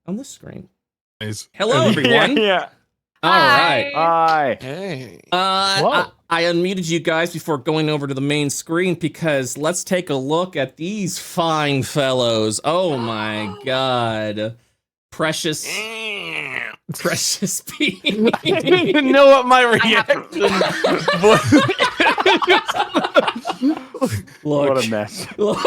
on this screen. Nice. Hello, everyone. Yeah. All right. Hi. Hey. I unmuted you guys before going over to the main screen because let's take a look at these fine fellows. Oh my god. Precious P. I didn't even know what my reaction was. Look. What a mess. Look.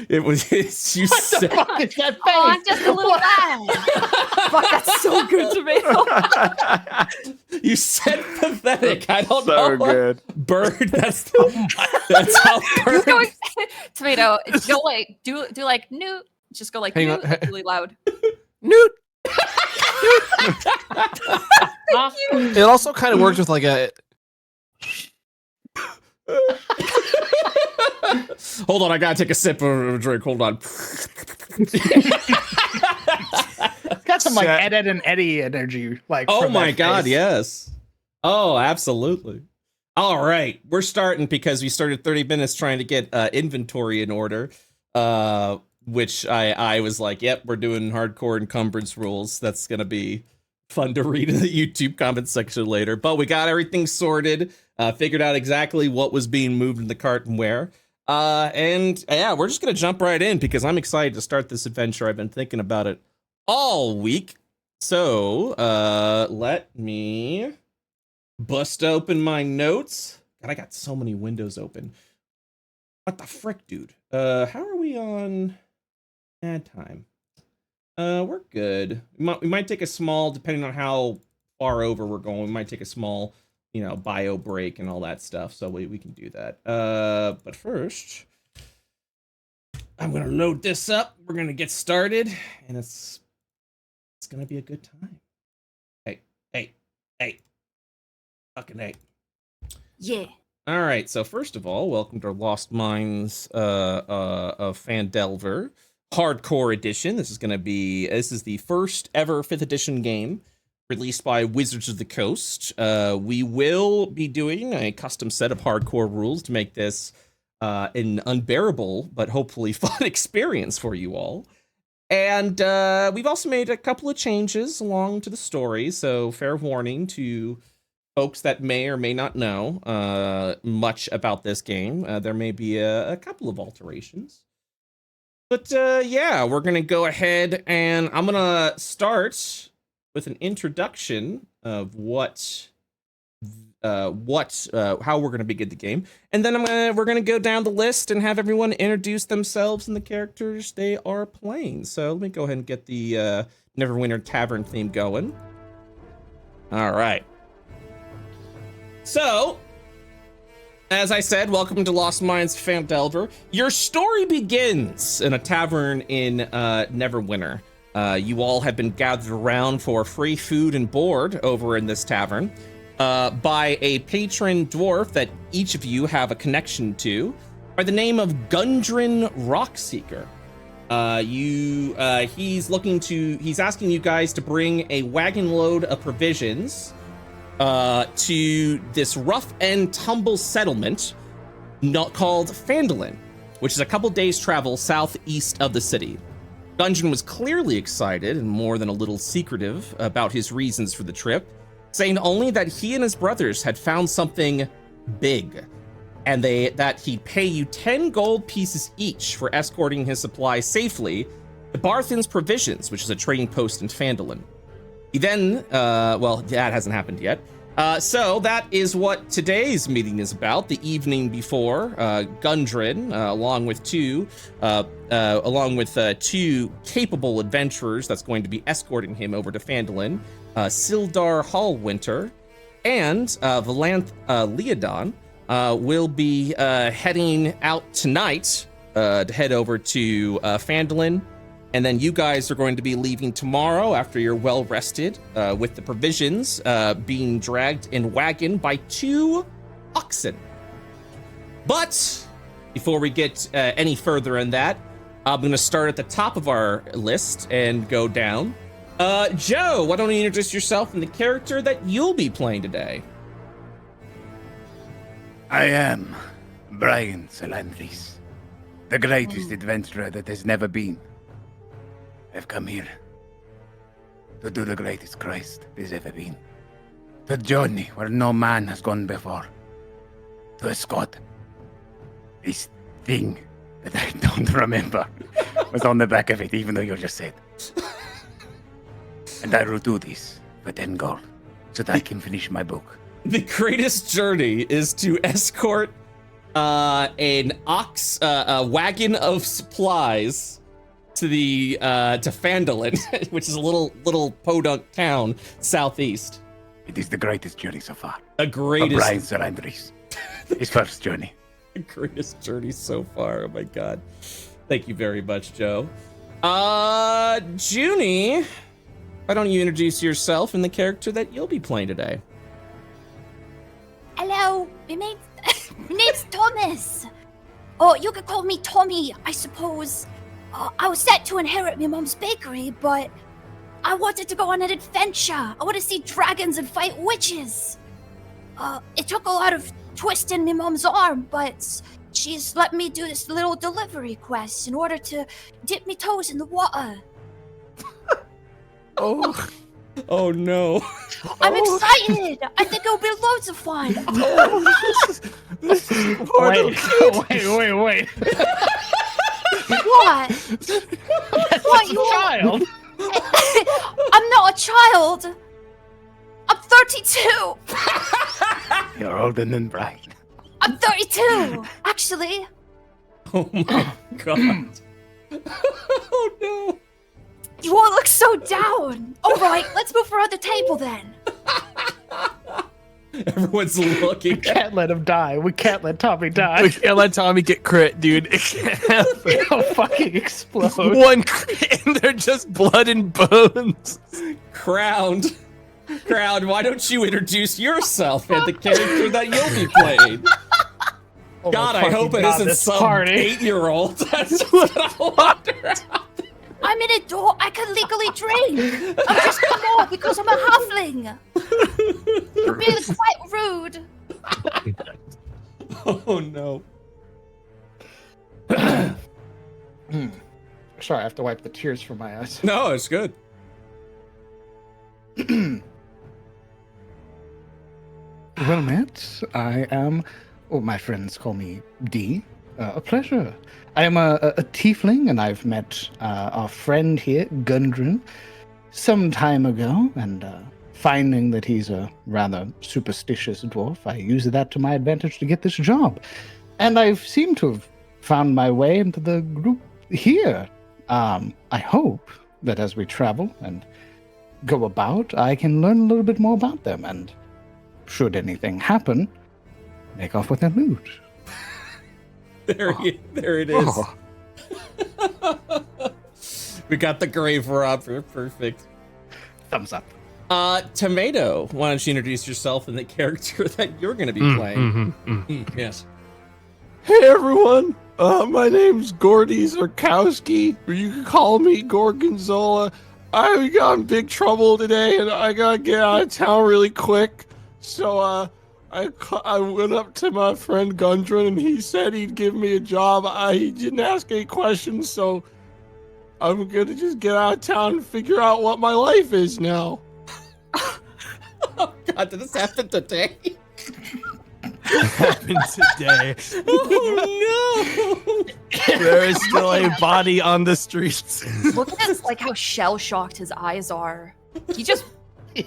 It was you said. Fuck is that face? Oh, I'm just a little loud. Fuck, that's so good, Tomato. You said pathetic. I don't So know. good. Bird. That's how bird. Just going, Tomato. Go like do like newt. Just go like Hang newt. on. Like, really loud. Newt. Thank you. It also kind of works with like a. Hold on, I gotta take a sip of a drink. Hold on. It's got some like Ed and Eddie energy. Like, Oh from my that god, face. yes. Oh, absolutely. All right, we're starting because we started 30 minutes trying to get inventory in order. Which I was like, yep, we're doing hardcore encumbrance rules. That's gonna be fun to read in the YouTube comment section later. But we got everything sorted, figured out exactly what was being moved in the cart and where. And yeah, we're just gonna jump right in because I'm excited to start this adventure. I've been thinking about it all week. So let me bust open my notes. God, I got so many windows open. What the frick, dude? How are we on ad time? We're good. We might take a small, depending on how far over we're going, we might take a small, bio break and all that stuff. So we can do that. But first, I'm gonna load this up. We're gonna get started, and it's gonna be a good time. Hey, fucking hey. Yeah. All right. So first of all, welcome to Lost Mines of Phandelver Hardcore Edition. This is the first ever 5th edition game released by Wizards of the Coast. We will be doing a custom set of hardcore rules to make this an unbearable but hopefully fun experience for you all. And we've also made a couple of changes along to the story, so fair warning to folks that may or may not know much about this game. There may be a couple of alterations. But yeah, we're going to go ahead and I'm going to start with an introduction of how we're going to begin the game. And then we're going to go down the list and have everyone introduce themselves and the characters they are playing. So let me go ahead and get the Neverwinter Tavern theme going. All right. So, as I said, welcome to Lost Mines Phandelver. Your story begins in a tavern in Neverwinter. You all have been gathered around for free food and board over in this tavern by a patron dwarf that each of you have a connection to by the name of Gundren Rockseeker. He's asking you guys to bring a wagon load of provisions to this rough and tumble settlement called Phandelver, which is a couple days travel southeast of the city. Gundren was clearly excited and more than a little secretive about his reasons for the trip, saying only that he and his brothers had found something big, and that he'd pay you 10 gold pieces each for escorting his supplies safely to Barthen's Provisions, which is a trading post in Phandelver. He then, that hasn't happened yet. So that is what today's meeting is about. The evening before, Gundren, along with two capable adventurers that's going to be escorting him over to Phandelver, Sildar Hallwinter and Valanth Leodon, will be heading out tonight to head over to Phandelver. And then you guys are going to be leaving tomorrow after you're well rested, with the provisions being dragged in wagon by 2 oxen. But before we get any further in that, I'm going to start at the top of our list and go down. Joe, why don't you introduce yourself and the character that you'll be playing today? I am Brian Salantris, the greatest adventurer that has never been. I've come here to do the greatest quest there's ever been. To journey where no man has gone before. To escort this thing that I don't remember was on the back of it, even though you just said. And I will do this for 10 gold, so that I can finish my book. The greatest journey is to escort an ox, a wagon of supplies to the to Phandelver, which is a little podunk town southeast. It is the greatest journey so far. The greatest. Brian Surrenders. His first journey. The greatest journey so far. Oh my god. Thank you very much, Joe. Junie, why don't you introduce yourself and the character that you'll be playing today? Hello, my name's Thomas. Oh, you could call me Tommy, I suppose. I was set to inherit my mom's bakery, but I wanted to go on an adventure. I want to see dragons and fight witches. It took a lot of twisting my mom's arm, but she's let me do this little delivery quest in order to dip my toes in the water. Oh no. I'm excited. I think it'll be loads of fun. Wait. What? What, You child? I'm not a child. I'm 32. You're older than Brian. I'm 32, actually. Oh my god. Oh no. You all look so down. All right, let's move around the table then. Everyone's looking. We can't let him die. We can't let Tommy die. We can't let Tommy get crit, dude. It can't happen. He'll fucking explode. One crit and they're just blood and bones. Crowned, why don't you introduce yourself and the character that you'll be playing? Oh my God, I fucking hope it God, isn't this some party. 8-year-old. That's what I wonder. I'm an adult. I can legally drink. I'm just come on because I'm a halfling. You're being quite rude. Oh no. Sorry, I have to wipe the tears from my eyes. No, it's good. Well met. I am, my friends call me D. A pleasure. I am a tiefling, and I've met our friend here, Gundren, some time ago, and finding that he's a rather superstitious dwarf, I use that to my advantage to get this job. And I've seemed to have found my way into the group here. I hope that as we travel and go about, I can learn a little bit more about them, and should anything happen, make off with their loot. There it is. Oh. We got the grave robber. Perfect. Thumbs up. Tomato, why don't you introduce yourself and the character that you're going to be playing? Yes. Hey everyone, my name's Gordy Zurkowski, or you can call me Gorgonzola. I got in big trouble today, and I gotta get out of town really quick. So I went up to my friend Gundren, and he said he'd give me a job. He didn't ask any questions, so I'm gonna just get out of town and figure out what my life is now. Oh God, did this happen today? Happened today. Oh no! There is still a body on the streets. Look at his, like how shell shocked his eyes are. He just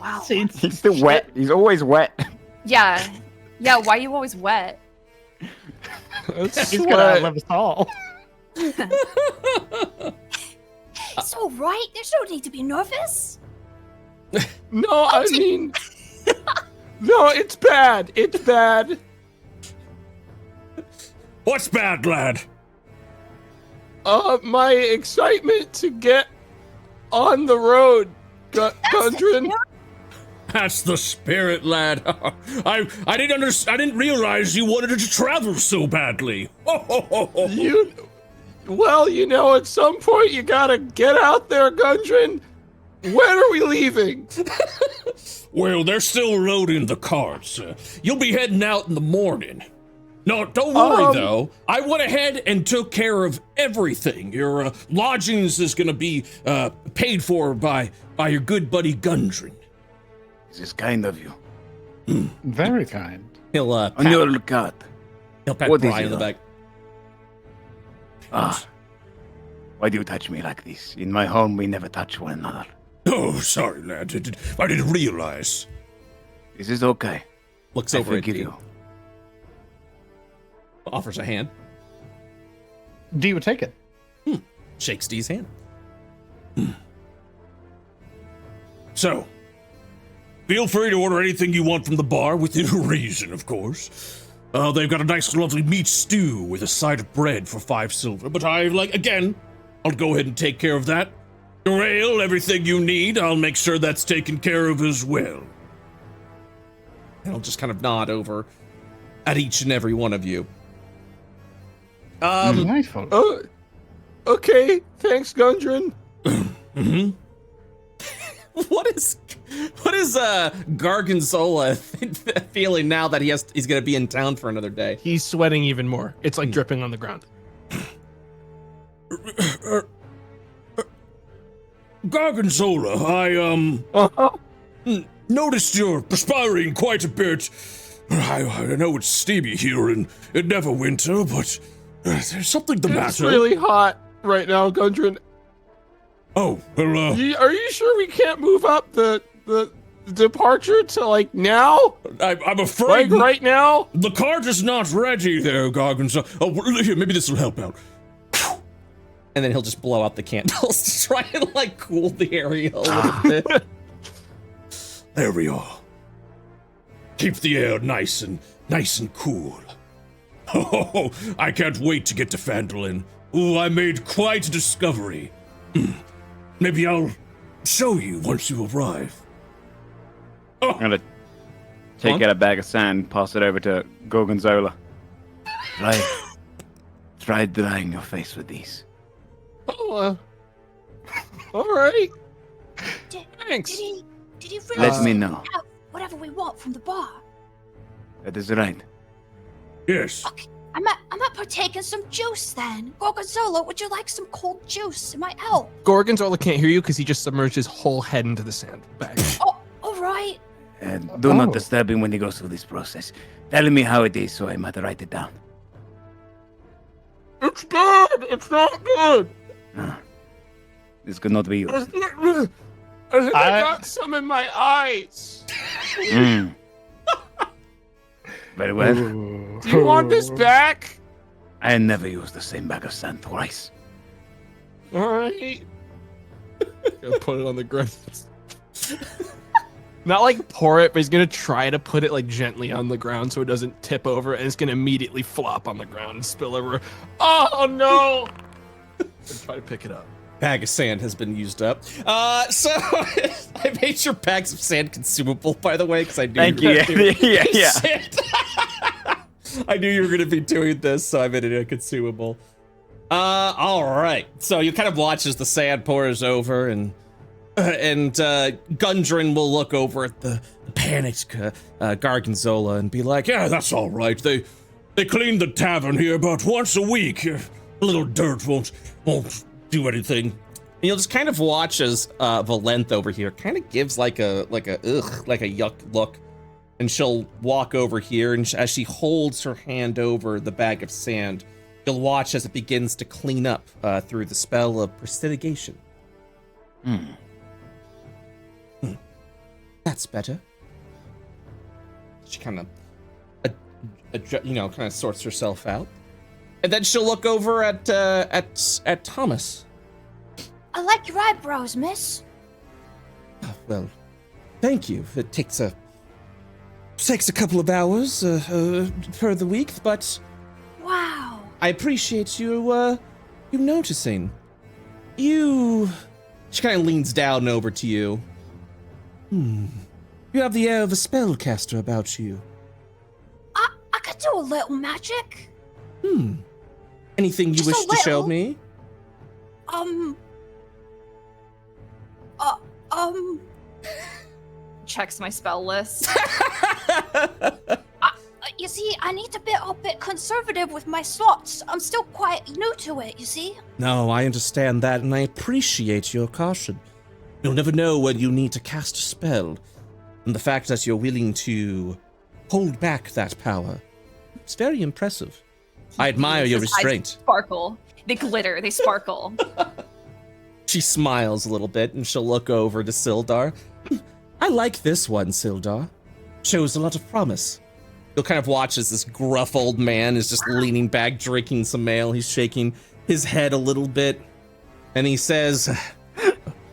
wow. He's still wet. He's always wet. Yeah. Yeah, why are you always wet? He's gonna outlive us all. It's all right. There's no need to be nervous. No, I mean, no, it's bad. It's bad. What's bad, lad? My excitement to get on the road, Gundren. That's the spirit, lad. I didn't realize you wanted to travel so badly. Well, you know, at some point you gotta get out there, Gundren. When are we leaving? Well, they're still loading the carts. You'll be heading out in the morning. No, don't worry though. I went ahead and took care of everything. Your lodgings is gonna be paid for by your good buddy Gundren. This is kind of you. Very kind. He'll On pat, your lookout. he'll pat what is Brian it, on the back. Why do you touch me like this? In my home, we never touch one another. Oh, sorry, lad. I didn't realize. This is okay. Looks I over at forgive D. you. Offers a hand. D would take it. Shakes D's hand. So, feel free to order anything you want from the bar, within reason, of course. They've got a nice, lovely meat stew with a side of bread for 5 silver, but I'll go ahead and take care of that. Your ale, everything you need, I'll make sure that's taken care of as well. And I'll just kind of nod over at each and every one of you. Delightful. Oh, okay. Thanks, Gundren. What is Gargonzola feeling now that he's gonna be in town for another day? He's sweating even more. It's like dripping on the ground. Gorgonzola, I noticed you're perspiring quite a bit. I know it's steamy here and it never winter, but there's something the matter. It's really hot right now, Gundren. Oh, well, Are you sure we can't move up the departure to like now? I'm afraid Like right now? the cart is not ready there, Gorgonzola. Oh, here, maybe this will help out. And then he'll just blow out the candles to try and like cool the area a little bit. There we are. Keep the air nice and cool. Oh, I can't wait to get to Phandelver. Ooh, I made quite a discovery. Maybe I'll show you once you arrive. I'm gonna take out a bag of sand, pass it over to Gorgonzola. Try drying your face with these. Oh, all right. Thanks. Did he really Let me know. have whatever we want from the bar? That is right. Yes. Okay, I might partake in some juice then. Gorgonzola, would you like some cold juice? It might help. Gorgonzola can't hear you because he just submerged his whole head into the sand bag. Oh, all right. And do not disturb him when he goes through this process. Tell me how it is so I might write it down. It's good. It's not good. This could not be yours. I think I got some in my eyes. Very well. Do you want this back? I never use the same bag of sand twice. All right. Gonna put it on the ground. Not like pour it, but he's gonna try to put it like gently on the ground so it doesn't tip over, and it's gonna immediately flop on the ground and spill over. Oh no! Try to pick it up. Bag of sand has been used up. So I made your bags of sand consumable, by the way, because I knew Thank you were you. gonna do Yeah. I knew you were gonna be doing this, so I made it a consumable. All right. So you kind of watch as the sand pours over, and Gundren will look over at the panicked Gargonzola and be like, Yeah, that's all right. They clean the tavern here about once a week. A little dirt won't do anything. and you'll just kind of watch as Valenth over here kind of gives like a yuck look, and she'll walk over here, and as she holds her hand over the bag of sand, you'll watch as it begins to clean up through the spell of prestidigitation. That's better. She kind of, kind of sorts herself out, and then she'll look over at Thomas. I like your eyebrows, miss. Oh, well, thank you. It takes a couple of hours per the week, but Wow. I appreciate you noticing. She kind of leans down over to you. You have the air of a spellcaster about you. I could do a little magic. Anything you Just wish a to show little. me? Checks my spell list. you see, I need to be a bit conservative with my slots. I'm still quite new to it, you see? No, I understand that, and I appreciate your caution. You'll never know when you need to cast a spell, and the fact that you're willing to hold back that power, it's very impressive. I admire your His eyes restraint. Sparkle. They glitter. They sparkle. She smiles a little bit, and she'll look over to Sildar. I like this one, Sildar. Shows a lot of promise. You'll kind of watch as this gruff old man is just leaning back, drinking some ale. He's shaking his head a little bit, and he says,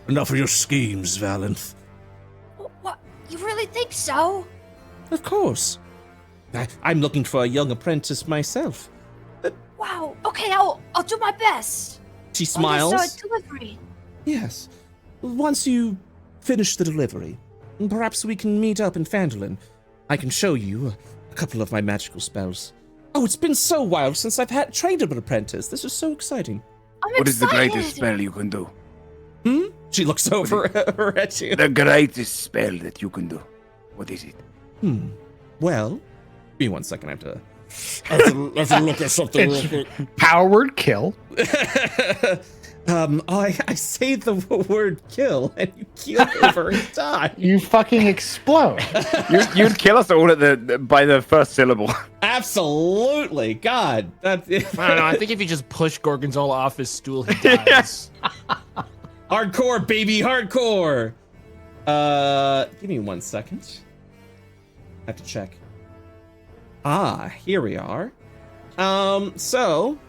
Enough of your schemes, Valenth. What? You really think so? of course. I'm looking for a young apprentice myself. Wow. Okay, I'll do my best. She On smiles. this, delivery. Yes. Once you finish the delivery, perhaps we can meet up in Phandelver. I can show you a couple of my magical spells. Oh, it's been so while since I've trained an apprentice. This is so exciting. I'm What is the excited. greatest spell you can do? She looks over at you. The greatest spell that you can do. What is it? Well, give me 1 second. I have to... I have to look at something real quick. Power word kill. I say the word kill, and you keel over and die. You fucking explode. You'd kill us all by the first syllable. Absolutely. God. That's I don't know. I think if you just push Gorgonzola off his stool, he dies. hardcore, baby, hardcore. Give me 1 second. I have to check. Here we are. So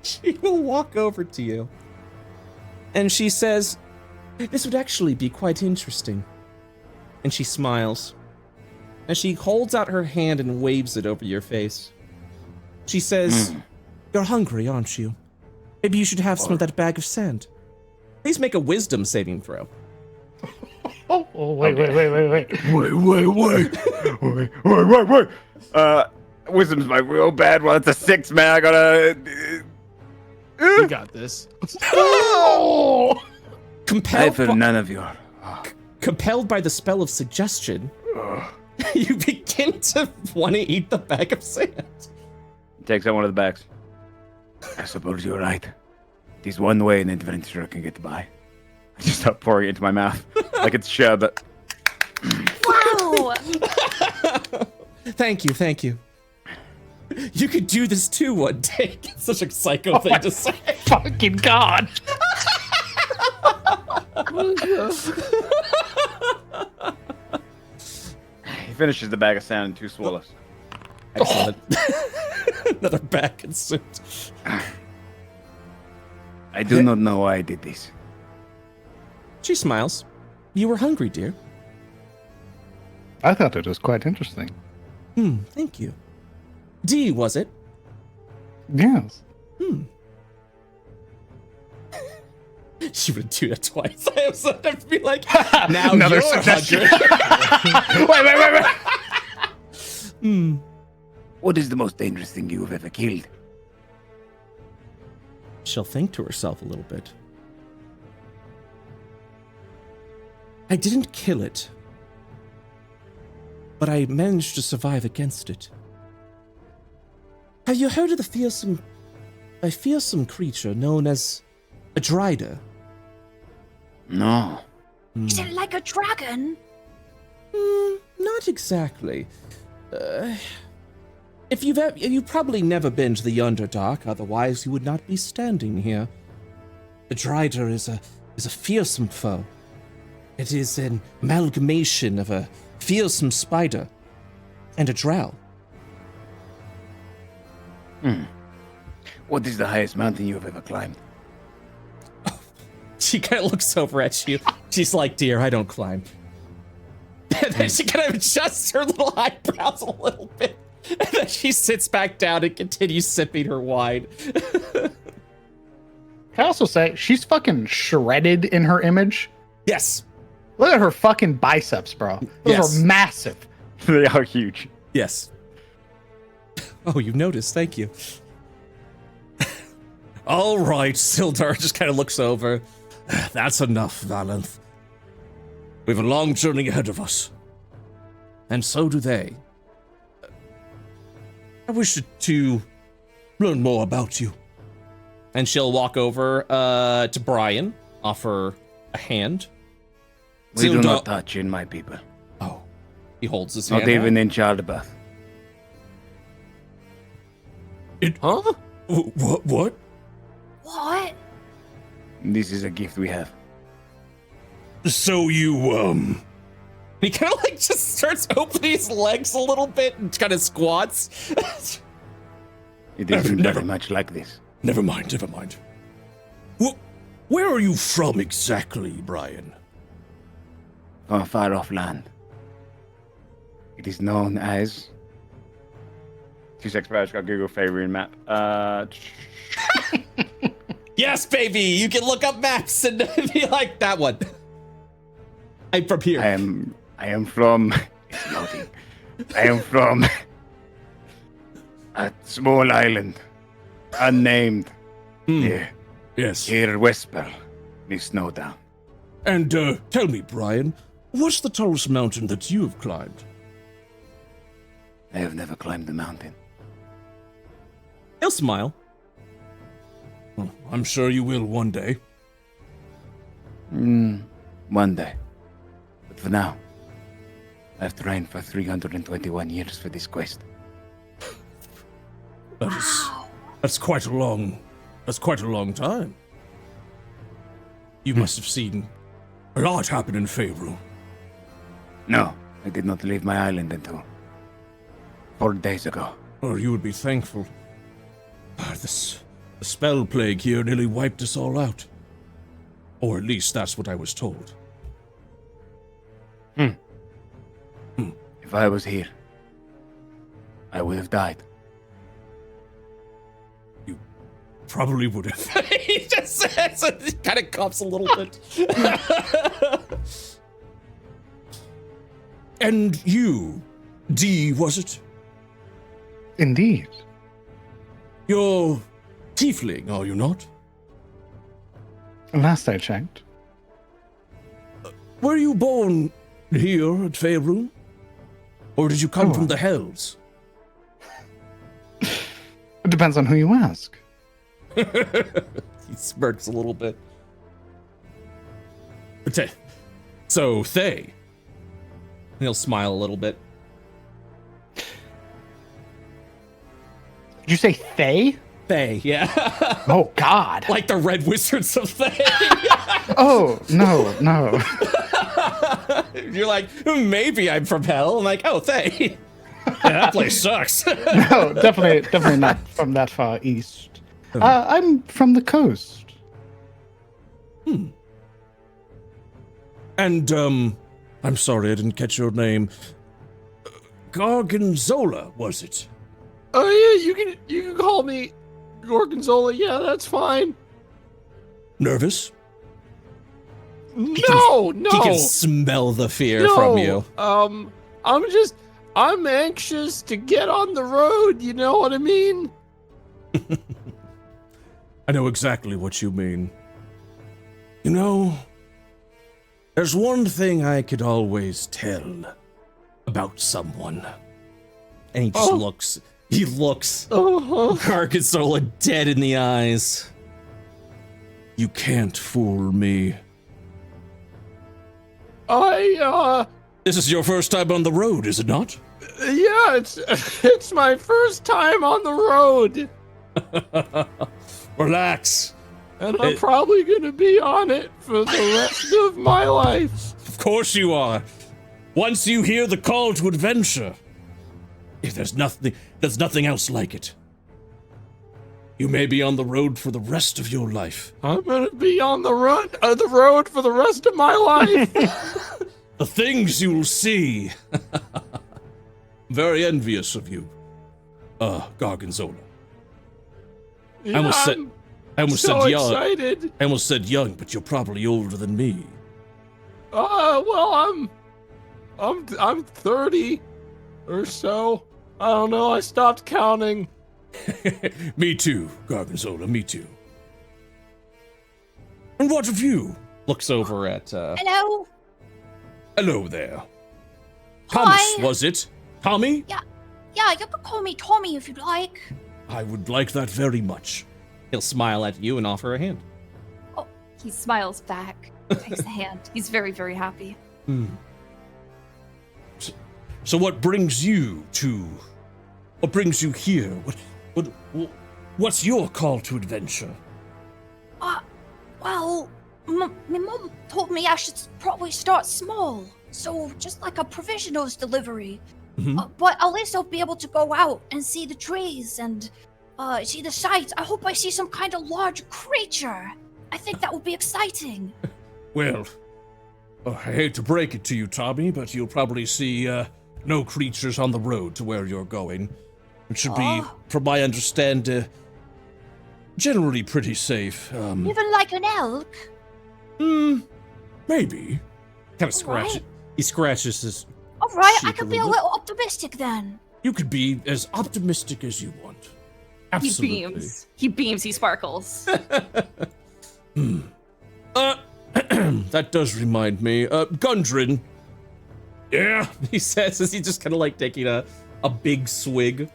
she will walk over to you, and she says, "This would actually be quite interesting." And she smiles, and she holds out her hand and waves it over your face. She says, "You're hungry, aren't you? Maybe you should have some of that bag of sand. Please make a wisdom saving throw." Oh, wait. Wisdom's my real bad one. It's a 6, man. I gotta. You got this. Oh! I feel none of your. Compelled by the spell of suggestion, you begin to want to eat the bag of sand. Takes out one of the bags. I suppose you're right. There's one way an adventurer can get by. I just start pouring it into my mouth like it's sherbet. Wow. Thank you. You could do this too one day. It's such a psycho thing to say. Fucking God. He finishes the bag of sand in 2 swallows. Excellent. Another bag consumed. I do not know why I did this. She smiles. You were hungry, dear. I thought it was quite interesting. Thank you. D, was it? Yes. She would do that twice. I was going to be like, now Another you're suggestion. hungry. Wait. What is the most dangerous thing you have ever killed? She'll think to herself a little bit. I didn't kill it, but I managed to survive against it. Have you heard of a fearsome creature known as a drider? No. Is it like a dragon? Not exactly. If you've probably never been to the Underdark, otherwise you would not be standing here. The drider is a fearsome foe. It is an amalgamation of a fearsome spider and a drow. What is the highest mountain you have ever climbed? She kind of looks over at you. She's like, "Dear, I don't climb." And then she kind of adjusts her little eyebrows a little bit. And then she sits back down and continues sipping her wine. Can I also say, she's fucking shredded in her image? Yes. Look at her fucking biceps, bro. Those Yes. are massive. They are huge. Yes. Oh, you noticed. Thank you. All right, Sildar just kind of looks over. That's enough, Valenth. We have a long journey ahead of us. and so do they. I wish to learn more about you. And she'll walk over to Brian, offer a hand. We do Zildar- not touch in my people. Oh, he holds his Not hand even out. in childbirth. Huh? What? What? This is a gift we have. So you, He kind of like just starts opening his legs a little bit and kind of squats. It is Never- very much like this. Never mind. Where are you from exactly, Brian? From a far-off land. It is known as... 2 seconds, bro. I just got Google favorite map. Yes, baby, you can look up maps and be like that one. I'm from here. I am from... It's loading. I am from... a small island. Unnamed. Here. Yes. Here, Westpel. Miss Snowdown. And, tell me, Brian, what's the tallest mountain that you have climbed? I have never climbed the mountain. He'll smile. Well, I'm sure you will one day. One day. But for now, I've trained for 321 years for this quest. That's quite a long time. You must have seen a lot happen in Faerûn. No, I did not leave my island until 4 days ago. Or you would be thankful. The spell plague here nearly wiped us all out. Or at least that's what I was told. If I was here, I would have died. You probably would have. He just says it, kind of coughs a little bit. And you, D, was it? Indeed. You're tiefling, are you not? Last I checked. Were you born here at Faerûn? Or did you come from the Hells? It depends on who you ask. He smirks a little bit. So, Thay. He'll smile a little bit. Did you say Thay? Thay, yeah. Oh, God. Like the Red Wizards of Thay. Oh, no. You're like, maybe I'm from hell. I'm like, oh, Thay. Yeah, that place sucks. No, definitely not from that far east. I'm from the coast. And, I'm sorry I didn't catch your name. Gorgonzola, was it? Oh yeah, you can call me Gorgonzola. Yeah, that's fine. Nervous? No. He can smell the fear from you. I'm anxious to get on the road, you know what I mean? I know exactly what you mean. You know, there's one thing I could always tell about someone. And he just looks. He looks Gorgonzola dead in the eyes. You can't fool me. This is your first time on the road, is it not? Yeah, it's my first time on the road. Relax. And I'm probably gonna be on it for the rest of my life. Of course you are. Once you hear the call to adventure, there's nothing else like it. You may be on the road for the rest of your life. I'm gonna be on the road for the rest of my life. The things you'll see. Very envious of you, Gorgonzola. Yeah, I almost so said young. excited. I almost said young, but you're probably older than me. Well, I'm 30 or so. I don't know. I stopped counting. Me too, Gorgonzola. Me too. And what of you? Looks over at. Hello. Hello there. Thomas, Hi. was it? Tommy? Yeah, you could call me Tommy if you'd like. I would like that very much. He'll smile at you and offer a hand. He smiles back, takes the hand. He's very, very happy. So what brings you here? What's your call to adventure? Well, my mom told me I should probably start small. So just like a provisionals delivery. But at least I'll be able to go out and see the trees and see the sights. I hope I see some kind of large creature. I think that would be exciting. Well, I hate to break it to you, Tommy, but you'll probably see no creatures on the road to where you're going. It should be, from my understanding, generally pretty safe. Even like an elk? Maybe. Kind of scratch it. He scratches his. All right, I cheek could a be a little little optimistic then. You could be as optimistic as you want. Absolutely. He beams. He beams. He sparkles. That does remind me. Gundren. Yeah? He says as he's just kind of like taking a big swig.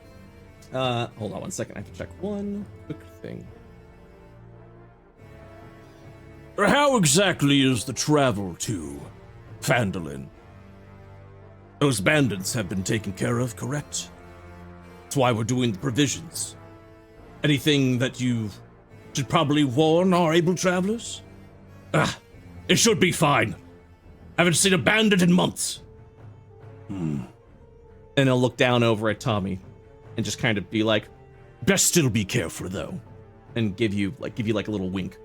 Hold on one second. I have to check one quick thing. How exactly is the travel to Phandelver? Those bandits have been taken care of, correct? That's why we're doing the provisions. Anything that you should probably warn our able travelers? It should be fine. Haven't seen a bandit in months. And he'll look down over at Tommy and just kind of be like, Best still be careful, though. and give you like a little wink.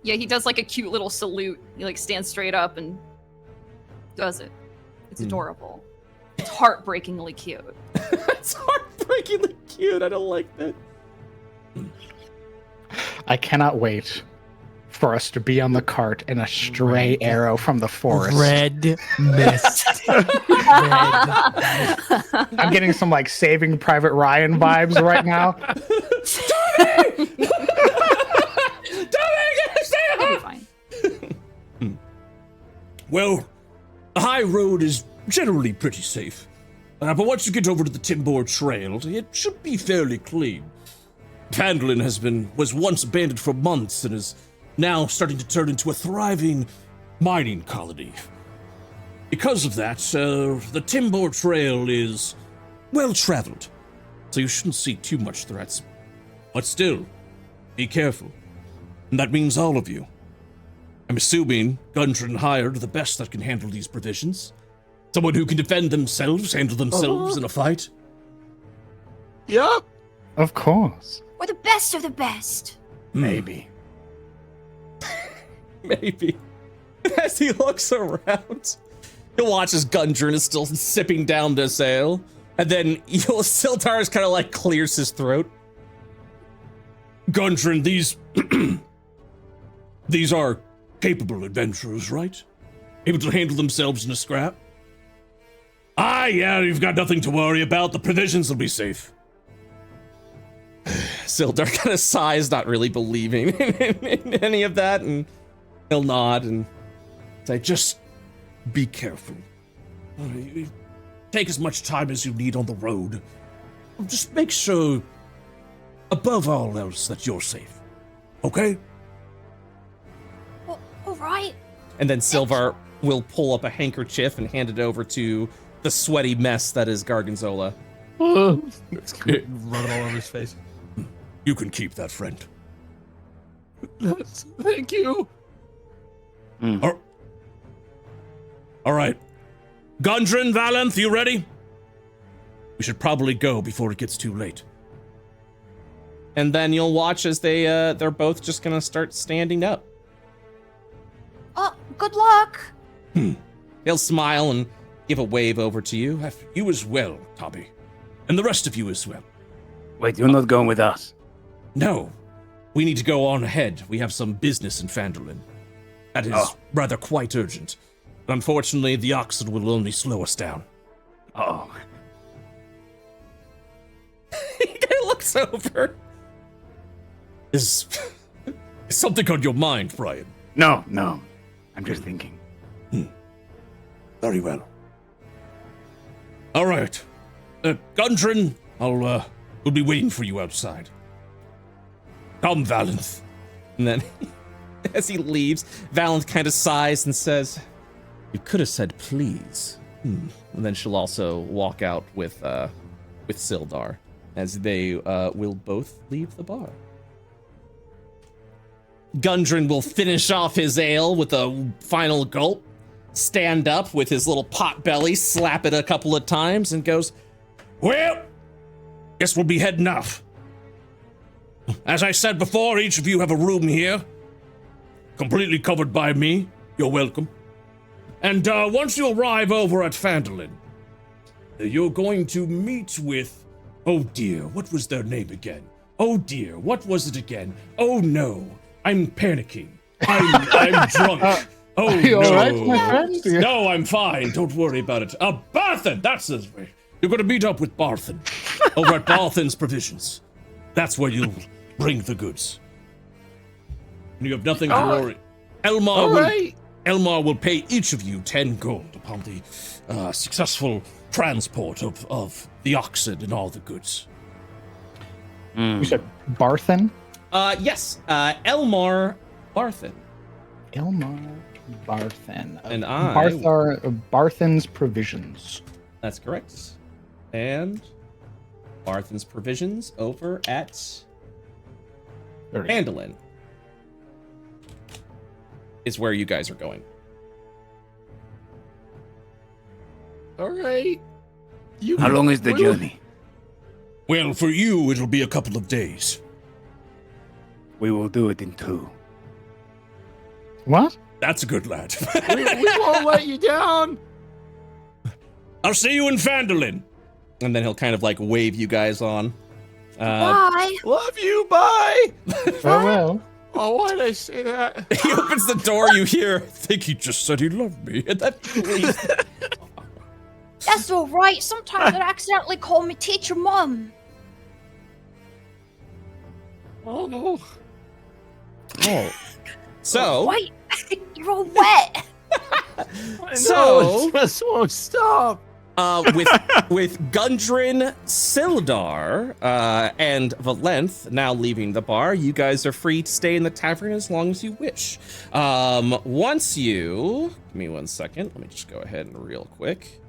Yeah, he does like a cute little salute. He like stands straight up and does it. It's adorable. It's heartbreakingly cute. It's heartbreakingly cute. I don't like that. I cannot wait for us to be on the cart and a stray arrow from the forest. Red mist. I'm getting some like Saving Private Ryan vibes right now. He'll be fine. Well, the high road is generally pretty safe. But once you get over to the Timber Trail, it should be fairly clean. Phandelver was once abandoned for months and is now starting to turn into a thriving mining colony. Because of that, the Timber Trail is well traveled, so you shouldn't see too much threats. But still, be careful. And that means all of you. I'm assuming Gundren hired the best that can handle these provisions. Someone who can defend themselves, handle themselves in a fight. Yup. Of course. We're the best of the best. Maybe. Maybe. As he looks around, he'll watch as Gundren is still sipping down this ale, and then Siltar's kind of like clears his throat. Gundren, these are capable adventurers, right? Able to handle themselves in a scrap? Yeah, you've got nothing to worry about. The provisions will be safe. Sildar kind of sighs, not really believing in any of that, and he'll nod and say, Just be careful. Take as much time as you need on the road. Just make sure, above all else, that you're safe. Okay? Well, all right. and then Silvar will pull up a handkerchief and hand it over to the sweaty mess that is Gargonzola. Rub it all over his face. You can keep that, friend. Thank you. All right. Gundren, Valenth, you ready? We should probably go before it gets too late. And then you'll watch as they're both just gonna start standing up. Good luck. He'll smile and give a wave over to you. You as well, Tommy. And the rest of you as well. Wait, you're not going with us? No. We need to go on ahead. We have some business in Phandelver. That is rather quite urgent. Unfortunately, the oxen will only slow us down. Oh. He kind of looks over. Is something on your mind, Brian? No. I'm just thinking. Very well. All right. Gundren, we'll be waiting for you outside. Come, Valenth. And then, as he leaves, Valenth kind of sighs and says, "You could have said please." And then she'll also walk out with Sildar, as they will both leave the bar. Gundren will finish off his ale with a final gulp, stand up with his little pot belly, slap it a couple of times, and goes, Well, guess we'll be heading off. As I said before, each of you have a room here, completely covered by me. You're welcome. And once you arrive over at Phandelver, you're going to meet with... Oh dear, what was their name again? Oh dear, what was it again? Oh no, I'm panicking. I'm drunk. Oh Are you no. all right, my friend? No, I'm fine. Don't worry about it. Barthen, that's his way. You're going to meet up with Barthen over at Barthen's Provisions. That's where you'll bring the goods. And you have nothing to worry. Elmar will pay each of you 10 gold upon the successful transport of the oxen and all the goods. You said Barthen? Yes, Elmar Barthen. Elmar Barthen. And I... Barthen's Provisions. That's correct. And Barthen's Provisions over at Phandelver is where you guys are going. All right. How long is the journey? Well, for you, it'll be a couple of days. We will do it in 2. What? That's a good lad. we won't let you down. I'll see you in Phandelver. And then he'll kind of like wave you guys on. Bye. Love you. Bye. Farewell. Oh, why did I say that? He opens the door, you hear, "I think he just said he loved me." And then he leaves. That's all right. Sometimes I accidentally call me teacher mom. Oh. Oh. So, Wait, you're all wet. So- it just won't stop. with Gundren, Sildar, and Valenth now leaving the bar, you guys are free to stay in the tavern as long as you wish. Once you... Give me 1 second. Let me just go ahead and real quick.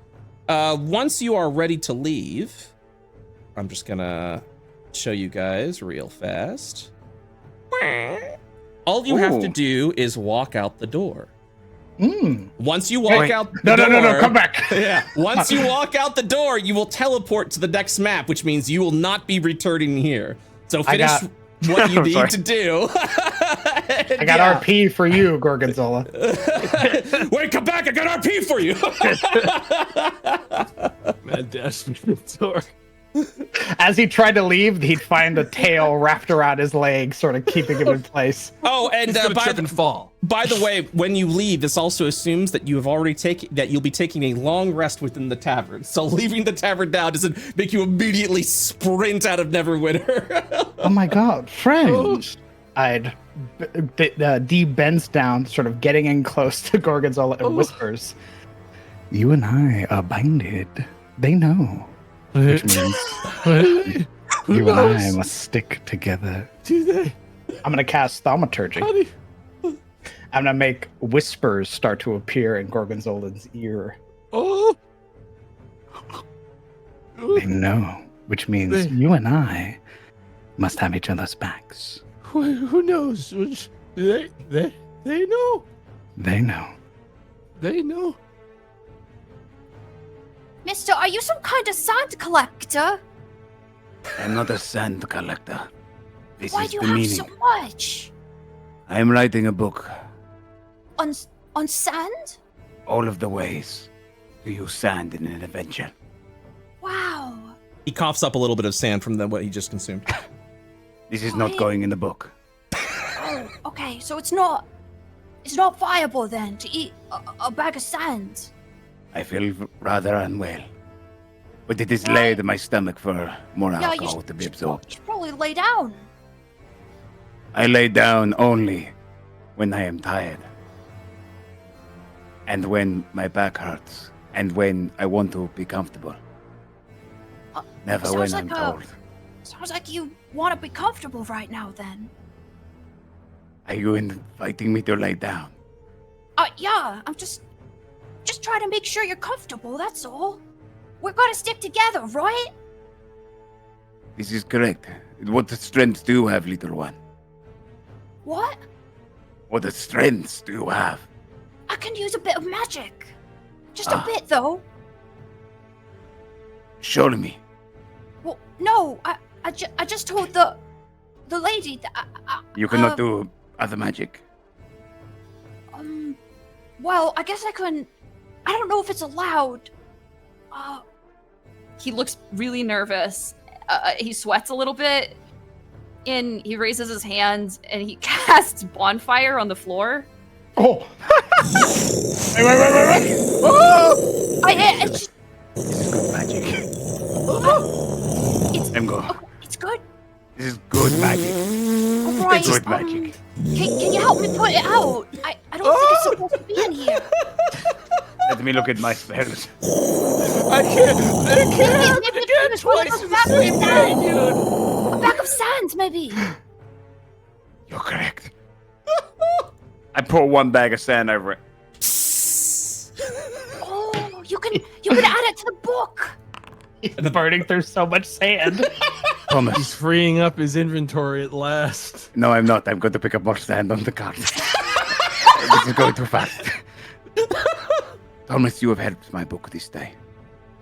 Once you are ready to leave, I'm just gonna show you guys real fast. All you have to do is walk out the door. Once you walk out the door... No, come back. Yeah. Once you walk out the door, you will teleport to the next map, which means you will not be returning here. So finish what you need to do. I got RP for you, Gorgonzola. Wait, come back! I got RP for you. Man, dash me the door. As he tried to leave, he'd find a tail wrapped around his leg, sort of keeping him in place. Oh, and fall. by the way, when you leave, this also assumes that you have already you'll be taking a long rest within the tavern. So leaving the tavern now doesn't make you immediately sprint out of Neverwinter. Oh my god, friend! D bends down, sort of getting in close to Gorgonzola and whispers, "You and I are binded. They know. Which means you and I must stick together." Do they? I'm gonna cast Thaumaturgy. I'm gonna make whispers start to appear in Gorgonzola's ear. Oh. They know, which means you and I must have each other's backs. Who knows? They know. They know. They know. Mister, are you some kind of sand collector? I'm not a sand collector. This Why is do you the have meaning. so much? I am writing a book. On sand? All of the ways to use sand in an adventure. Wow. He coughs up a little bit of sand from what he just consumed. This is not going in the book. Oh, okay. So it's not viable then to eat a bag of sand. I feel rather unwell. But it is laid in my stomach for more Yeah, alcohol to be absorbed. You should probably lay down. I lay down only when I am tired. And when my back hurts. And when I want to be comfortable. Never Sounds went like untold. Sounds like you want to be comfortable right now, then. Are you inviting me to lay down? Yeah, I'm just trying to make sure you're comfortable, that's all. We're gonna stick together, right? This is correct. What strengths do you have, little one? What? What strengths do you have? I can use a bit of magic. Just a bit, though. Show me. Well, no, I just told the lady that You cannot do other magic. Well, I guess I couldn't. I don't know if it's allowed. He looks really nervous. He sweats a little bit, and he raises his hands and he casts bonfire on the floor. Oh! wait. Oh! It's just, This is good magic. I'm go. it's good. This is good magic. All right. Good magic. Can you help me put it out? I don't think it's supposed to be in here. Let me look at my spells. I can't have it again twice in the same day, dude. A bag of sand, maybe. You're correct. I pour one bag of sand over it. Oh, you can add it to the book. He's burning through so much sand. Thomas. He's freeing up his inventory at last. No, I'm not. I'm going to pick up more sand on the cart. This is going too fast. Thomas, you have helped my book this day.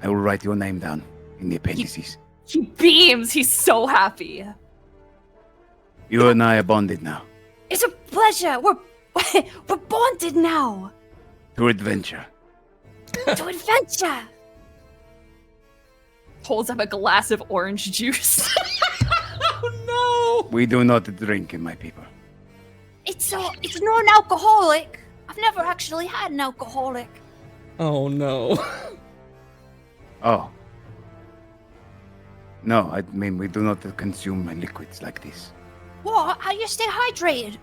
I will write your name down in the appendices. He beams. He's so happy. You and I are bonded now. It's a pleasure. We're bonded now. To adventure. To adventure. Holds up a glass of orange juice. Oh no! We do not drink in my people. It's non-alcoholic. I've never actually had an alcoholic. Oh no! Oh. No, I mean, we do not consume liquids like this. What? How do you stay hydrated?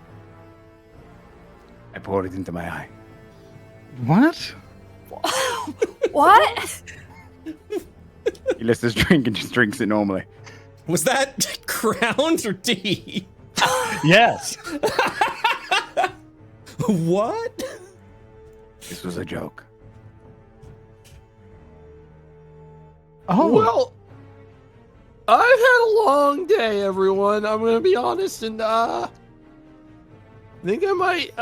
I pour it into my eye. What? What? He lets us drink and just drinks it normally. Was that crowned or D? Yes. What? This was a joke. Oh. Well, I've had a long day, everyone. I'm gonna be honest, and I think I might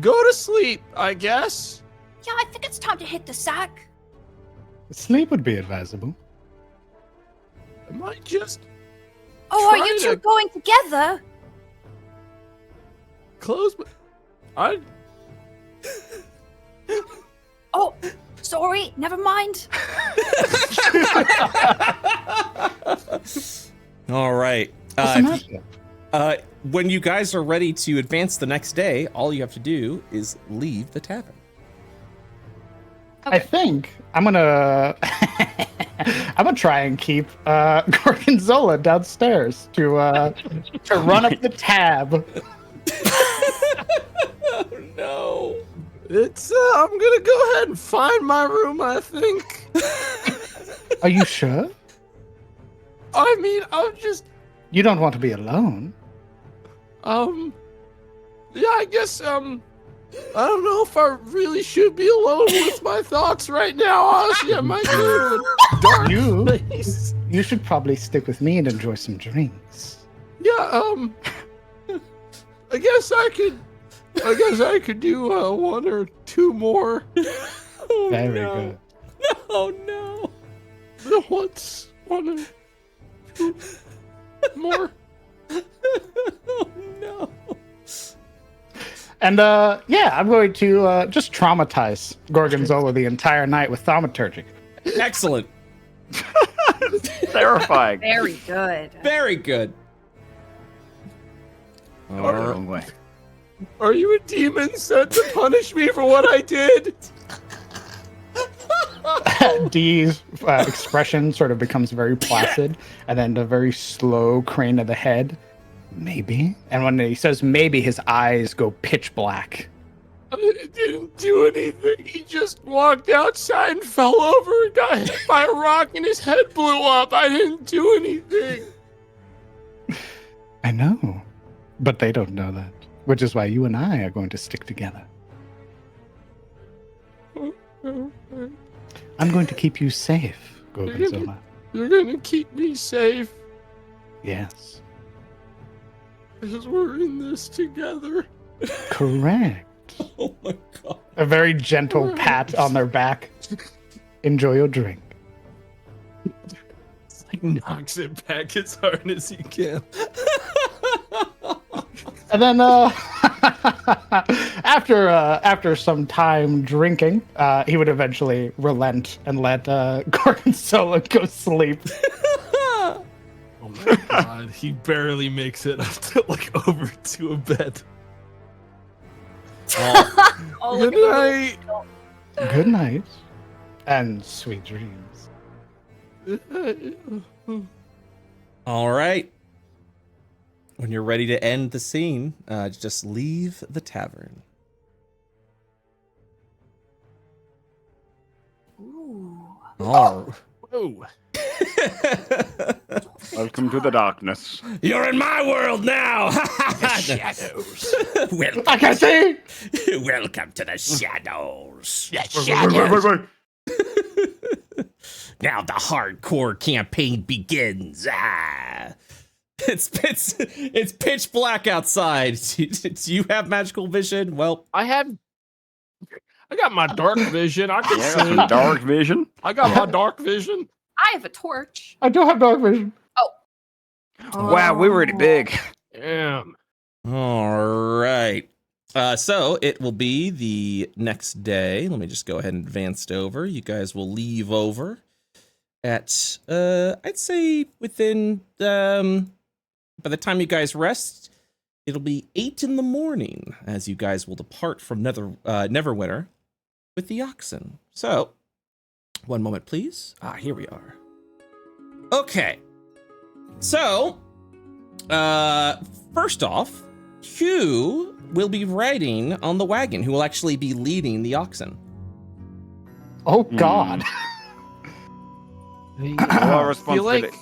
go to sleep, I guess. Yeah, I think it's time to hit the sack. Sleep would be advisable. I might just Oh, are Try you two to- going together? close my... I... Oh, sorry, never mind. All right. What's the matter? When you guys are ready to advance the next day, all you have to do is leave the tavern. I think I'm gonna try and keep Gorgonzola downstairs to run up the tab. Oh no! It's, I'm gonna go ahead and find my room, I think. Are you sure? I mean, I'm just, You don't want to be alone. yeah, I guess, I don't know if I really should be alone with my thoughts right now. Honestly, I might go to a dark You- place. You should probably stick with me and enjoy some drinks. Yeah, I guess I could do one or two more. Oh, Very no. good. Oh no! Once, one or two more. Oh no! And yeah, I'm going to just traumatize Gorgonzola the entire night with thaumaturgy. Excellent. Terrifying. Very good. Very good. Going the wrong way. Are you a demon sent to punish me for what I did? Dee's expression sort of becomes very placid, and then the very slow crane of the head. Maybe. And when he says maybe, his eyes go pitch black. I didn't do anything. He just walked outside and fell over and got hit by a rock and his head blew up. I didn't do anything. I know, but they don't know that, which is why you and I are going to stick together. I'm going to keep you safe, Gorgonzola. You're gonna keep me safe Yes, because we're in this together. correct. Oh my god. A very gentle pat on their back. Enjoy your drink. It's like knocks it back as hard as he can. And then after some time drinking, he would eventually relent and let Gorgonzola go sleep. Oh my god, he barely makes it up to like over to a bed. Oh, Good look at night. Good night and sweet dreams. All right. When you're ready to end the scene, just leave the tavern. Oh. Whoa. Welcome to the darkness. You're in my world now. Shadows. Welcome, I can see. welcome to the shadows. Wait. Now the hardcore campaign begins. It's pitch black outside. Do you have magical vision? Well, I got my dark vision. I can Yeah, see. some dark vision. I got my dark vision. I have a torch. I do have dark vision. Wow, we're really big. Damn. all right. So it will be the next day. Let me just go ahead and advance it over. You guys will leave over at I'd say within by the time you guys rest, it'll be 8 in the morning as you guys will depart from Neverwinter with the oxen. So, one moment, please. Here we are. Okay. So, first off, who will be riding on the wagon? Who will actually be leading the oxen? Oh God. Our I feel responsibility. like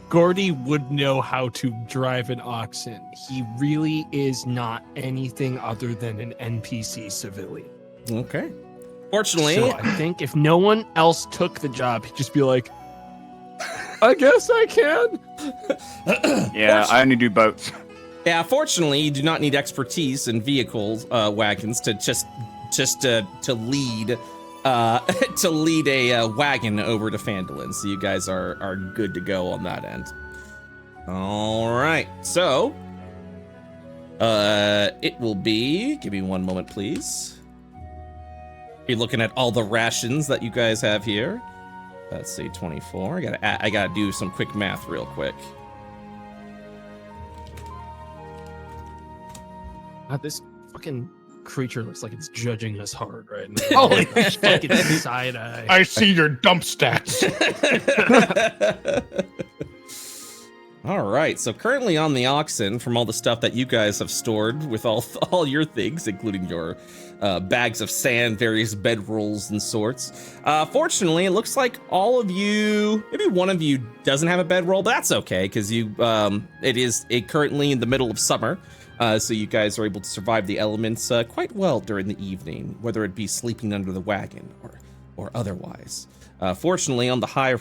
Gordy would know how to drive an oxen. He really is not anything other than an NPC civilian. Okay. Fortunately, So I think if no one else took the job, he'd just be like, I guess I can. Yeah, I only do boats. yeah. Fortunately, you do not need expertise in vehicles, wagons to to lead. To lead a wagon over to Phandelver, so you guys are good to go on that end. All right, so it will be. Give me one moment, please. You're looking at all the rations that you guys have here. Let's see, 24. I gotta do some quick math real quick. God, this fucking creature looks like it's judging us hard right now. Holy fucking side eye. I see your dump stats. All right, so currently on the oxen, from all the stuff that you guys have stored with all your things, including your bags of sand, various bedrolls and sorts. Fortunately, it looks like all of you, maybe one of you doesn't have a bedroll, but that's okay because it is currently in the middle of summer. So you guys are able to survive the elements quite well during the evening, whether it be sleeping under the wagon or otherwise. Fortunately, on the high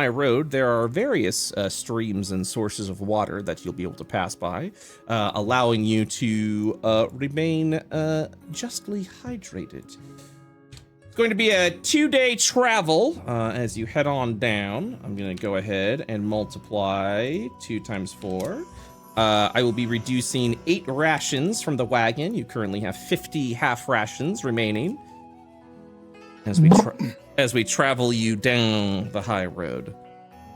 road, there are various streams and sources of water that you'll be able to pass by, allowing you to remain justly hydrated. It's going to be a 2-day travel as you head on down. I'm going to go ahead and multiply 2 times 4. I will be reducing 8 rations from the wagon. You currently have 50 half rations remaining as we travel you down the high road.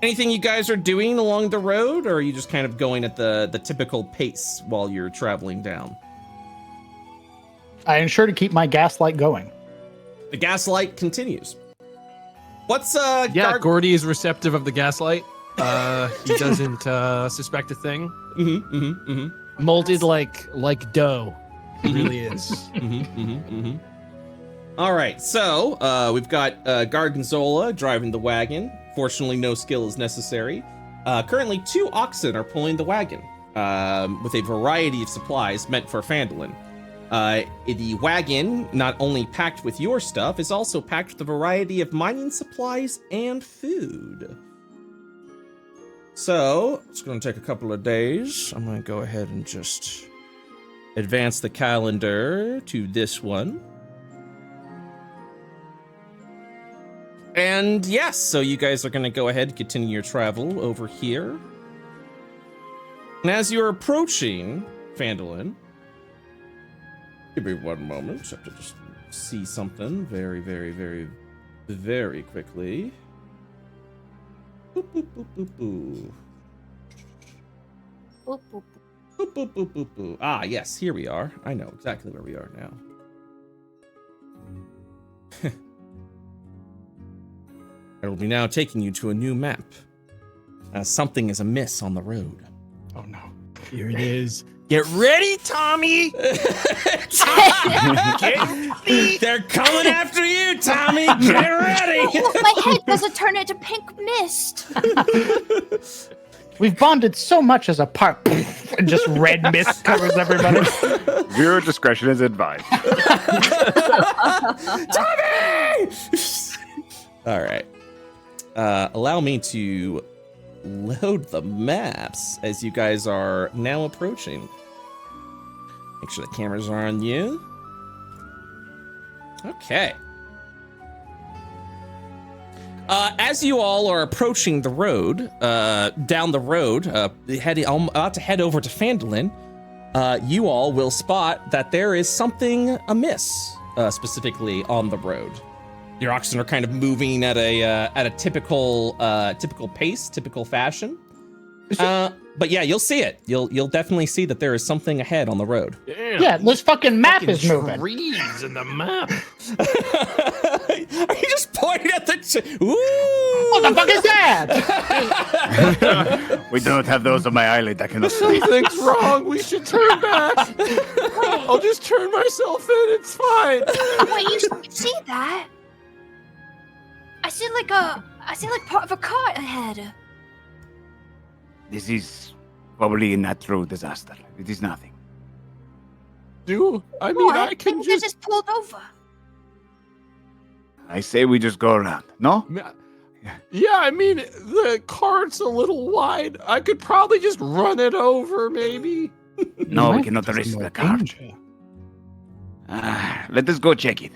Anything you guys are doing along the road, or are you just kind of going at the typical pace while you're traveling down? I ensure to keep my gaslight going. The gaslight continues. What's Yeah, Gordy is receptive of the gaslight. He doesn't suspect a thing. Mm-hmm. Molded like dough. It really is. All right, so we've got Gargonzola driving the wagon. Fortunately, no skill is necessary. Currently, 2 oxen are pulling the wagon with a variety of supplies meant for Phandelver. The wagon, not only packed with your stuff, is also packed with a variety of mining supplies and food. So, it's going to take a couple of days. I'm going to go ahead and just advance the calendar to this one. And yes, so you guys are going to go ahead and continue your travel over here. And as you're approaching Phandelver, give me one moment. I have to just see something very, very, very, very quickly. Boop, boop, boop, boop, boop. Boop, boop. Boop, boop, boop, boop, boop. Ah, yes, here we are. I know exactly where we are now. I will be now taking you to a new map. Something is amiss on the road. Oh no. Here it is. Get ready, Tommy! They're coming after you, Tommy! Get ready! I hope my head doesn't turn into pink mist. We've bonded so much as a part, and just red mist covers everybody. Viewer discretion is advised. Tommy! All right. Allow me to load the maps as you guys are now approaching. Make sure the cameras are on you. Okay. As you all are approaching the road, down the road, about to head over to Phandelver, you all will spot that there is something amiss, specifically on the road. Your oxen are kind of moving at a typical pace, typical fashion. But yeah, you'll see it. You'll definitely see that there is something ahead on the road. Damn. Yeah, this fucking map is moving. Trees in the map. Are you just pointing at the? Ooh! What the fuck is that? We don't have those on my eyelid. I cannot see. Something's wrong. We should turn back. I'll just turn myself in. It's fine. Wait, you see that? I see like part of a cart ahead. This is probably a natural disaster. It is nothing. I mean, What? I can Maybe they just. just pulled over. I say we just go around. No? Yeah, I mean, the cart's a little wide. I could probably just run it over, maybe. No, we Might cannot be risk more the cart. danger. Let us go check it.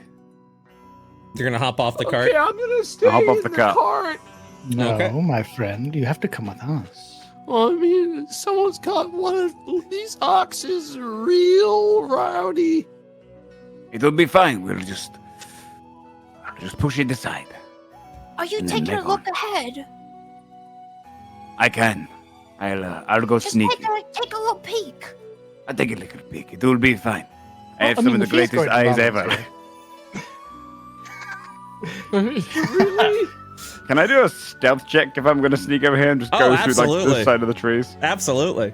You're gonna hop off the cart. Okay, I'm gonna stay Hop off in the the cart. cart. No, Okay. my friend, you have to come with us. Well, I mean, someone's got one of these oxes real rowdy. It'll be fine. We'll just push it aside. Are you And then taking a make look on. ahead? I can. I'll go Just sneak. take a little peek. I'll take a little peek. It will be fine. I Well, have I some mean, of the if he's greatest going to eyes volunteer. ever. Really? Can I do a stealth check if I'm going to sneak over here and just Oh, go through like absolutely. this side of the trees? Absolutely.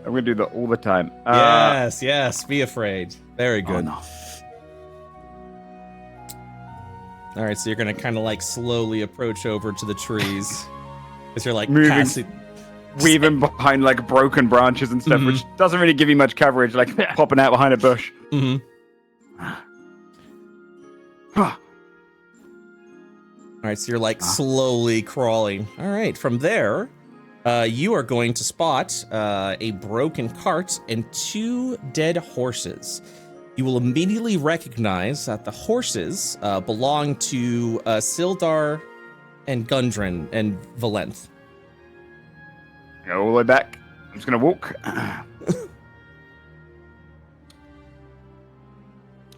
I'm going to do that all the time. Yes. Be afraid. Very Oh, good. no. All right, so you're gonna kind of like slowly approach over to the trees as you're like Moving. passing. Weaving behind like broken branches and stuff, which doesn't really give you much coverage, like popping out behind a bush. Mm-hmm. Huh. All right, so you're like slowly crawling. All right, from there, you are going to spot a broken cart and 2 dead horses. You will immediately recognize that the horses belong to Sildar and Gundren and Valenth. Go all the way back. I'm just going to walk.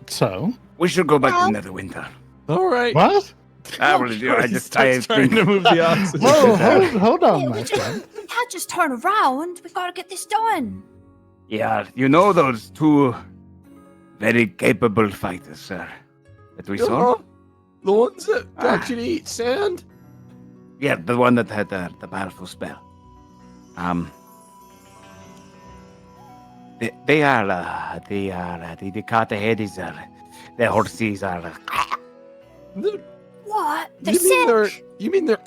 So, We should go back to Netherwinter. All right. what? I just trying to move the oxen. Whoa, hold on, Hey, my friend. we can't just turn around. We gotta get this done. Yeah, you know those 2 very capable fighters, sir, that we saw? Uh-huh. The ones that got you to eat sand? Yeah, the one that had the powerful spell. They are the cart ahead is the horses are. What? They're You mean they're? sick. You mean they're?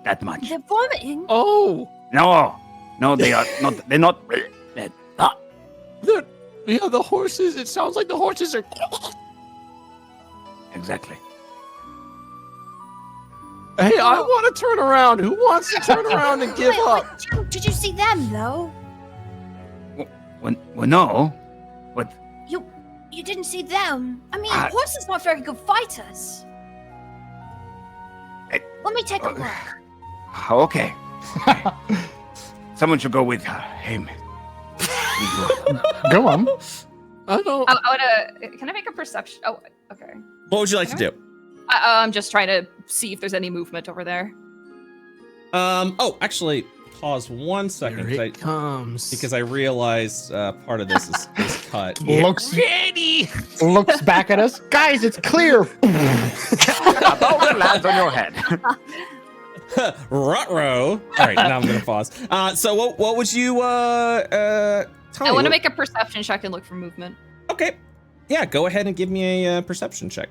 That much. They're vomiting. Oh, No, they are not. They're not. they're. Yeah, the horses. It sounds like the horses are. Exactly. Hey, I want to turn around. Who wants to turn around and give Wait, up? did you see them though? Well, no. But You didn't see them. I mean, I- horses not very good fighters. Let me take a look. okay. Someone should go with him. Go on. I don't. I would. Can I make a perception? Oh, okay. What would you like to do? I'm just trying to see if there's any movement over there. Oh, actually, pause 1 second. Here it comes. Because I realized part of this is cut. Looks back at us. Guys, it's clear. About lands on your head. Ruh-roh. All right, now I'm gonna pause. So what would you tell I me? want to make a perception check and look for movement. Okay. Yeah, go ahead and give me a perception check.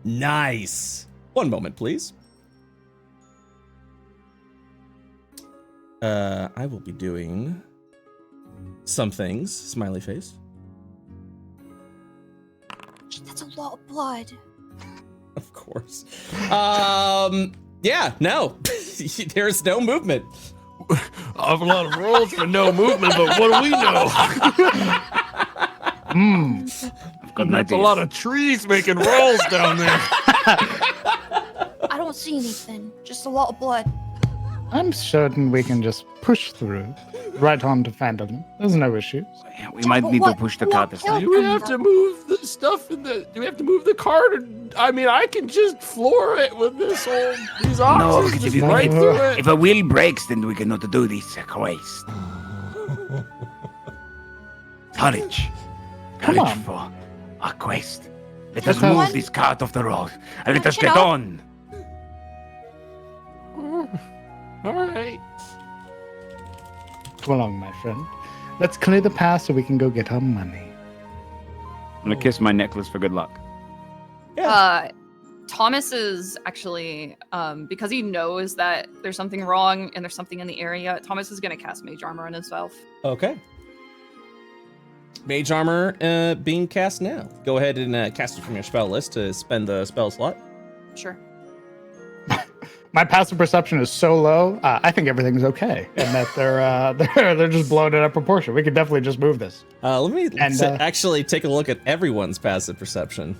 Nice. 1 moment, please. I will be doing some things. Smiley face. That's a lot of blood. Of course. Yeah, no. There's no movement. I have a lot of rolls for no movement, but what do we know? Good That's a lot of trees making rolls down there. I don't see anything. Just a lot of blood. I'm certain we can just push through right on to Phandelver. There's no issues. We might need to push the cart aside. Do we have to move the stuff in the? Do we have to move the cart? Or, I mean, I can just floor it with these No, oxes because just if, right through it. if a wheel breaks, then we cannot do this quest. Courage. Come Courage on. for a quest. Let Let's us have- move this cart off the road. And let us Check get out. on. All right. Come along, my friend. Let's clear the path so we can go get our money. I'm gonna kiss my necklace for good luck. Thomas is actually, because he knows that there's something wrong and there's something in the area, Thomas is going to cast Mage Armor on himself. Okay. Mage Armor being cast now. Go ahead and cast it from your spell list to spend the spell slot. Sure. My passive perception is so low. I think everything's okay, and that they're just blowing it out of proportion. We could definitely just move this. Let me And, actually take a look at everyone's passive perception.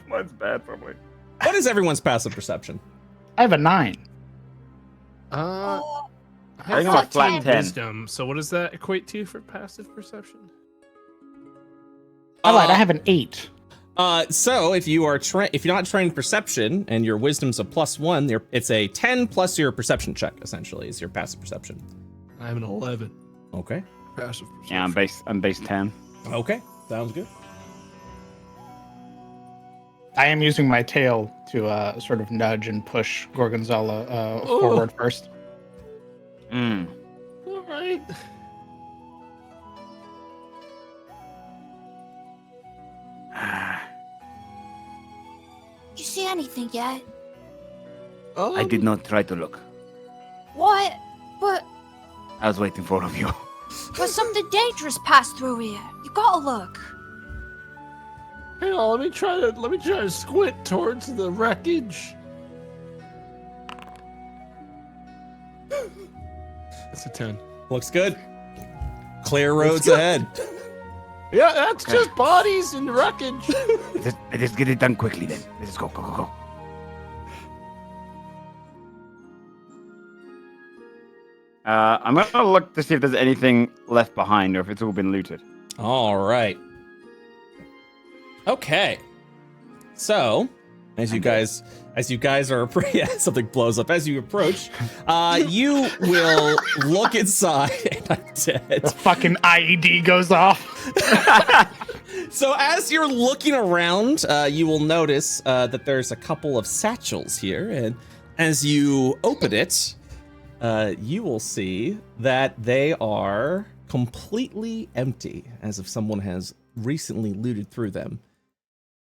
Mine's bad, probably. What is everyone's passive perception? I have a 9. I I think I'm a flat 10. wisdom. So what does that equate to for passive perception? I lied. I have an 8. So if you're not trained perception and your wisdom's a +1, it's a 10 plus your perception check. Essentially, is your passive perception. I have an 11. Okay. Passive perception. Yeah, I'm base 10. Okay. Sounds good. I am using my tail to sort of nudge and push Gorgonzola forward first. Mm. All right. Did you see anything yet? I did not try to look. What? But I was waiting for all of you. something dangerous passed through here. You gotta look. Hang on, let me try to squint towards the wreckage. It's a 10. Looks good. Clear roads ahead. Yeah, that's just bodies and wreckage. Let's get it done quickly then. Let's go, go, go, go. I'm gonna look to see if there's anything left behind or if it's all been looted. All right. Okay. So, as you guys are, yeah, something blows up as you approach. You will look inside, and I'm dead. The fucking IED goes off. So as you're looking around, you will notice that there's a couple of satchels here, and as you open it, you will see that they are completely empty, as if someone has recently looted through them.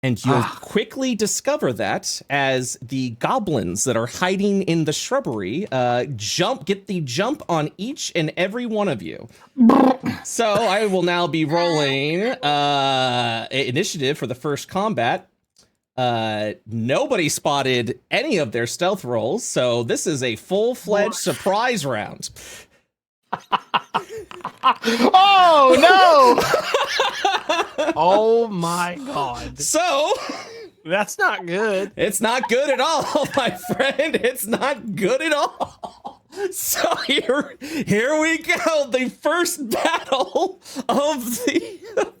And you'll quickly discover that as the goblins that are hiding in the shrubbery get the jump on each and every one of you. So I will now be rolling initiative for the first combat. Nobody spotted any of their stealth rolls, so this is a full-fledged surprise round. Oh no! Oh my god. So That's not good. it's not good at all, my friend. It's not good at all. So here we go. The first battle of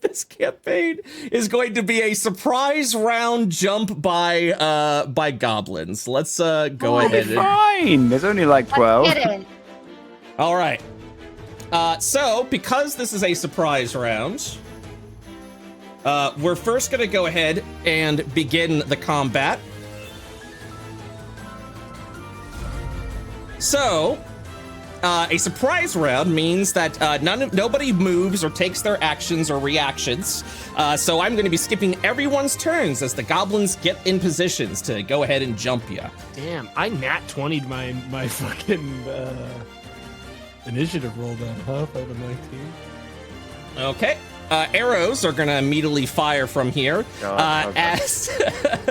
this campaign is going to be a surprise round jump by goblins. Let's go ahead. Fine. There's only like 12. Get in. All right. So because this is a surprise round, we're first going to go ahead and begin the combat. So, a surprise round means that nobody moves or takes their actions or reactions. So I'm going to be skipping everyone's turns as the goblins get in positions to go ahead and jump you. Damn, I nat 20'd my fucking initiative roll down, huh? 5 and 19. Okay. Arrows are going to immediately fire from here. God, As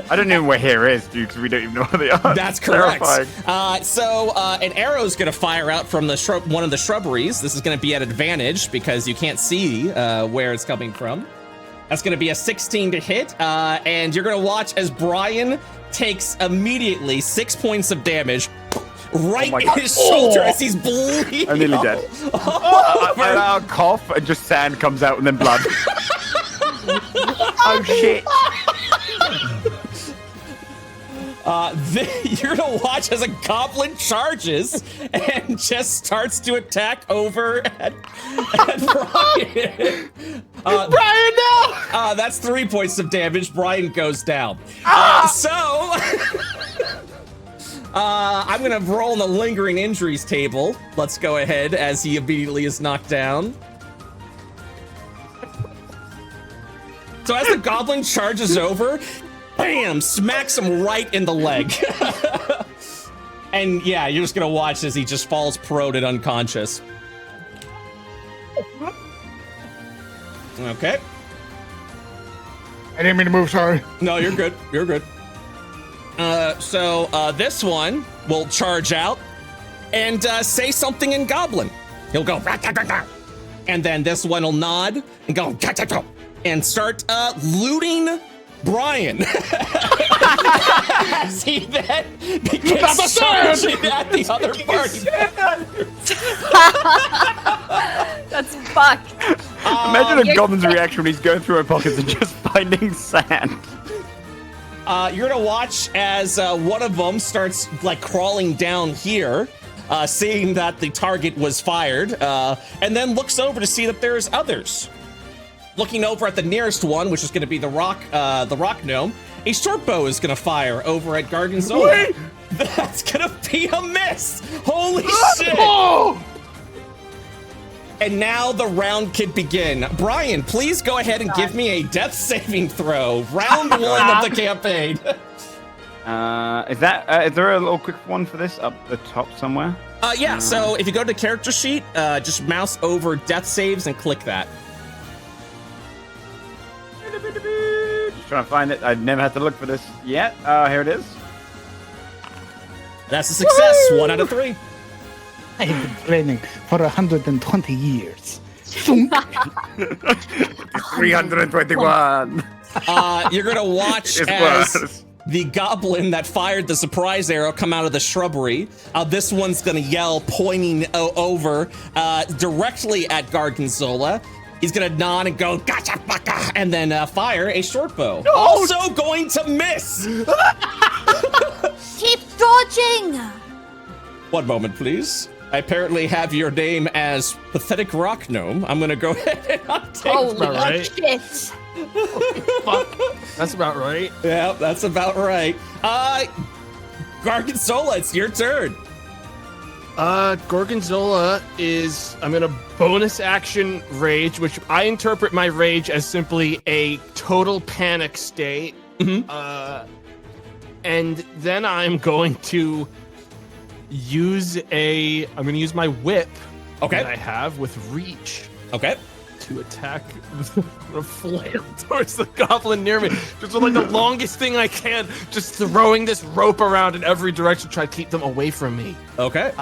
I don't know where here is, dude, because we don't even know where they are. That's correct. Terrifying. So an arrow is going to fire out from the one of the shrubberies. This is going to be at advantage because you can't see where it's coming from. That's going to be a 16 to hit, and you're going to watch as Brian takes immediately 6 points of damage right in his shoulder as he's bleeding. I'm nearly dead. I'll cough and just sand comes out and then blood. Oh shit. You're gonna watch as a goblin charges and just starts to attack over at Brian. Brian, no! That's 3 points of damage. Brian goes down. So I'm gonna roll on the lingering injuries table. Let's go ahead as he immediately is knocked down. So as the goblin charges over, bam, smacks him right in the leg. And yeah, you're just gonna watch as he just falls prone and unconscious. Okay. I didn't mean to move, sorry. No, you're good. You're good. So this one will charge out and say something in Goblin. He'll go, and then this one will nod and go, and start looting Brian. As he then begins charging at the other party. That's fucked. Imagine a goblin's reaction when he's going through her pockets and just finding sand. You're gonna watch as one of them starts like crawling down here, seeing that the target was fired, and then looks over to see that there's others. Looking over at the nearest one, which is gonna be the rock gnome, a short bow is gonna fire over at Gargonzola. Wait! That's gonna be a miss! Holy shit! Oh! And now the round can begin. Brian, please go ahead and give me a death saving throw. Round 1 of the campaign. Is there a little quick one for this up the top somewhere? Yeah, so if you go to the character sheet, just mouse over death saves and click that. Just trying to find it. I've never had to look for this yet. Here it is. That's a success. Woo! 1 out of 3. I have been training for 120 years. 321. You're gonna watch as the goblin that fired the surprise arrow come out of the shrubbery. This one's gonna yell, pointing over directly at Gargonzola. He's gonna nod and go, gotcha, fucker, and then fire a short bow. No! Also going to miss. Keep dodging! 1 moment, please. I apparently have your name as Pathetic Rock Gnome. I'm gonna go ahead and take Holy right. Shit! Fuck. That's about right. Yeah, that's about right. Gorgonzola, it's your turn. Gorgonzola is, I'm gonna bonus action rage, which I interpret my rage as simply a total panic state. And then I'm going to use my whip that I have with reach. Okay. To attack a flail towards the goblin near me. Just with like the longest thing I can, just throwing this rope around in every direction to try to keep them away from me. Okay.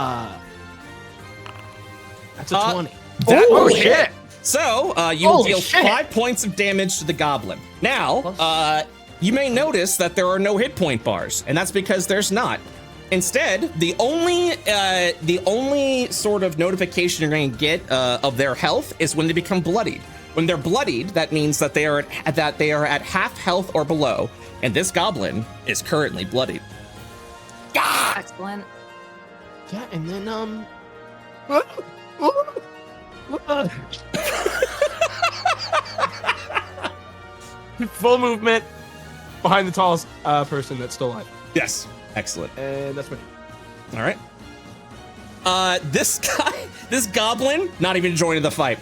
That's a 20. That will shit. hit. So, you will Holy deal shit. 5 points of damage to the goblin. Now, you may notice that there are no hit point bars, and that's because there's not. Instead, the only sort of notification you're going to get of their health is when they become bloodied. When they're bloodied, that means that they are at half health or below, and this goblin is currently bloodied. Excellent. Yeah, and then full movement behind the tallest person that's still alive. Yes. Excellent. And that's me. All right. This goblin, not even joining the fight,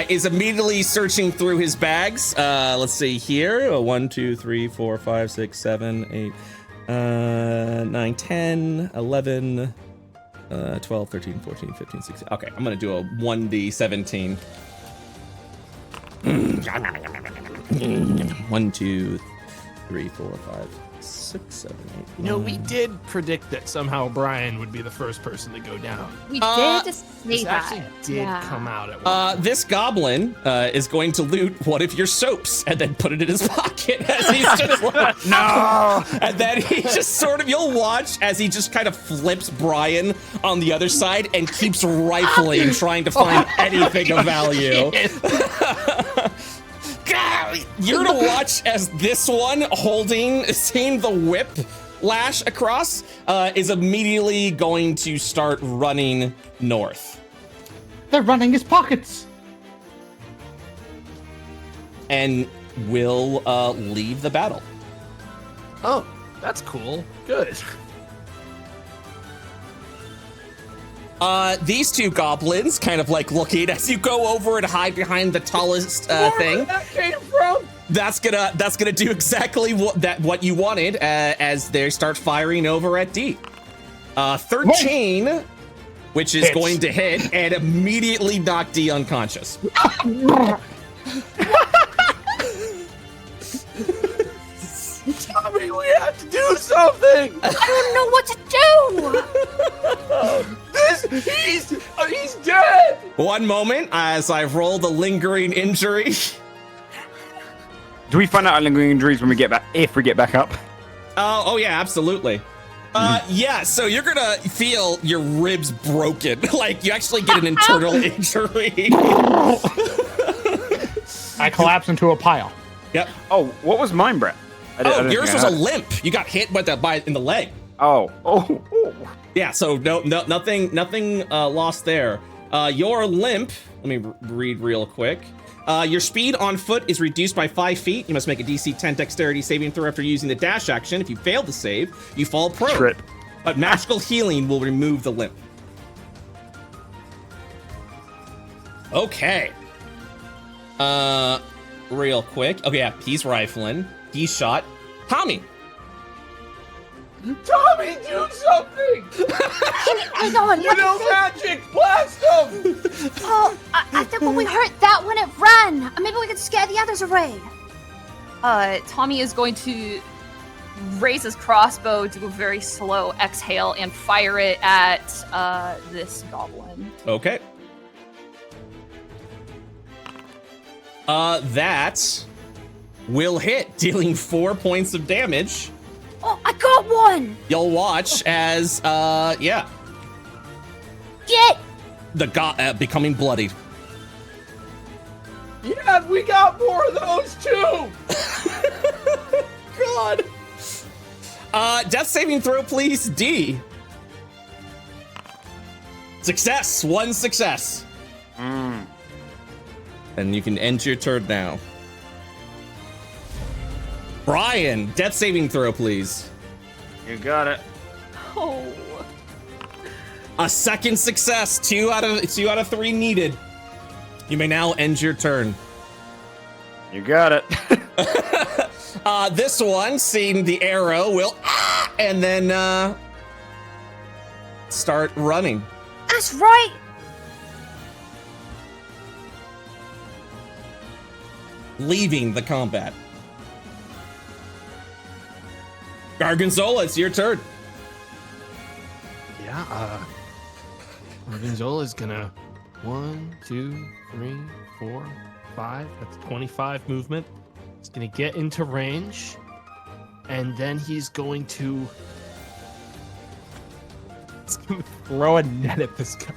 is immediately searching through his bags. Let's see here. 1, 2, 3, 4, 5, 6, 7, 8, 9, 10, 11, 12, 13, 14, 15, 16. Okay, I'm going to do a 1d17. 1, 2, 3, 4, 5, 6, 7, 8. You know, we did predict that somehow Brian would be the first person to go down. We did say This that. actually did come out at one This goblin is going to loot one of your soaps and then put it in his pocket as he's just like, no. And then he just sort of, you'll watch as he just kind of flips Brian on the other side and keeps rifling, trying to find anything of value. God, you're gonna watch as this one seeing the whip lash across, is immediately going to start running north. They're running his pockets. And will leave the battle. Oh, that's cool. Good. These two goblins kind of like looking as you go over and hide behind the tallest thing. Where that came from? That's gonna do exactly what you wanted as they start firing over at D. 13, which is going to hit and immediately knock D unconscious. Tommy, we have to do something. I don't know what to do. He's dead. One moment as I roll the lingering injury. Do we find out our lingering injuries when we get back? If we get back up? Oh yeah, absolutely. Yeah, so you're gonna feel your ribs broken. Like you actually get an internal injury. I collapse into a pile. Yep. Oh, what was mine, Brett? I didn't Yours think was I a had- limp. You got hit with in the leg. Oh. Yeah, so nothing lost there. Your limp, let me read real quick. Your speed on foot is reduced by 5 feet. You must make a DC 10 dexterity saving throw after using the dash action. If you fail to save, you fall prone. Trip. But magical healing will remove the limp. Okay. Real quick. Okay, yeah, he's rifling. He's shot. Tommy! Tommy, do something. Hang on. You know magic. Blast him. Oh, I think when we hurt that one, it ran. Maybe we could scare the others away. Tommy is going to raise his crossbow, do a very slow exhale, and fire it at this goblin. Okay. That will hit, dealing 4 points of damage. Oh, I got one. You'll watch as, yeah, Get. the becoming bloodied. Yeah, we got more of those too. God. Death saving throw, please, D. Success, 1 success. And you can end your turn now. Brian, death saving throw, please. You got it. no. A second success. 2 out of 3 needed. You may now end your turn. You got it. This one, seeing the arrow, will and then start running. That's right. Leaving the combat. Gargonzola, it's your turn. Yeah, Gorgonzola is gonna 1, 2, 3, 4, 5. That's 25 movement. He's gonna get into range, and then he's going to throw a net at this guy.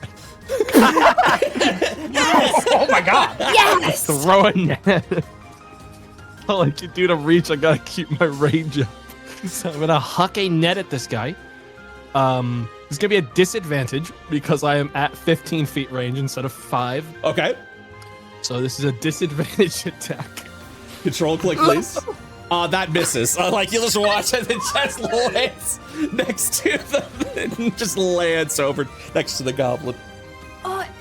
Yes! Oh my god! Yes. Throw a net. All I can do to reach, I gotta keep my range up. So I'm gonna huck a net at this guy. It's gonna be a disadvantage because I am at 15 feet range instead of 5. Okay. So this is a disadvantage attack. Control click, please. That misses. Like, you just watch as it just lands next to the... just lands over next to the goblin.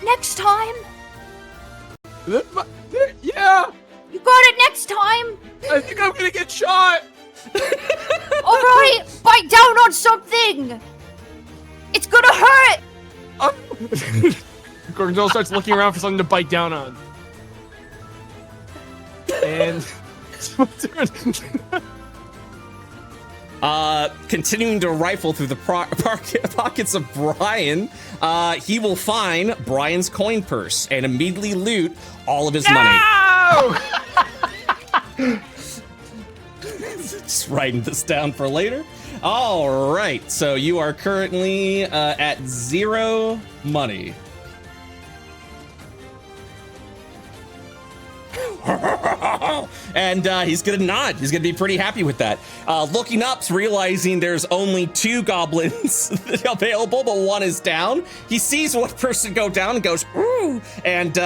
Next time. Yeah! You got it next time. I think I'm gonna get shot! All right, bite down on something. It's gonna hurt. Gorgonzola starts looking around for something to bite down on. And... Continuing to rifle through the pockets of Brian, he will find Brian's coin purse and immediately loot all of his money. Just writing this down for later. All right, so you are currently at 0 money. And he's gonna nod. He's gonna be pretty happy with that. Looking up, realizing there's only 2 goblins available, but one is down. He sees one person go down and goes, ooh, and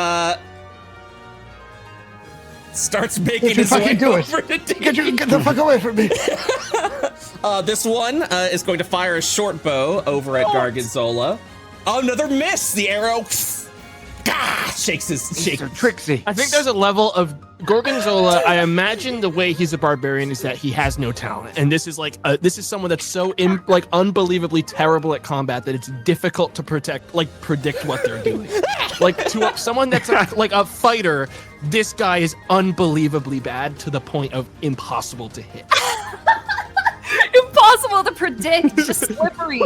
starts making his way over to Get the fuck away from me. This one is going to fire a short bow over at Gargonzola. Oh, another miss. The arrow shakes his shake. So tricksy. I think there's a level of Gorgonzola. I imagine the way he's a barbarian is that he has no talent, and this is like this is someone that's so unbelievably terrible at combat that it's difficult to predict what they're doing. Like to someone that's like a fighter, this guy is unbelievably bad to the point of impossible to hit. Impossible to predict. Just slippery.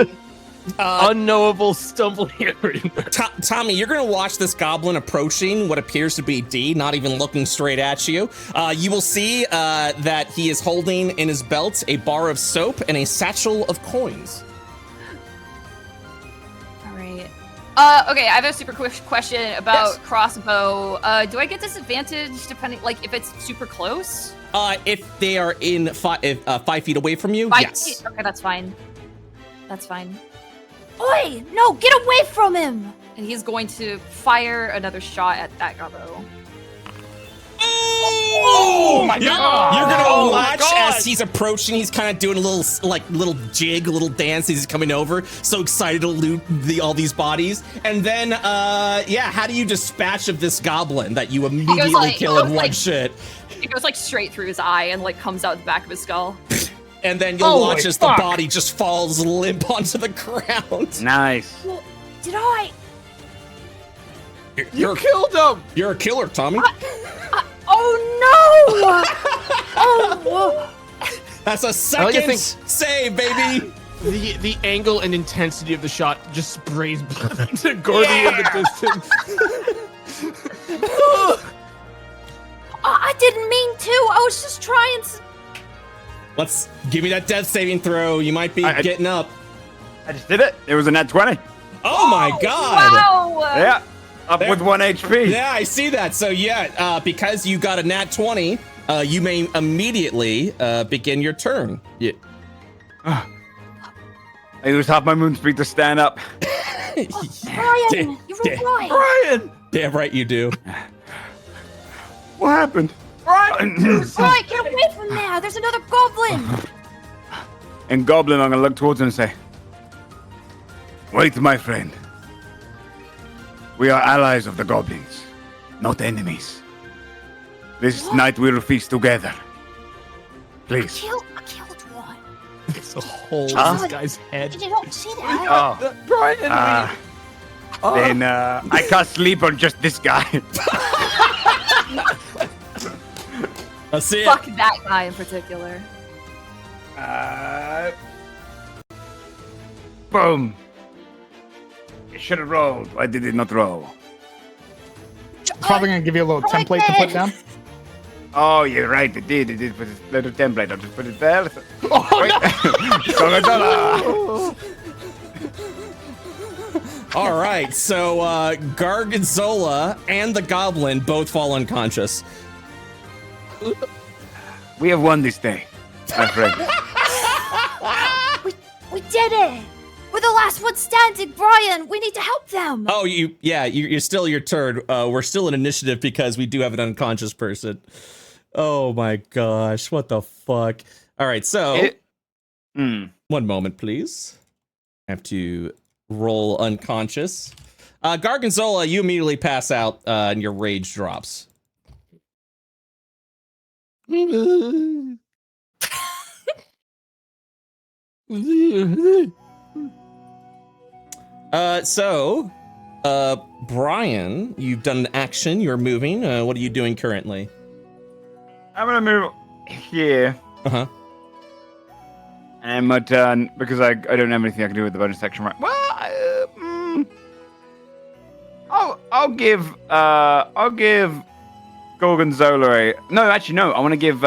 Unknowable stumbling area. Tommy, you're going to watch this goblin approaching what appears to be D, not even looking straight at you. You will see that he is holding in his belt a bar of soap and a satchel of coins. All right. Okay, I have a super quick question about crossbow. Do I get disadvantage depending, like, if it's super close? If they are in 5 feet away from you, 5 yes. feet? Okay, that's fine. That's fine. Oi, no, get away from him. And he's going to fire another shot at that gobbo. Oh my god! You're gonna watch God. as he's approaching. He's kind of doing a little jig, a little dance as he's coming over. So excited to loot all these bodies. And then, how do you dispatch of this goblin that you immediately kill in one shit? It goes like straight through his eye and like comes out the back of his skull. And then you'll watch as the body just falls limp onto the ground. Nice. Well, did I? You killed him. You're a killer, Tommy. Oh no! Oh. That's a second save, baby. The angle and intensity of the shot just sprays blood into Gordy in the distance. I didn't mean to. I was just trying to. Let's give me that death saving throw. You might be getting up. I just did it. It was a nat 20. Oh my god. Wow. Yeah. Up with 1 HP. Yeah, I see that. So because you got a nat 20, you may immediately begin your turn. Yeah. I use half my moon speed to stand up. Brian, you're right. Brian! Damn right you do. What happened? Brian, get away from there. There's another goblin. And Goblin, I'm gonna look towards him and say, Wait, my friend. We are allies of the goblins, not enemies. This night we'll feast together. I Please. killed one. It's a hole Huh? in this guy's head. Did you not see that? Oh, Brian, then I can't sleep on just this guy. Let's see it. Fuck that guy in particular. Boom. It should have rolled. Why did it not roll? Probably gonna give you a little template to put down. Oh, you're right. It did. It did put a little template. I'll just put it there. Oh, Wait. Gorgonzola. All right, so Gargonzola and the goblin both fall unconscious. We have won this day, my friend. We did it. We're the last one standing, Brian. We need to help them. Oh, you're still your turn. We're still in initiative because we do have an unconscious person. Oh my gosh, what the fuck? All right, so one moment, please. I have to roll unconscious. Gargonzola, you immediately pass out and your rage drops. Brian, you've done an action. You're moving. What are you doing currently? I'm gonna move here. Uh-huh. And my turn, because I don't have anything I can do with the bonus section, right? Well, I'll give Gorgonzola a... No, actually, no. I want to give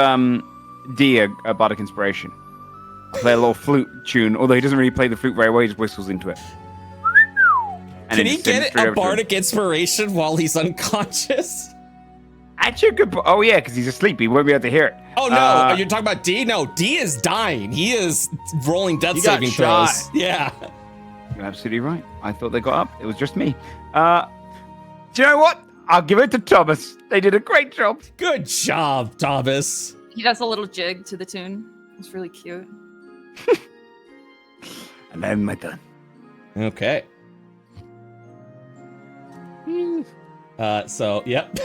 D a bardic inspiration. I'll play a little flute tune, although he doesn't really play the flute very well. He just whistles into it. And Can it he just sends get straight a over to him. bardic inspiration while he's unconscious? Actually, good. Oh yeah, because he's asleep. He won't be able to hear it. Oh no, you're talking about D? No, D is dying. He is rolling death He got saving shot. throws. Yeah. You're absolutely right. I thought they got up. It was just me. Do you know what? I'll give it to Thomas. They did a great job. Good job, Thomas. He does a little jig to the tune. It's really cute. And then my turn. Okay. Yep.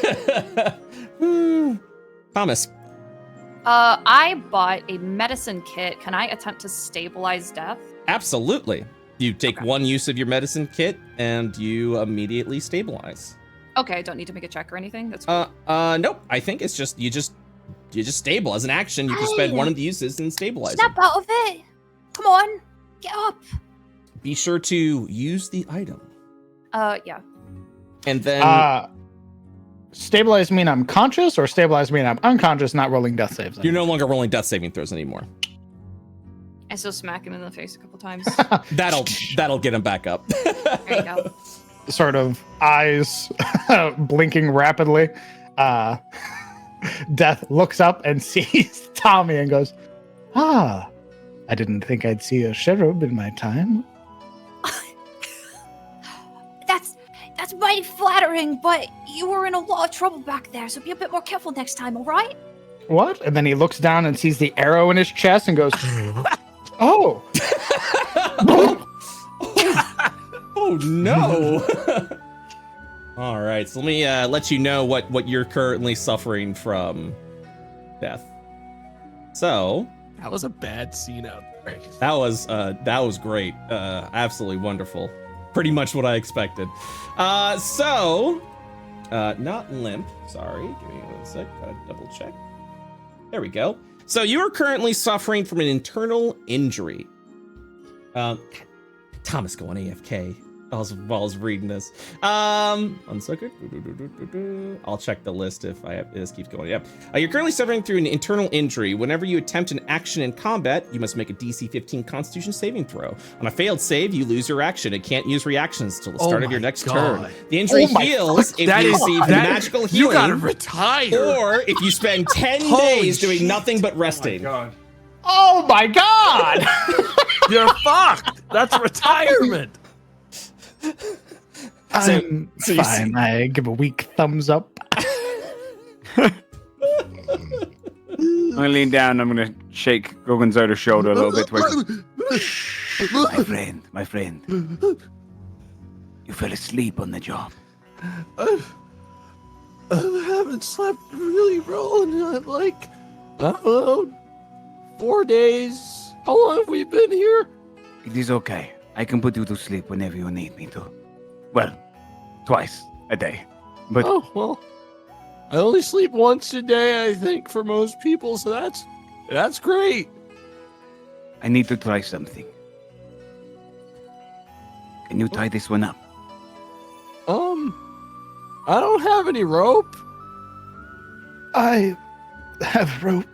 Thomas. I bought a medicine kit. Can I attempt to stabilize death? Absolutely. You take one use of your medicine kit and you immediately stabilize. Okay, I don't need to make a check or anything. That's cool. Nope. I think it's just you just stable as an action. You can spend one of the uses and stabilize. Snap out of it. Come on. Get up. Be sure to use the item. Yeah. And then Stabilize mean I'm conscious, or stabilize mean I'm unconscious, not rolling death saves? you're no longer rolling death saving throws anymore. I still smack him in the face a couple times. That'll get him back up. There you go. Sort of eyes blinking rapidly. Death looks up and sees Tommy and goes, "Ah, I didn't think I'd see a cherub in my time." That's mighty flattering, but you were in a lot of trouble back there, so be a bit more careful next time, all right? What? And then he looks down and sees the arrow in his chest and goes, "Oh." Oh no. All right, so let me let you know what you're currently suffering from death. So That was a bad scene out there. that was great. Absolutely wonderful. Pretty much what I expected. Not limp. Sorry, give me 1 sec. Gotta double check. There we go. So you are currently suffering from an internal injury. Thomas going AFK. While I was reading this. 1 second. I'll check the list if I have this keeps going. Yep. You're currently suffering through an internal injury. Whenever you attempt an action in combat, you must make a DC 15 Constitution saving throw. On a failed save, you lose your action. It can't use reactions till the start of your next turn. The injury heals if you receive magical healing. You gotta retire. Or if you spend 10 days doing nothing but resting. Oh my god! You're fucked. That's retirement. I'm so you fine. I give a weak thumbs up. I'm gonna lean down. I'm gonna shake Gorgonzola's shoulder a little bit. My friend. You fell asleep on the job. I haven't slept really well in like, I don't know, 4 days. How long have we been here? It is okay. I can put you to sleep whenever you need me to. Well, twice a day. But Oh, well, I only sleep once a day, I think, for most people, so that's great. I need to try something. Can you tie this one up? I don't have any rope. I have rope.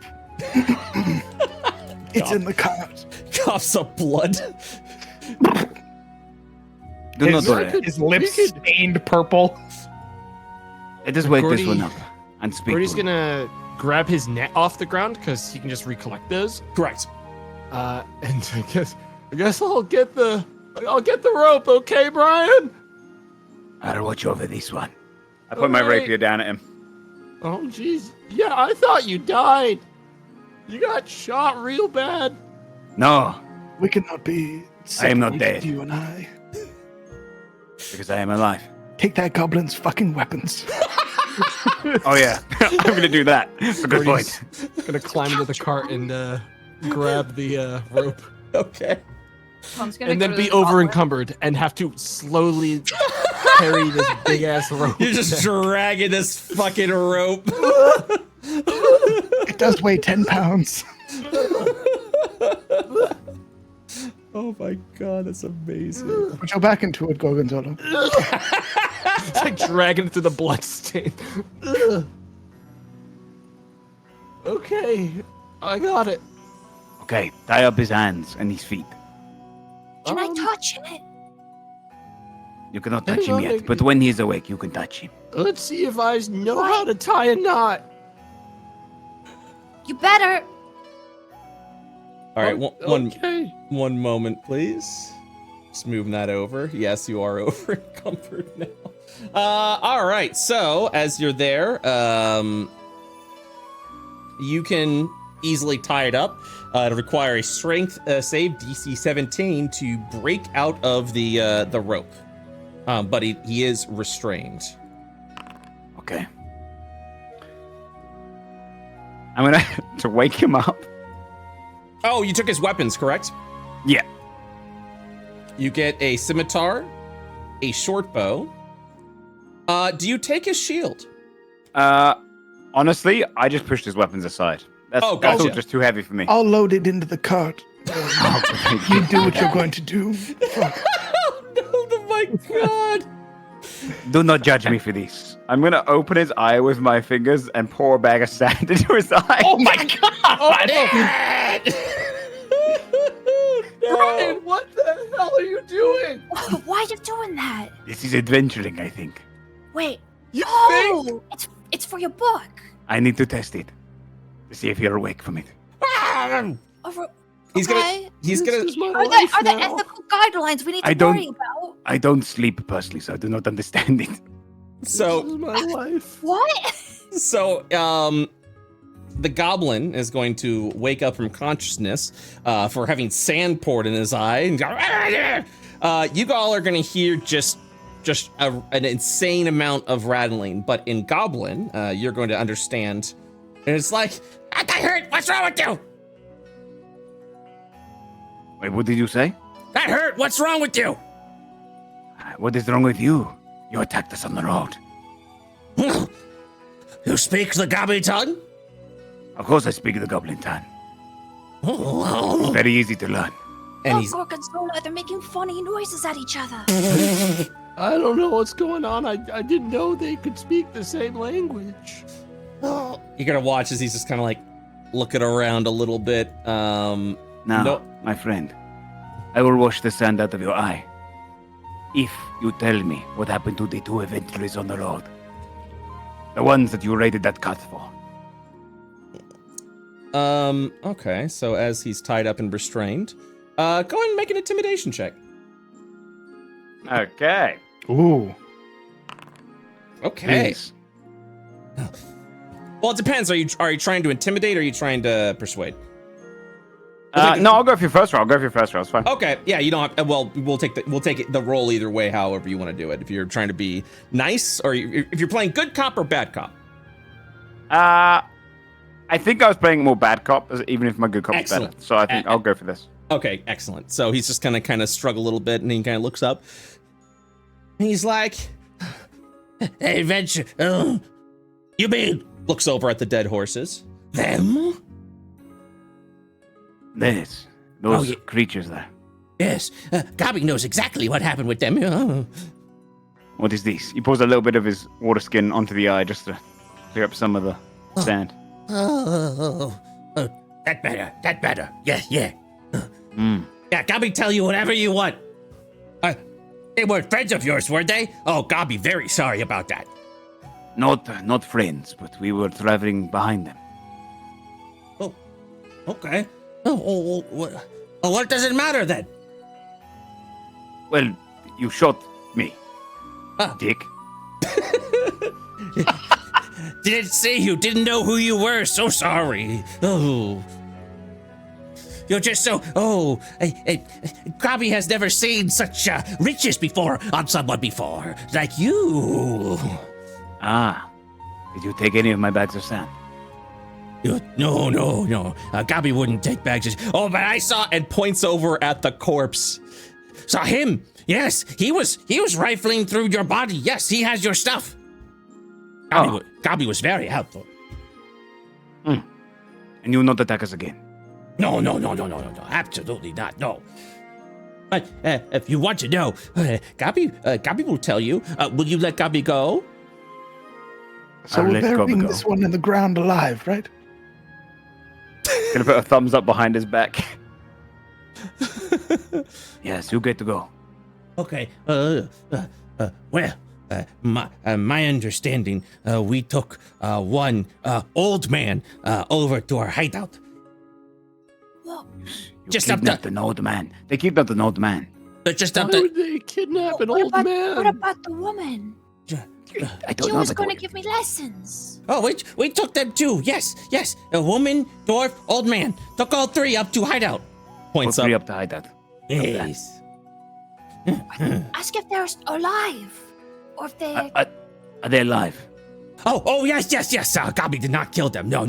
It's in the cart. Coughs up blood. Do not worry. His lips stained purple. Let us wake this Gordy- one up and speak. Gordy's to him. gonna grab his net off the ground because he can just recollect those. Correct. And I guess I'll get the rope, okay, Brian? I'll watch over this one. I put my Alright. rapier down at him. Oh, jeez. Yeah, I thought you died. You got shot real bad. No, We cannot be I am not separated, dead. you and I. because I am alive. Take that goblin's fucking weapons. Oh yeah, I'm gonna do that. That's a good Gordy's point. gonna climb into the cart and grab the rope. Okay. Tom's gonna And go then to be the gobbler. over encumbered and have to slowly carry this big ass rope. You're just dragging this fucking rope. It does weigh 10 pounds. Oh my god, that's amazing. Put your back into it, Gorgonzola. It's like dragging it through the blood stain. Okay, I got it. Okay, tie up his hands and his feet. Can I touch it? You cannot touch Hang him on, yet, but when he is awake, you can touch him. Let's see if I know how to tie a knot. You better. All right, Okay. one moment, please. Just moving that over. Yes, you are over encumbered now. All right, so as you're there, you can easily tie it up. It'll require a strength save, DC 17, to break out of the rope. But he is restrained. Okay. I'm gonna to wake him up. Oh, you took his weapons, correct? Yeah. You get a scimitar, a short bow. Do you take his shield? Honestly, I just pushed his weapons aside. That's all gotcha. just too heavy for me. I'll load it into the cart. You do what you're going to do. Fuck. Oh my god! Do not judge me for this. I'm gonna open his eye with my fingers and pour a bag of sand into his eye. Oh my god! Brian, what the hell are you doing? Why are you doing that? This is adventuring, I think. Wait. You Oh, it's for your book. I need to test it to see if you're awake from it. Over, He's okay. He's This gonna. is my Are life there now. ethical guidelines we need I to don't- worry about? I don't sleep personally, so I do not understand it. This So is my life. What? the goblin is going to wake up from consciousness for having sand poured in his eye. And you all are going to hear just an insane amount of rattling, but in goblin, you're going to understand. And it's like, I hurt. What's wrong with you? Wait, what did you say? That hurt. What's wrong with you? What is wrong with you? You attacked us on the road. You speak the goblin tongue? Of course I speak the goblin tongue. It's very easy to learn. And Oh, he's Gorgonzola, they're making funny noises at each other. I don't know what's going on. I didn't know they could speak the same language. you're gonna watch as he's just kind of like looking around a little bit. Now, No. my friend, I will wash the sand out of your eye. If you tell me what happened to the two adventurers on the road. The ones that you raided that cut for. Okay, so as he's tied up and restrained, go ahead and make an intimidation check. Okay. Ooh. Okay. Please. Well, it depends. Are you trying to intimidate or are you trying to persuade? No, I'll go for your first roll. It's fine. Okay, yeah, you don't have. Well, we'll take the roll either way, however you want to do it. If you're trying to be nice, or if you're playing good cop or bad cop. I think I was playing more bad cop, even if my good cop is better. So I think I'll go for this. Okay, excellent. So he's just gonna kind of struggle a little bit, and he kind of looks up. He's like, "Hey, adventure. You mean?" Looks over at the dead horses. Them? Yes, those creatures there. Yes, Gabi knows exactly what happened with them. What is this? He pours a little bit of his water skin onto the eye just to clear up some of the sand. Oh, that better. Yeah. Yeah, Gabi, tell you whatever you want. They were friends of yours, were they? Oh, Gabi, very sorry about that. Not friends, but we were traveling behind them. Oh, okay. What does it matter then? Well, you shot me, Dick. Didn't see you, didn't know who you were, so sorry. Oh. You're just so, Gabi has never seen such riches before on someone before, like you. Did you take any of my bags of sand? No. Gabi wouldn't take bags. Oh, but I saw, And points over at the corpse. saw him. Yes, he was rifling through your body. Yes, he has your stuff. Gabi was very helpful. And you will not attack us again? No, absolutely not, no. But if you want to know, Gabi will tell you. Will you let Gabi go? So I'll we're let Gabi burying go. this one in the ground alive, right? Gonna put a thumbs up behind his back. Yes, you get to go. Okay. My understanding, we took one old man over to our hideout. What? You Just up kidnapped an old man. They kidnapped an old man. Just up Why would they kidnap an old man? What about the woman? I don't She know was the going to boy. give me lessons. Oh, we took them too. Yes. A woman, dwarf, old man. Took all three up to hideout. Points All three up. up to hideout. Yes. Ask if they're alive. Or if they... Are they alive? Oh, yes. Gabi did not kill them. No.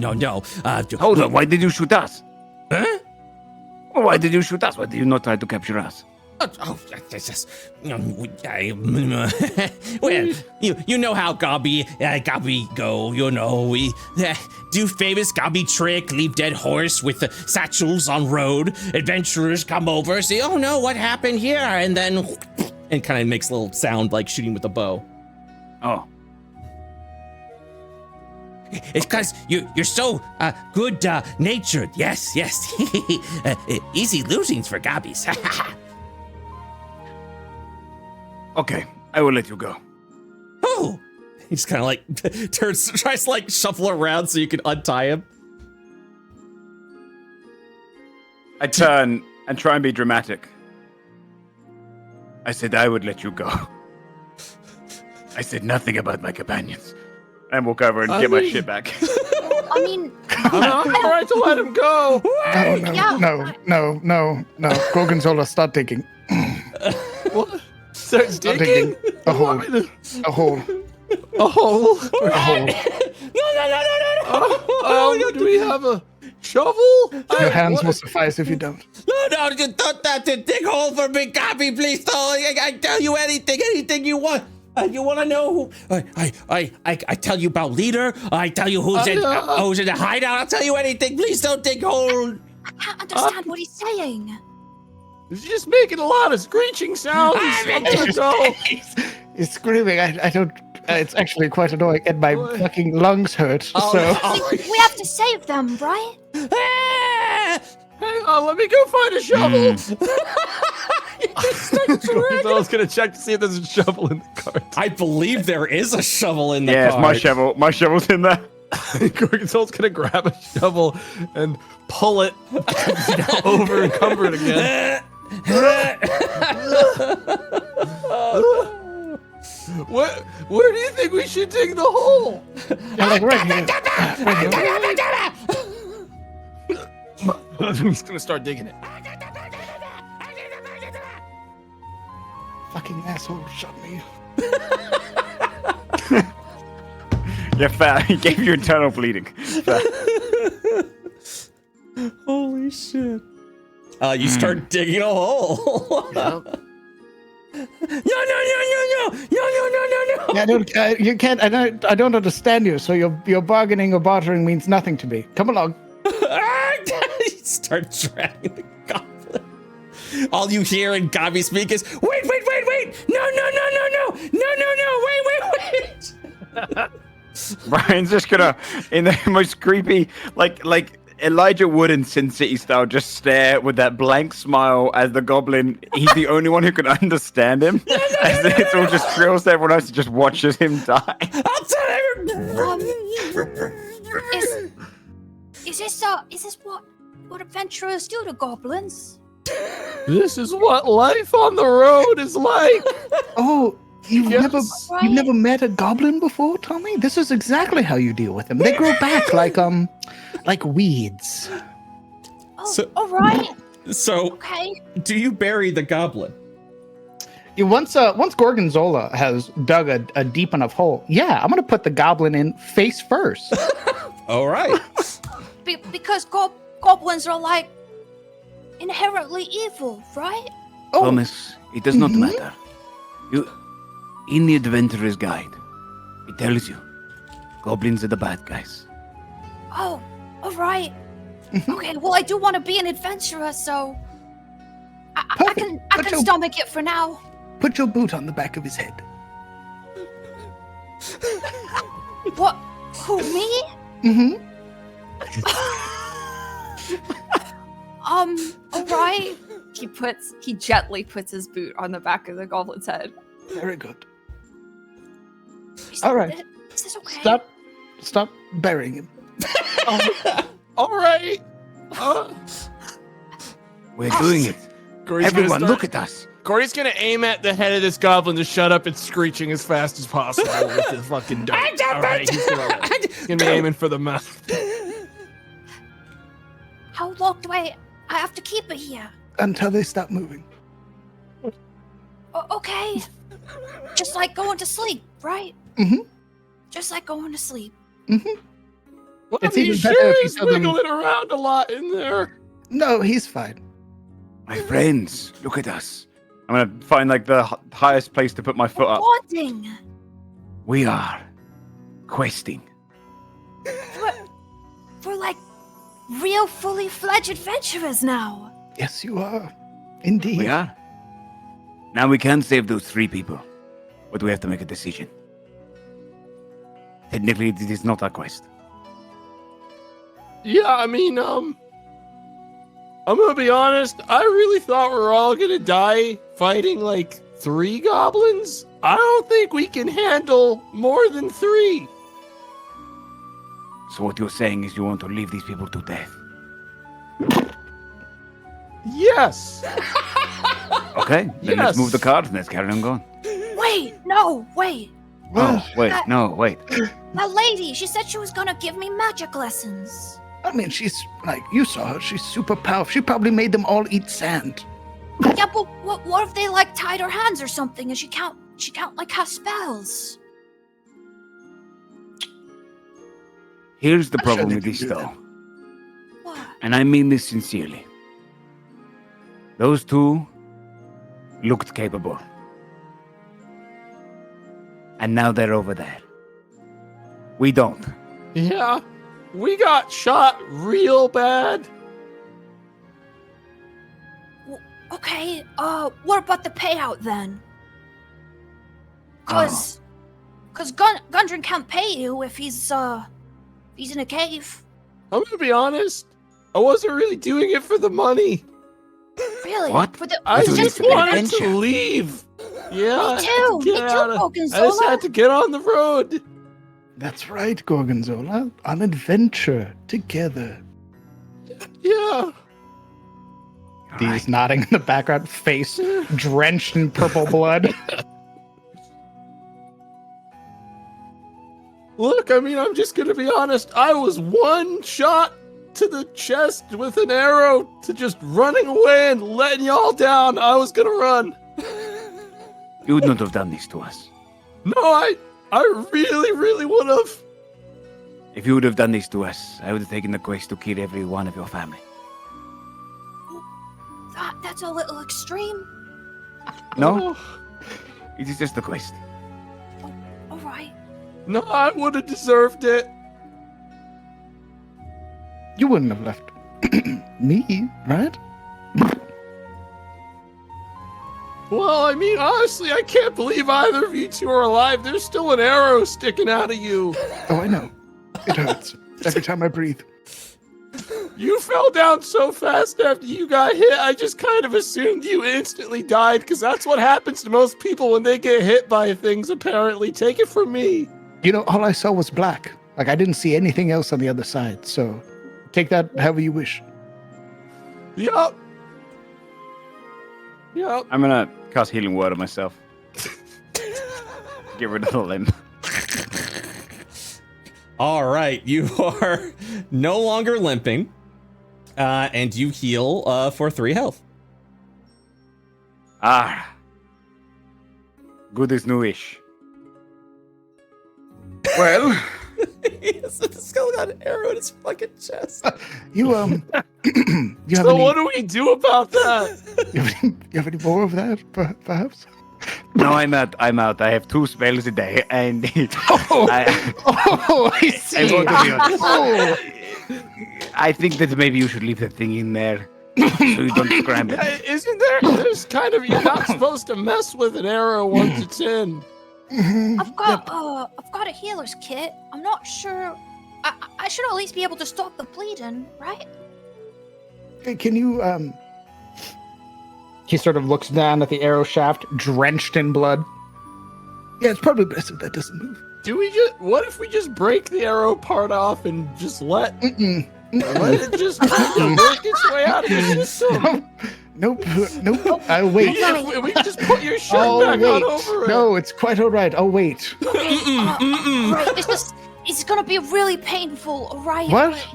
Hold on, why did you shoot us? Huh? Well, why did you shoot us? Why did you not try to capture us? Yes. Well, you know how Gabi go. You know, we do famous Gabi trick, leave dead horse with the satchels on road. Adventurers come over, say, "Oh no, what happened here?" And then, And kind of makes a little sound like shooting with a bow. Oh, it's because you're so good natured. Yes. Easy losings for Gabis. okay. I will let you go. Oh, He just kind of like tries to like shuffle around so you can untie him. I turn and try and be dramatic. I said I would let you go. I said nothing about my companions. And walk over and get my shit back. I mean... I'm all right to let him go. No. Gorgonzola, start digging. What? Starts Start digging? A hole. A hole. A hole? A hole. No. Do we have a shovel? Your hands will suffice if you don't. No, you don't have to dig hole for me, Gabi, please don't. I tell you anything you want. You want to know who? I tell you about leader. I tell you who's in the hideout. I'll tell you anything. Please don't dig hole. I can't understand what he's saying. He's just making a lot of screeching sounds. I'm gonna go. He's screaming. I don't. It's actually quite annoying, and my fucking lungs hurt. We have to save them, right? Hang on, let me go find a shovel. Gorgonzola's gonna check to see if there's a shovel in the cart. I believe there is a shovel in the Yeah, it's cart. my shovel. My shovel's in there. Gorgonzola's gonna grab a shovel and pull it over and cover it again. Where do you think we should dig the hole? I'm like, right here. He's gonna start digging it. Fucking asshole, shut me. Yeah, fair. He gave you internal bleeding. Fair. Holy shit. You start digging a hole. Yep. No. Yeah, you can't. I don't understand you. So your bargaining or bartering means nothing to me. Come along. You start dragging the goblin. All you hear in Gabi speak is, wait. No, wait. Brian's just gonna, in the most creepy, like Elijah Wood in Sin City style, just stare with that blank smile as the goblin. He's the only one who can understand him. As it's all just thrills to everyone else, just watches him die. I'll tell everyone. Is this what adventurers do to goblins? This is what life on the road is like. Oh, you've Yes. never met a goblin before, Tommy? This is exactly how you deal with them. They grow back like weeds. Oh, So- all right. So, Okay. do you bury the goblin? Once Gorgonzola has dug a deep enough hole, yeah, I'm gonna put the goblin in face first. All right. Because goblins are like inherently evil, right? Oh, Thomas, it does not Mhm. matter. In the Adventurer's Guide, it tells you goblins are the bad guys. Oh, all right. Okay, well, I do want to be an adventurer, so I Perfect. can Put your- stomach it for now. put your boot on the back of his head. What? Who, me? Mm-hmm. All right. He gently puts his boot on the back of the goblin's head. Very good. Is- All right. Is this okay? Stop burying him. All right. We're doing it. Corey's gonna Everyone, start- look at us. Corey's gonna aim at the head of this goblin to shut up and screeching as fast as possible with the fucking dart. All right, he's gonna be aiming for the mouth. How long do I have to keep it here? Until they stop moving. Okay. Just like going to sleep, right? Mhm. Just like going to sleep. Well, It's he even better sure if you is tell them- wiggling around a lot in there. No, he's fine. My friends, look at us. I'm gonna find like the highest place to put my foot up. Wanting. We are questing. We're like real fully fledged adventurers now. Yes, you are. Indeed. We are. Now we can save those 3 people, but we have to make a decision. Technically, it is not our quest. Yeah, I mean, I'm gonna be honest. I really thought we were all gonna die fighting like 3 goblins. I don't think we can handle more than 3. So what you're saying is you want to leave these people to death. Yes. Okay, then let's Yes. move the cards and let's carry on going. Wait, no, wait. Oh, wait, no, wait. That lady, she said she was gonna give me magic lessons. I mean, she's like, you saw her. She's super powerful. She probably made them all eat sand. Yeah, but what if they like tied her hands or something and she can't like have spells? Here's the I'm sure problem they with can this, do though, that. What? and I mean this sincerely. Those 2 looked capable. And now they're over there. We don't. Yeah, we got shot real bad. Okay, what about the payout then? Cause Gundren can't pay you if he's in a cave. I'm gonna be honest. I wasn't really doing it for the money. Really? What? For the, I It's just an wanted adventure. to leave. Yeah, I had Me to too. get Me too, out of- I just Gorgonzola. had to get on the road. That's right, Gorgonzola. On adventure together. Yeah. Dee's nodding in the background, face drenched in purple blood. Look, I mean, I'm just gonna be honest. I was 1 shot to the chest with an arrow to just running away and letting y'all down, I was gonna run. You would not have done this to us. No, I really, really would have. If you would have done this to us, I would have taken the quest to kill every one of your family. That's a little extreme. No? It is just a quest. All right. No, I would have deserved it. You wouldn't have left me, right? Well, I mean, honestly, I can't believe either of you two are alive. There's still an arrow sticking out of you. Oh, I know. It hurts every time I breathe. You fell down so fast after you got hit, I just kind of assumed you instantly died, because that's what happens to most people when they get hit by things, apparently. Take it from me. You know, all I saw was black. Like, I didn't see anything else on the other side, so take that however you wish. Yup. Yup. I'm gonna cast Healing Word on myself. Get rid of the limb. All right, you are no longer limping, and you heal for 3 health. Ah. Good as newish. Well, He's still got an arrow in his fucking chest. you you have So any, what do we do about that? you have any more of that, perhaps? No, I'm out. I have 2 spells a day, and Oh, I see. I want to be honest. Oh. I think that maybe you should leave the thing in there so you don't scramble. Isn't there's kind of, you're not supposed to mess with an arrow once it's in. I've got a healer's kit. I'm not sure. I should at least be able to stop the bleeding, right? Can you He sort of looks down at the arrow shaft, drenched in blood. Yeah, it's probably best if that doesn't move. What if we just break the arrow part off and just let Mm-mm. let it just kind of work its way out of the system? Nope. I'll wait. We just put your shirt back on over it. No, it's quite all right. I'll wait. Okay, right, it's gonna be really painful, alright? What?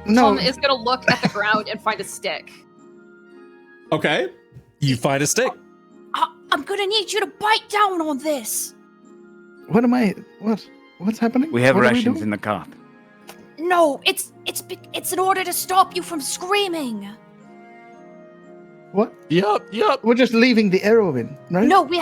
No. Tom is gonna look at the ground and find a stick. Okay, you find a stick. I'm gonna need you to bite down on this. What am I? What's happening? We have What are rations doing? in the cart. No, it's in order to stop you from screaming. What? Yup. We're just leaving the arrow in, right? No, we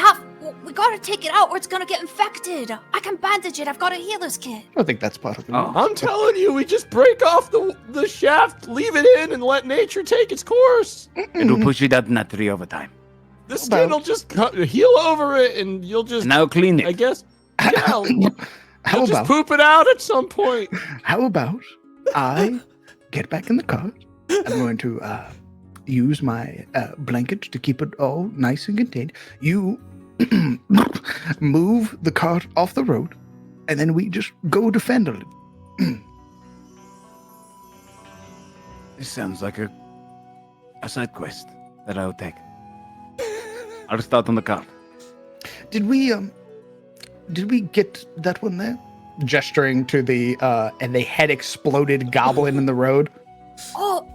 gotta take it out or it's gonna get infected. I can bandage it. I've got a healer's kit. I don't think that's part of it. Oh. I'm telling you, we just break off the shaft, leave it in, and let nature take its course. It will push it out in that tree over time. The skin will just heal over it, and you'll just, Now clean it. I guess, yeah, How you'll just about? poop it out at some point. How about I get back in the cart? I'm going to use my blanket to keep it all nice and contained. You move the cart off the road, and then we just go to Phandelver. This sounds like a side quest that I'll take. I'll start on the cart. Did we get that one there? Gesturing to the and the head exploded goblin in the road. Oh,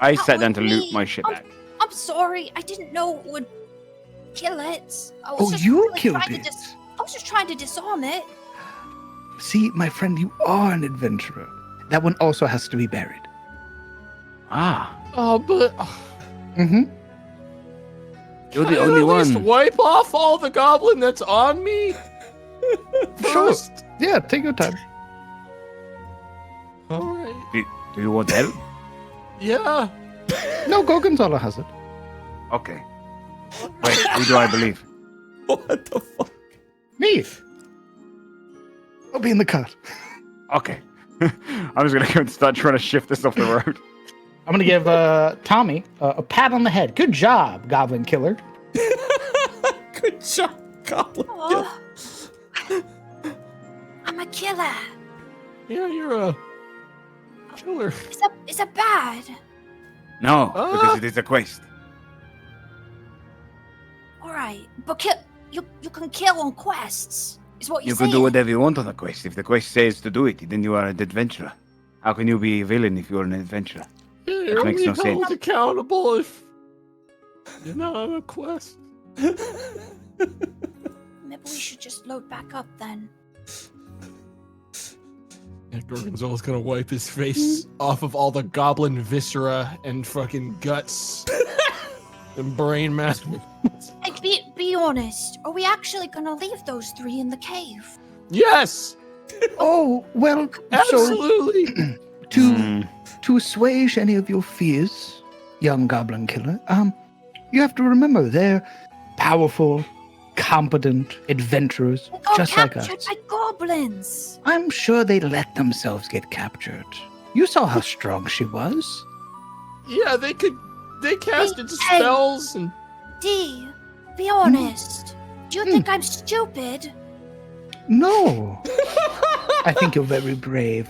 I That sat down to was loot me. my shit back. I'm sorry. I didn't know it would kill it. I was Oh, just you really killed trying to it. I was just trying to disarm it. See, my friend, you are an adventurer. That one also has to be buried. Ah, Oh, but Mm-hmm. you're can the I only at least one. wipe off all the goblin that's on me Sure. first. Yeah, take your time. All right. Do you want help? Yeah. No, Gorgonzola has it. Okay. Wait, who do I believe? What the fuck? Me. I'll be in the cart. Okay. I'm just gonna go and start trying to shift this off the road. I'm gonna give Tommy a pat on the head. Good job, Goblin Killer. Good job, Goblin. Oh. I'm a killer. Yeah, you're a killer. Is that bad? No, because it is a quest. All right, but you can kill on quests. Is what You you're can saying? do whatever you want on a quest. If the quest says to do it, then you are an adventurer. How can you be a villain if you're an adventurer? You're That makes only no sense. held accountable if you're not on a quest. Maybe we should just load back up then. Yeah, Gorgonzola's gonna wipe his face off of all the goblin viscera and fucking guts and brain matter. Hey, be honest. Are we actually gonna leave those 3 in the cave? Yes, Oh, well, so absolutely. to assuage any of your fears, young goblin killer, you have to remember they're powerful, competent adventurers We got just like us. captured by goblins. I'm sure they let themselves get captured. You saw how strong she was. Yeah, they casted Hey. spells and D, be honest. Do you think I'm stupid? No. I think you're very brave.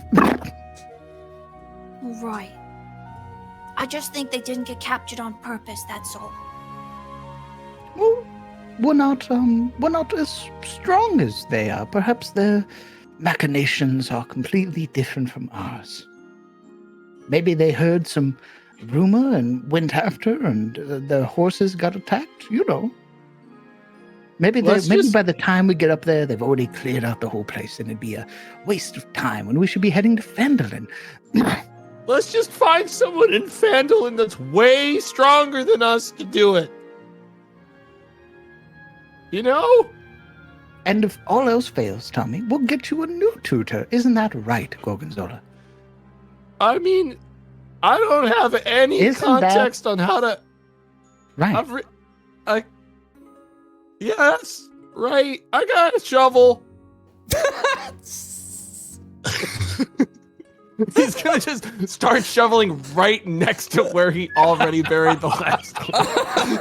Right. I just think they didn't get captured on purpose, that's all. Well, we're not as strong as they are. Perhaps their machinations are completely different from ours. Maybe they heard some rumor and went after, and the horses got attacked. You know. Maybe by the time we get up there, they've already cleared out the whole place, and it'd be a waste of time when we should be heading to Phandelver. let's just find someone in Phandelver that's way stronger than us to do it. You know? And if all else fails, Tommy, we'll get you a new tutor. Isn't that right, Gorgonzola? I mean, I don't have any Isn't that- context on how to. Right. Yes, right. I got a shovel. He's gonna just start shoveling right next to where he already buried the last one.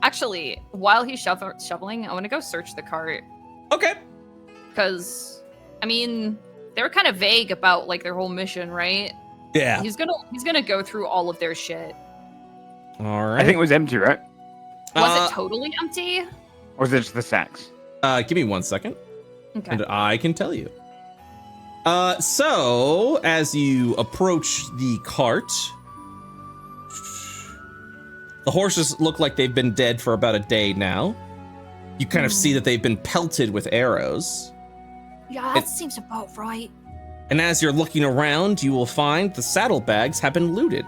Actually, while he's shoveling, I want to go search the cart. Okay. Because, I mean, they were kind of vague about like their whole mission, right? Yeah. He's gonna go through all of their shit. All right. I think it was empty, right? Was it totally empty? Or was it just the sacks? Give me 1 second, Okay. and I can tell you. So as you approach the cart, the horses look like they've been dead for about a day now. You kind of see that they've been pelted with arrows. Yeah, that seems about right. And as you're looking around, you will find the saddlebags have been looted.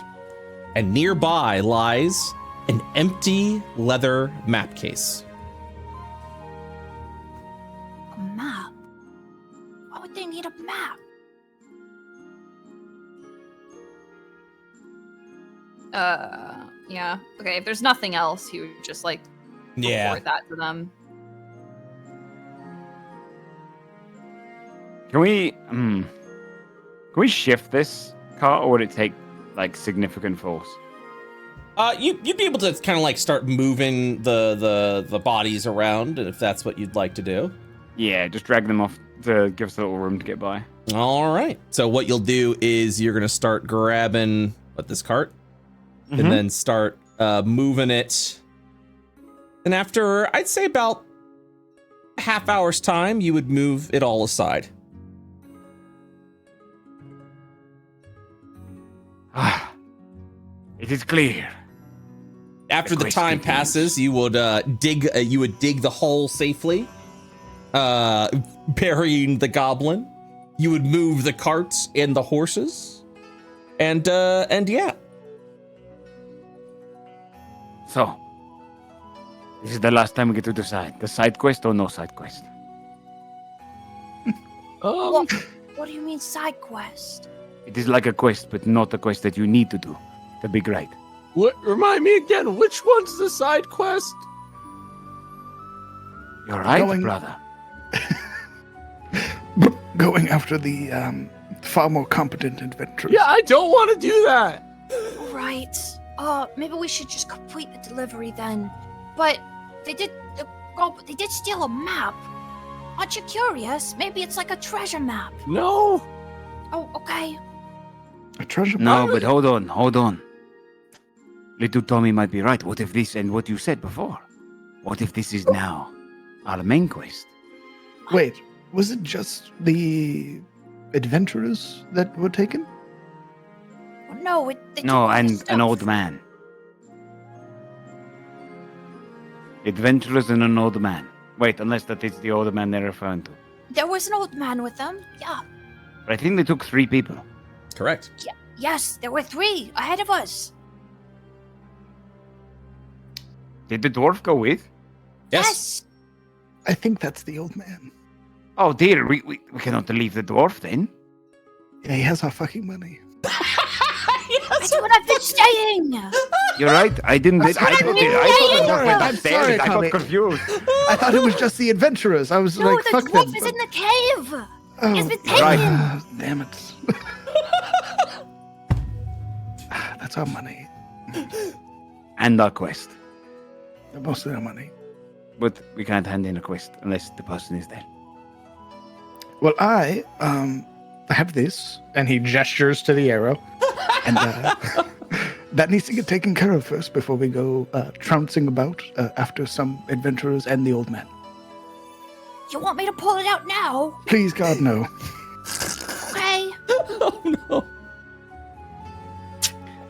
And nearby lies an empty leather map case. A map? Why would they need a map? Yeah. Okay, if there's nothing else, he would just like report that to them. Can we shift this cart, or would it take like significant force? You'd be able to kind of like start moving the bodies around if that's what you'd like to do. Yeah, just drag them off to give us a little room to get by. All right. So what you'll do is you're gonna start grabbing this cart, and then start moving it. And after I'd say about a half hour's time, you would move it all aside. It is clear. After the time passes, you would dig the hole safely, burying the goblin. You would move the carts and the horses, and yeah. So, this is the last time we get to decide. The side quest or no side quest? What do you mean side quest? It is like a quest, but not a quest that you need to do. The big right. What? Remind me again. Which one's the side quest? You're right, Going- brother. Going after the far more competent adventurers. Yeah, I don't want to do that. Right. Maybe we should just complete the delivery then. But they did steal a map. Aren't you curious? Maybe it's like a treasure map. No. Oh, okay. A treasure No, map? but hold on. Little Tommy might be right. What if this and what you said before? What if this is now our main quest? Wait, was it just the adventurers that were taken? No, they No, took all the and an stuff. old man. Adventurers and an old man. Wait, unless that is the old man they're referring to. There was an old man with them. Yeah. But I think they took 3 people. Correct. Yes, there were 3 ahead of us. Did the dwarf go with? Yes. I think that's the old man. Oh dear, we cannot leave the dwarf then. Yeah, he has our fucking money. That's what I've been saying. You're right. I didn't. I thought the dwarf went I'm upstairs. sorry, I got Tommy. confused. I thought it was just the adventurers. I was No, like, the fuck dwarf them. is in the cave. Oh, It's been taken. Right. Damn it. That's our money. And our quest. Mostly our money. But we can't hand in a quest unless the person is there. Well, I have this, and he gestures to the arrow, and that needs to get taken care of first before we go trouncing about after some adventurers and the old man. You want me to pull it out now? Please, God, no. Okay. Oh no.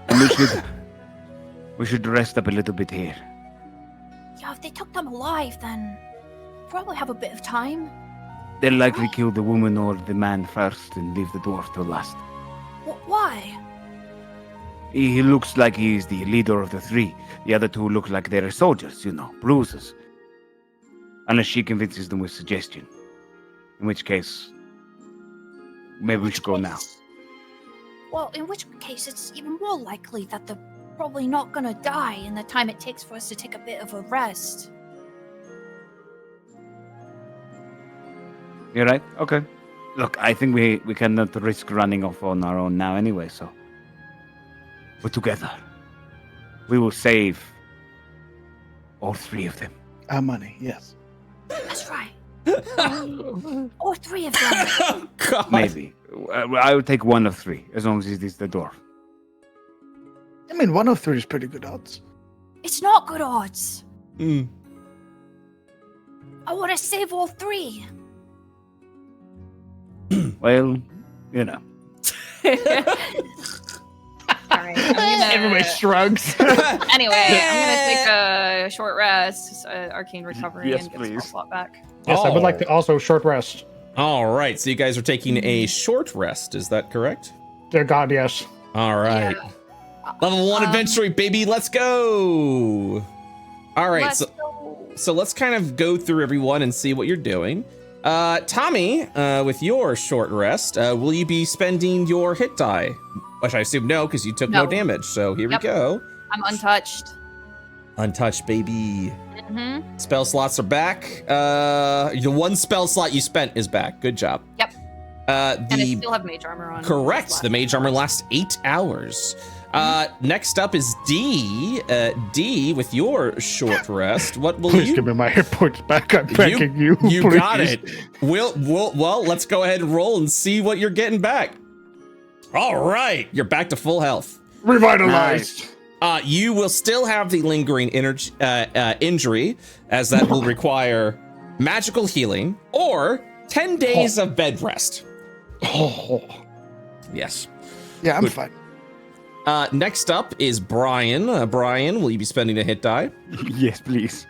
And we should rest up a little bit here. Yeah, if they took them alive, then probably have a bit of time. They'll likely kill the woman or the man first and leave the dwarf till last. Why? He looks like he's the leader of the 3. The other 2 look like they're soldiers, bruisers. Unless she convinces them with suggestion. In which case, maybe we should go now. Well, in which case, it's even more likely that they're probably not gonna die in the time it takes for us to take a bit of a rest. You're right. Okay. Look, I think we cannot risk running off on our own now anyway, so we're together. We will save all 3 of them. Our money, yes. That's right. All 3 of them. Oh, God. Maybe. I will take 1 of 3, as long as it is the dwarf. I mean, 1 of 3 is pretty good odds. It's not good odds. Mm. I want to save all 3. Well, Alright, Everybody shrugs. Anyway, I'm gonna take a short rest, arcane recovery, Yes, and get the please. spell slot back. Yes, I would like to also short rest. All right, so you guys are taking a short rest, is that correct? Dear God, yes. All right. Level 1 adventuring, baby, let's go! All right, Let's so, go. so let's kind of go through everyone and see what you're doing. Tommy, with your short rest, will you be spending your hit die? Which I assume no, because you took no No. damage, so here Yep. we go. I'm untouched. Untouched, baby. Mm-hmm. Spell slots are back. The 1 spell slot you spent is back. Good job. Yep. And I The still have mage armor on. correct. The mage armor lasts 8 hours. Next up is D. D, with your short rest. What will Please you? give me my hit points back. I'm begging you. You please. got it. Well, let's go ahead and roll and see what you're getting back. All right, you're back to full health. Revitalized. You will still have the lingering injury, as that will require magical healing or 10 days of bed rest. Oh. Yes. Yeah, I'm Good. fine. Next up is Brian. Brian, will you be spending a hit die? Yes, please.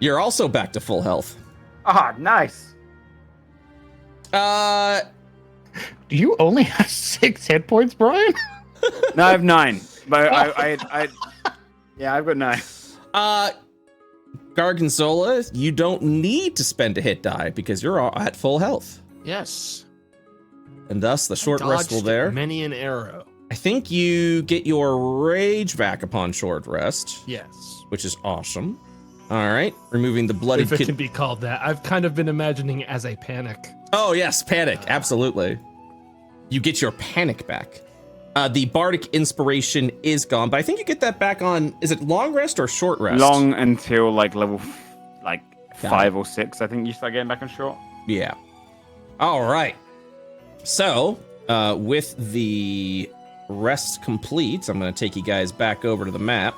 You're also back to full health. Ah, nice. Do you only have 6 hit points, Brian? No, I have 9. But I yeah, I've got 9. Gargonzola, you don't need to spend a hit die because you're all at full health. Yes. And thus the short rest will Dodged there. Many an arrow. I think you get your rage back upon short rest, Yes. which is awesome. All right, removing the bloody If it kid. can be called that. I've kind of been imagining it as a panic. Oh yes, panic, absolutely. You get your panic back. The bardic inspiration is gone, but I think you get that back on. Is it long rest or short rest? Long until level Got 5 or 6. I think you start getting back on short. Yeah. All right. So, with the rest complete, I'm going to take you guys back over to the map.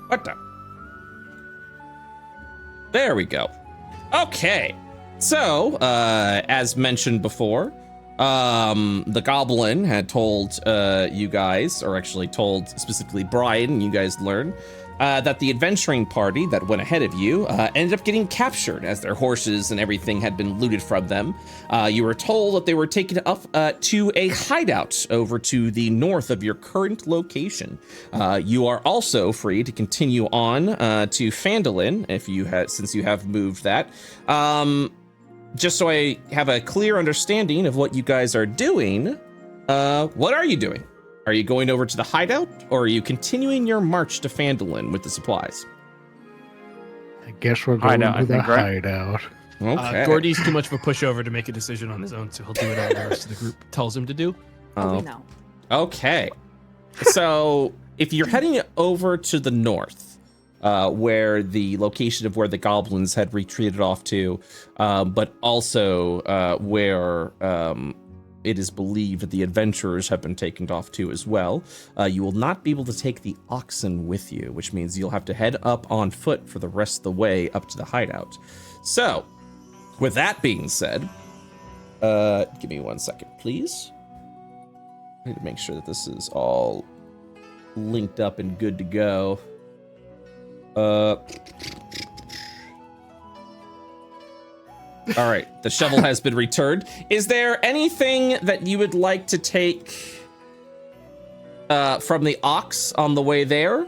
What the? There we go. Okay, so as mentioned before, the goblin had told you guys, or actually told specifically Brian, and you guys learned that the adventuring party that went ahead of you ended up getting captured as their horses and everything had been looted from them. You were told that they were taken up to a hideout over to the north of your current location. You are also free to continue on to Phandelver if you since you have moved that. Just so I have a clear understanding of what you guys are doing, what are you doing? Are you going over to the hideout, or are you continuing your march to Phandelver with the supplies? I guess we're going Hideout, to the I think, right? hideout. Okay. Gordy's too much of a pushover to make a decision on his own, so he'll do whatever the rest of the group tells him to do. Oh, we know. Okay. So if you're heading over to the north, where the location of where the goblins had retreated off to, but also where it is believed that the adventurers have been taken off to as well, you will not be able to take the oxen with you, which means you'll have to head up on foot for the rest of the way up to the hideout. So, with that being said, give me 1 second, please. I need to make sure that this is all linked up and good to go. All right, the shovel has been returned. Is there anything that you would like to take from the ox on the way there?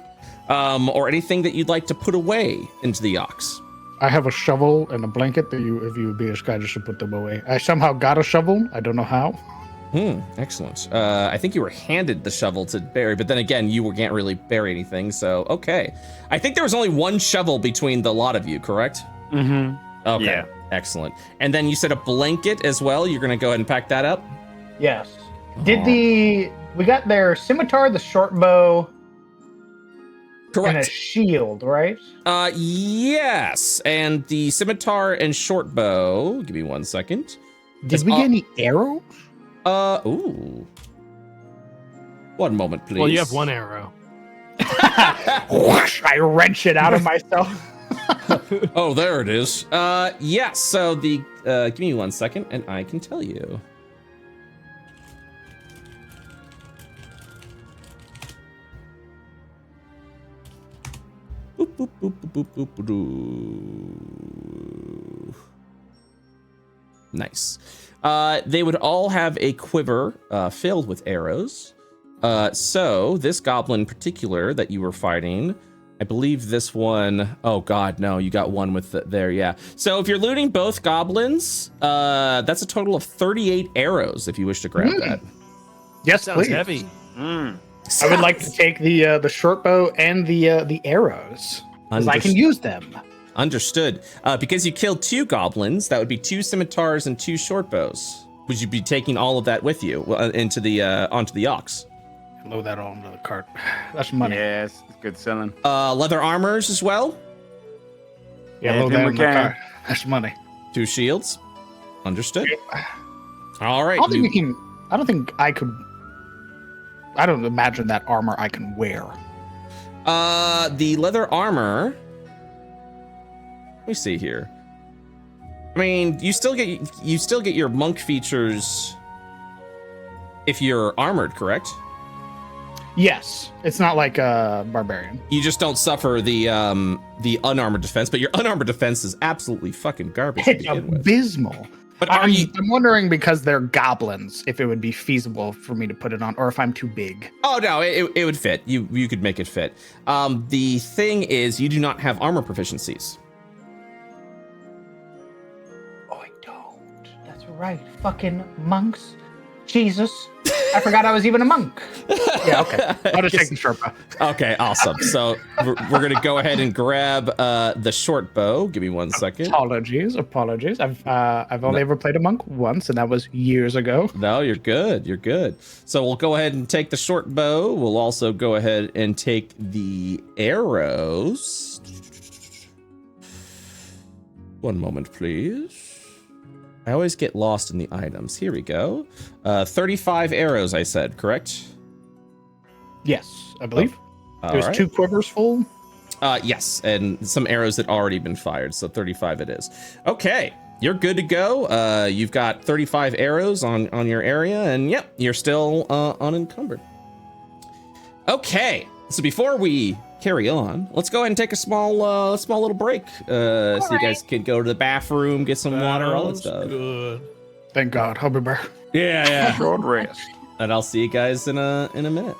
Or anything that you'd like to put away into the ox? I have a shovel and a blanket that if you would be as kind as to put them away. I somehow got a shovel. I don't know how. Excellent. I think you were handed the shovel to bury, but then again, you can't really bury anything, so okay. I think there was only one shovel between the lot of you, correct? Mm-hmm. Okay, Yeah. excellent. And then you said a blanket as well. You're gonna go ahead and pack that up? Yes. We got their scimitar, the short bow, and a Correct. shield, right? Yes, and the scimitar and short bow. Give me 1 second. Did we get any arrows? Ooh. 1 moment, please. Well, you have one arrow. Whoosh, I wrench it out of myself. Oh, there it is. Yes. So the give me 1 second, and I can tell you. Boop, boop, boop, boop, boop, boop, boop. Nice. They would all have a quiver filled with arrows. So this goblin in particular that you were fighting, I believe this one, oh god, no, you got one with there, yeah. So if you're looting both goblins, that's a total of 38 arrows if you wish to grab that. Yes, Sounds please. heavy. I would like to take the short bow and the arrows, because I can use them. Understood. Because you killed 2 goblins, that would be 2 scimitars and 2 short bows. Would you be taking all of that with you into the onto the ox? Load that all into the cart. That's money. Yes, it's good selling. Leather armors as well. Yeah, load Anything that we in the can. cart. That's money. 2 shields. Understood. All right. I don't think we can. I don't think I could. I don't imagine that armor I can wear. The leather armor. Let me see here. I mean, you still get your monk features if you're armored, correct? Yes, it's not like a barbarian. You just don't suffer the unarmored defense, but your unarmored defense is absolutely fucking garbage to It's begin with. abysmal. But are you? I'm wondering, because they're goblins, if it would be feasible for me to put it on, or if I'm too big. Oh no, it would fit. You could make it fit. The thing is, you do not have armor proficiencies. Oh, I don't. That's right. Fucking monks. Jesus. I forgot I was even a monk. Yeah, okay. I'll just take the Sherpa. Okay, awesome. So we're gonna go ahead and grab the short bow. Give me 1 second. Apologies. I've only ever played a monk once, and that was years ago. No, you're good. You're good. So we'll go ahead and take the short bow. We'll also go ahead and take the arrows. 1 moment, please. I always get lost in the items. Here we go. 35 arrows, I said, correct? Yes, I believe. All There's right. 2 quivers full. Yes, and some arrows that already been fired, so 35 it is. Okay, you're good to go. You've got 35 arrows on your area, and yep, you're still unencumbered. Okay, so before we carry on, let's go ahead and take a small little break. So you guys can go to the bathroom, get some water, all that stuff. Good. Thank God. I'll be back. Yeah. Short rest. And I'll see you guys in a minute.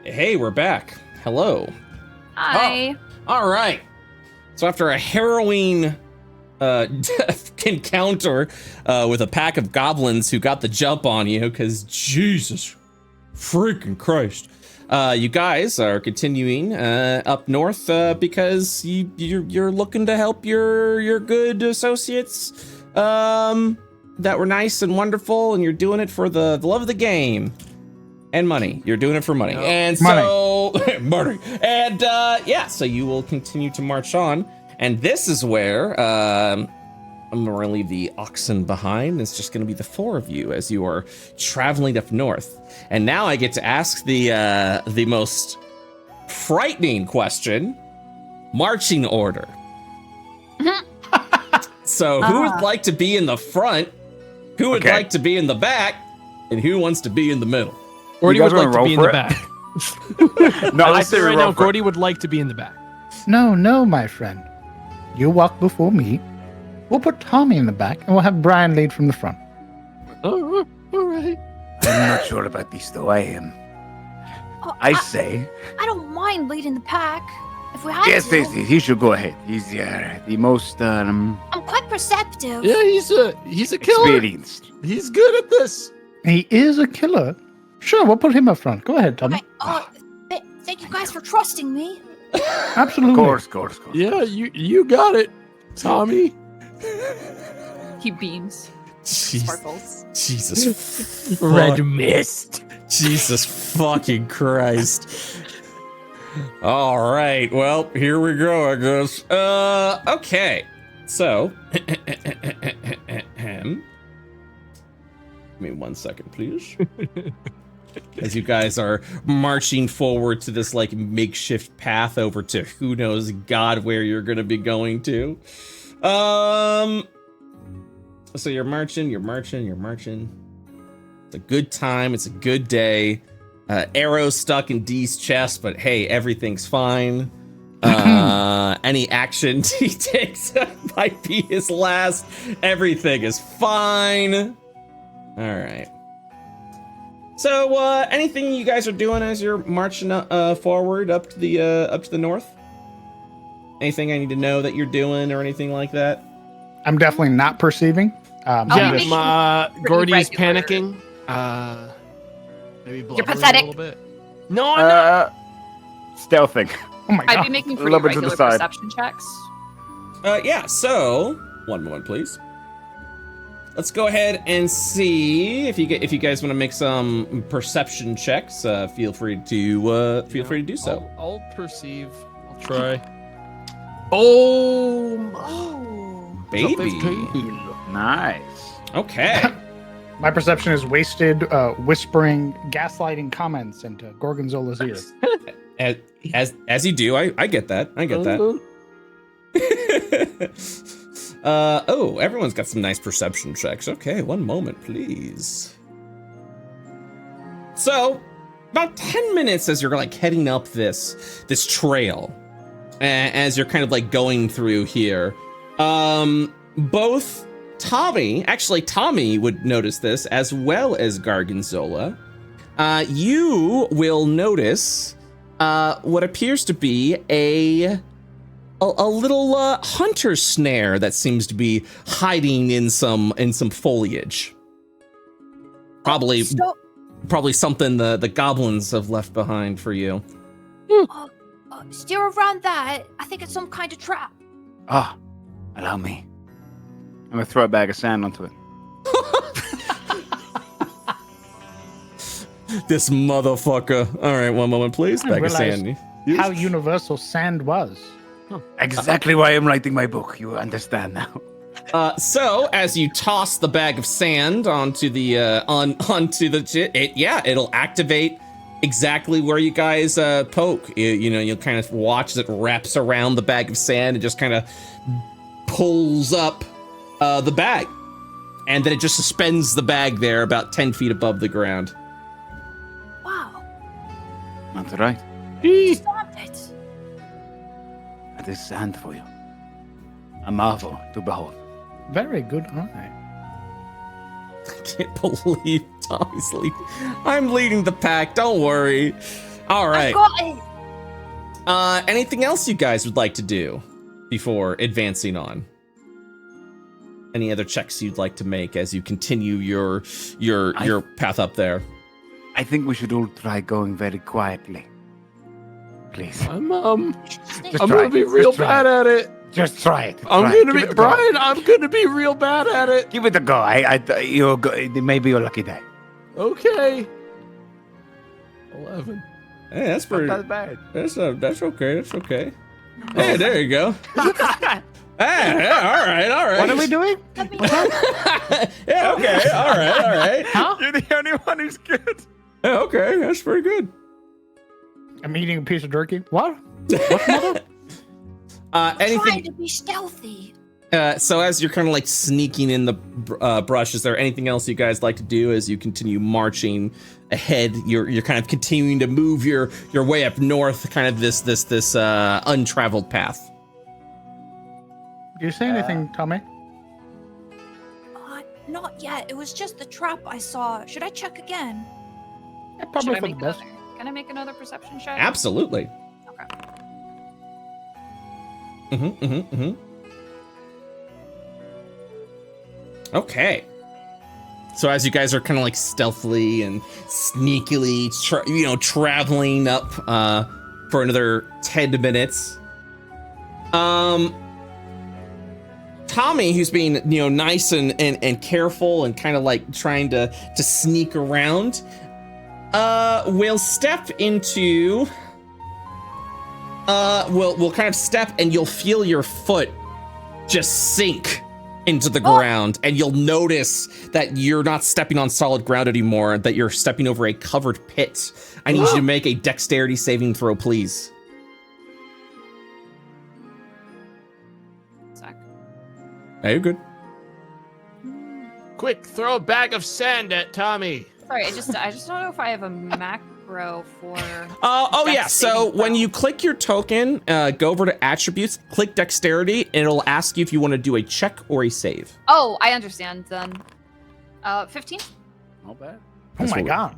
Hey, we're back. Hello. Hi. All right. So after a harrowing encounter with a pack of goblins who got the jump on you, because Jesus freaking Christ, you guys are continuing up north because you're looking to help your good associates that were nice and wonderful, and you're doing it for the love of the game. And money. You're doing it for money. And so money. And yeah, so you will continue to march on. And this is where I'm gonna leave the oxen behind. It's just gonna be the four of you as you are traveling up north. And now I get to ask the most frightening question: marching order. So who would like to be in the front? Who would like to be in the back? And who wants to be in the middle? Gordy would like to be in the back. No, I I say say right now, roll for it. Gordy would like to be in the back. No, no, my friend. You walk before me. We'll put Tommy in the back, and we'll have Brian lead from the front. All right. I'm not sure about this, though. I say. I don't mind leading the pack if we have Yes, to. he should go ahead. He's the most I'm quite perceptive. Yeah, he's a killer. experienced. He's good at this. He is a killer. Sure, we'll put him up front. Go ahead, Tommy. Thank you guys for trusting me. Absolutely. Of course. Yeah, you got it, Tommy. He beams. Jeez. Sparkles. Jesus. Red mist. Jesus fucking Christ. All right, well, here we go, I guess. Okay. So, give me 1 second, please. As you guys are marching forward to this like makeshift path over to who knows God where you're gonna be going to. So you're marching. It's a good time. It's a good day. Arrow stuck in D's chest, but hey, everything's fine. Any action he takes might be his last. Everything is fine. All right. So, anything you guys are doing as you're marching forward up to the north? Anything I need to know that you're doing or anything like that? I'm definitely not perceiving. Yeah, Gordy's regular. panicking. Maybe blubbering pathetic. a little bit. No, I'm not. Stealthing. Oh my I'd god. be making A pretty little bit to the regular side. perception checks. Yeah, so 1 moment, please. Let's go ahead and see if you guys want to make some perception checks. Feel free to do so. I'll perceive. I'll try. Oh, Baby. Nice. Okay. My perception is wasted whispering, gaslighting comments into Gorgonzola's ear. As you do, I get that. I get that. Oh, everyone's got some nice perception checks. Okay, 1 moment, please. So, about 10 minutes as you're like heading up this trail, as you're kind of like going through here, both Tommy would notice this as well as Gargonzola. You will notice what appears to be a little hunter snare that seems to be hiding in some foliage. Probably something the goblins have left behind for you. Steer around that. I think it's some kind of trap. Allow me. I'm gonna throw a bag of sand onto it. This motherfucker. All right, 1 moment, please. I Bag of realized sand. how universal sand was. Exactly why I'm writing my book. You understand now. So as you toss the bag of sand onto the it'll activate exactly where you guys poke. You'll kind of watch as it wraps around the bag of sand and just kind of pulls up the bag, and then it just suspends the bag there about 10 feet above the ground. Wow. That's right. You stopped it. That is sand for you. A marvel to behold. Very good eye. I can't believe Tommy's leading. I'm leading the pack, don't worry. All right. I got it. Anything else you guys would like to do before advancing on? Any other checks you'd like to make as you continue your path up there? I think we should all try going very quietly. Please. I'm Just try gonna it. be real Just try bad it. at it. Just try it. I'm Try it. gonna Give be it a go. Brian. I'm gonna be real bad at it. Give it a go. It may be your lucky day. Okay. 11. Hey, that's pretty. Not bad. That's okay. That's okay. Hey, there you go. Hey, all right. What are we doing? Yeah, okay, all right. Huh? You're the only one who's good. Yeah, okay, that's pretty good. I'm eating a piece of jerky. What? What's mother? Trying Anything? to be stealthy. So as you're kind of like sneaking in the brush, is there anything else you guys like to do as you continue marching ahead? You're kind of continuing to move your way up north, kind of this untraveled path. Do you say anything, Tommy? Not yet. It was just the trap I saw. Should I check again? Yeah, probably Should I for the make best. Can I make another perception check? Absolutely. Okay. Okay. So as you guys are kind of like stealthily and sneakily, traveling up for another 10 minutes, Tommy, who's being nice and careful and kind of like trying to sneak around, will step into. Will kind of step, and you'll feel your foot just sink into the ground, and you'll notice that you're not stepping on solid ground anymore, that you're stepping over a covered pit. I need you to make a dexterity saving throw, please. Zach. Hey, you're good. Quick, throw a bag of sand at Tommy. Sorry, I just don't know if I have a macro for. Yeah. So saving when throw. you click your token, go over to attributes, click dexterity, and it'll ask you if you want to do a check or a save. Oh, I understand then. 15. Not bad. Oh my god.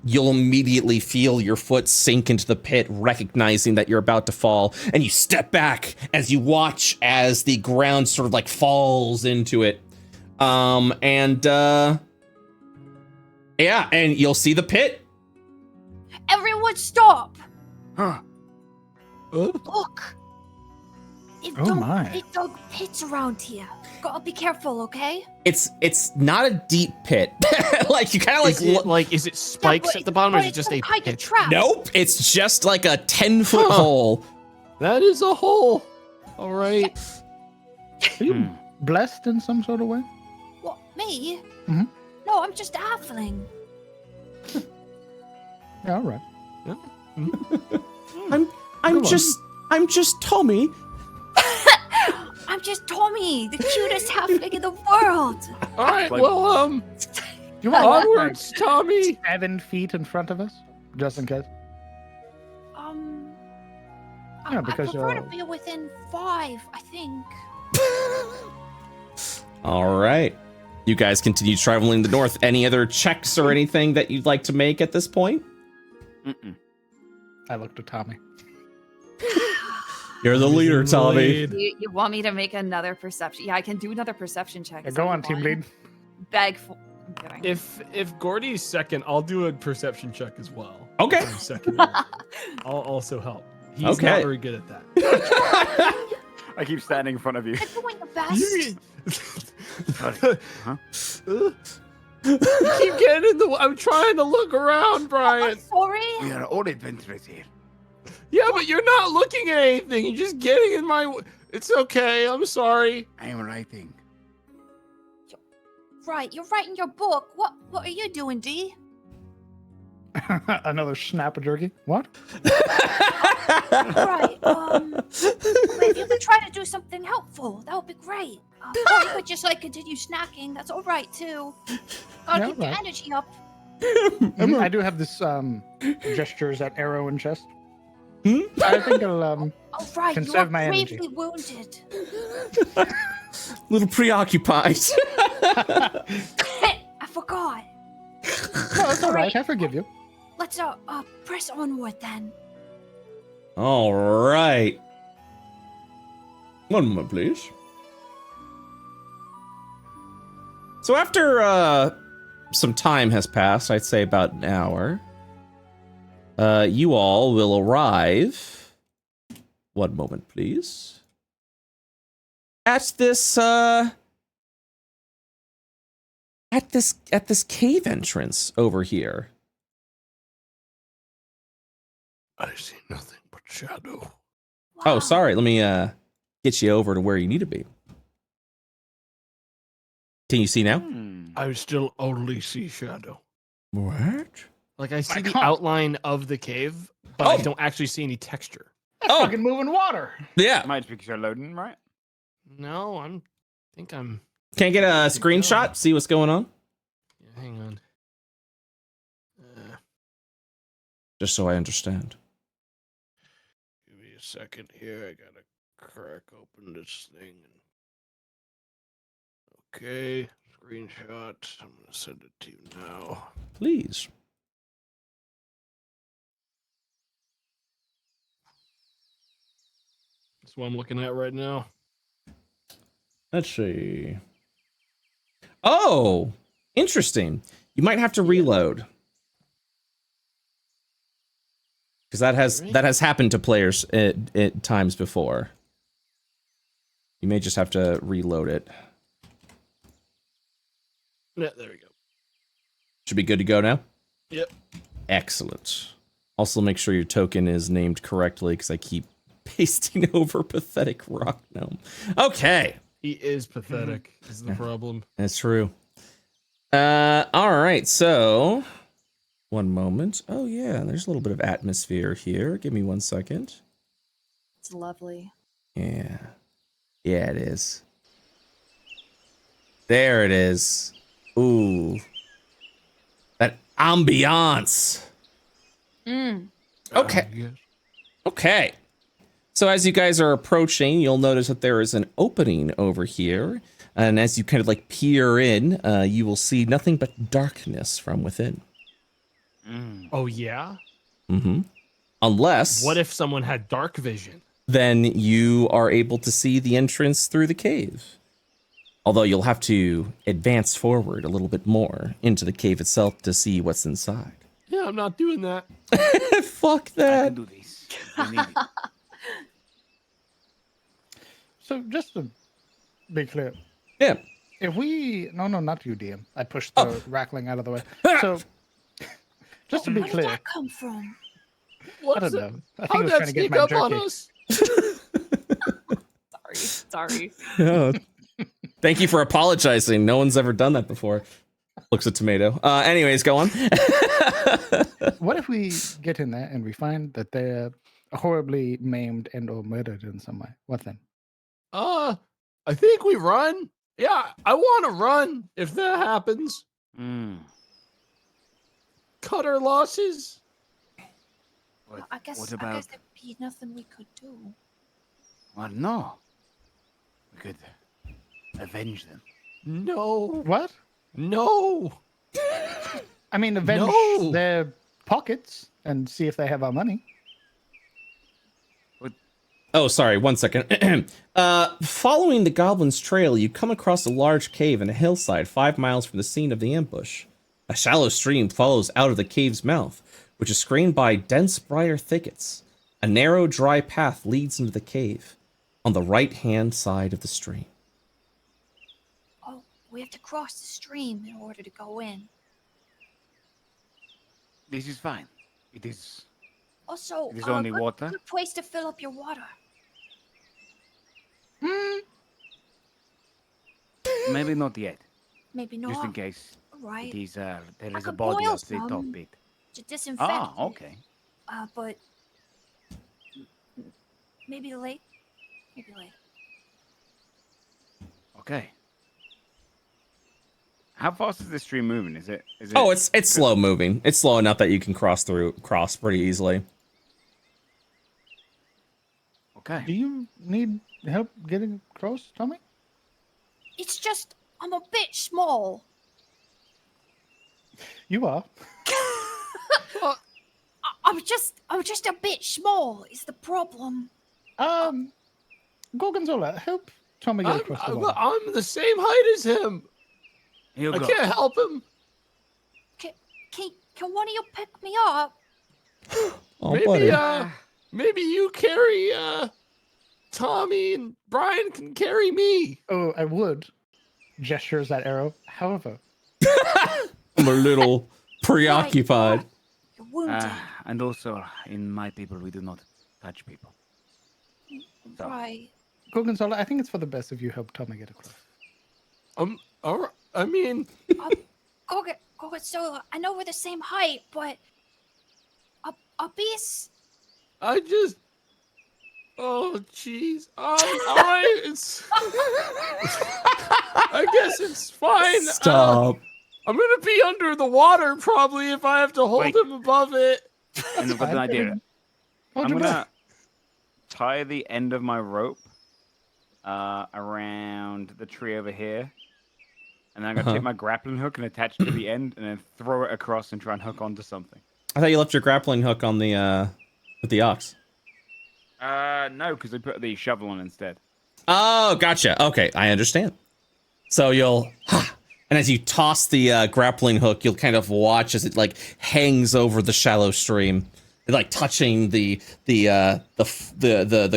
You'll immediately feel your foot sink into the pit, recognizing that you're about to fall, and you step back as you watch as the ground sort of like falls into it. And you'll see the pit. Everyone stop! Huh. Look! Oh my. They dug pits around here. Gotta be careful, okay? It's not a deep pit. Like you kind of like Is it spikes at the bottom, or is it just a kind of pit? trap? Nope, it's just like a 10-foot hole. That is a hole. All right. Are you blessed in some sort of way? What, me? Mhm. No, I'm just a halfling. Yeah, all right. I'm just Tommy. I'm just Tommy, the cutest halfling in the world. All right. Like- Well, Do you want to walk onwards, Tommy. 7 feet in front of us, just in case? I because prefer to you're- be within 5, I think. All right. You guys continue traveling the north. Any other checks or anything that you'd like to make at this point? Mm-mm. I looked at Tommy. You're the leader, Tommy. You want me to make another perception? Yeah, I can do another perception check. Yeah, Is go that on, team fine? lead. Beg for. I'm kidding. If Gordy's second, I'll do a perception check as well. Okay. For second. I'll also help. He's Okay. not very good at that. I keep standing in front of you. I'm doing the best. Huh? You keep getting in the. I'm trying to look around, I'm Brian. sorry. We are all adventurers here. Yeah, but you're not looking at anything. You're just getting in my. It's okay. I'm sorry. I am writing. Right, you're writing your book. What are you doing, D? Another snap of jerky. What? Right, if you could try to do something helpful, that would be great. Or you could just continue snacking. That's all right too. Gotta Yeah, keep your right. energy up. I do have this gestures at arrow and chest. I think I'll Oh right, you are conserve my energy. gravely wounded. Little preoccupied. I forgot. No, it's all right. I forgive you. Let's press onward then. All right. One moment, please. So after some time has passed, I'd say about an hour, you all will arrive. One moment, please. At this cave entrance over here. I see nothing but shadow. Oh, Wow. sorry. Let me get you over to where you need to be. Can you see now? I still only see shadow. What? Like, I see My the God. outline of the cave, but I Oh. don't actually see any texture. That's Oh. fucking moving water. Yeah. Might be because you're loading, right? No, I think I'm. Can I get a screenshot? See what's going on? Yeah, hang on. Just so I understand. Give me a second here. I gotta crack open this thing. Okay, screenshot. I'm gonna send it to you now. Please. That's what I'm looking at right now. Let's see. Oh, interesting. You might have to reload. Because that has happened to players at times before. You may just have to reload it. Yeah, there we go. Should be good to go now? Yep. Excellent. Also make sure your token is named correctly because I keep pasting over pathetic rock gnome. Okay. He is pathetic, is the problem. That's true. All right, so one moment. Oh yeah, there's a little bit of atmosphere here. Give me 1 second. It's lovely. Yeah. Yeah, it is. There it is. Ooh. That ambiance. Okay. Yes. Okay. So as you guys are approaching, you'll notice that there is an opening over here. And as you kind of like peer in, you will see nothing but darkness from within. Oh, yeah? Mm-hmm. Unless, What if someone had dark vision? then you are able to see the entrance through the cave. Although you'll have to advance forward a little bit more into the cave itself to see what's inside. Yeah, I'm not doing that. Fuck I that. can do this. You need it. So just to be clear, Yeah. if we not you, DM. I pushed the rackling out of the way. So just to be Where did clear, that come from? I don't know. I think I How'd was that trying to get sneak my up on jerky. us? Sorry. Oh. Thank you for apologizing. No one's ever done that before. Looks a tomato. Anyways, go on. What if we get in there and we find that they're horribly maimed and or murdered in some way? What then? I think we run. Yeah, I want to run if that happens. Cut our losses. I guess What I about? guess there'd be nothing we could do. Well, no. We could avenge them. No, What? no. I mean, avenge No. their pockets and see if they have our money. Oh, sorry, 1 second. Following the goblin's trail, you come across a large cave in a hillside 5 miles from the scene of the ambush. A shallow stream follows out of the cave's mouth, which is screened by dense briar thickets. A narrow, dry path leads into the cave on the right-hand side of the stream. Oh, we have to cross the stream in order to go in. This is fine. It is. Also, It is only water? good place to fill up your water. Maybe not yet. Maybe not. Just in case Right. it is, there I is a could body boil at the top some. bit. To disinfect Ah, it. okay. But maybe late. Maybe late. Okay. How fast is this stream moving? Is it? Oh, it's slow moving. It's slow enough that you can cross pretty easily. Okay. Do you need help getting across, Tommy? It's just I'm a bit small. You are. I'm just a bit small. Is the problem? Gorgonzola, help Tommy get across the water. I'm the same height as him. He'll I go. can't help him. Can one of you pick me up? Oh, Maybe buddy. maybe you carry Tommy and Brian can carry me. Oh, I would. Gestures that arrow. However, I'm a little preoccupied. You're wounded. And also, in my people, we do not touch people. So, Right. Gorgonzola, I think it's for the best if you help Tommy get across. All right. I mean, So I know we're the same height, but a beast. I just. Oh, jeez. All right. It's. I guess it's fine. Stop. I'm gonna be under the water probably if I have to hold Wait. him above it. And I've got an idea. Hold I'm your gonna breath. tie the end of my rope around the tree over here, and then I'm gonna take my grappling hook and attach it to the end, and then throw it across and try and hook onto something. I thought you left your grappling hook on the with the ox. No, because I put the shovel on instead. Oh, gotcha. Okay, I understand. So you'll, and as you toss the grappling hook, you'll kind of watch as it like hangs over the shallow stream, like touching the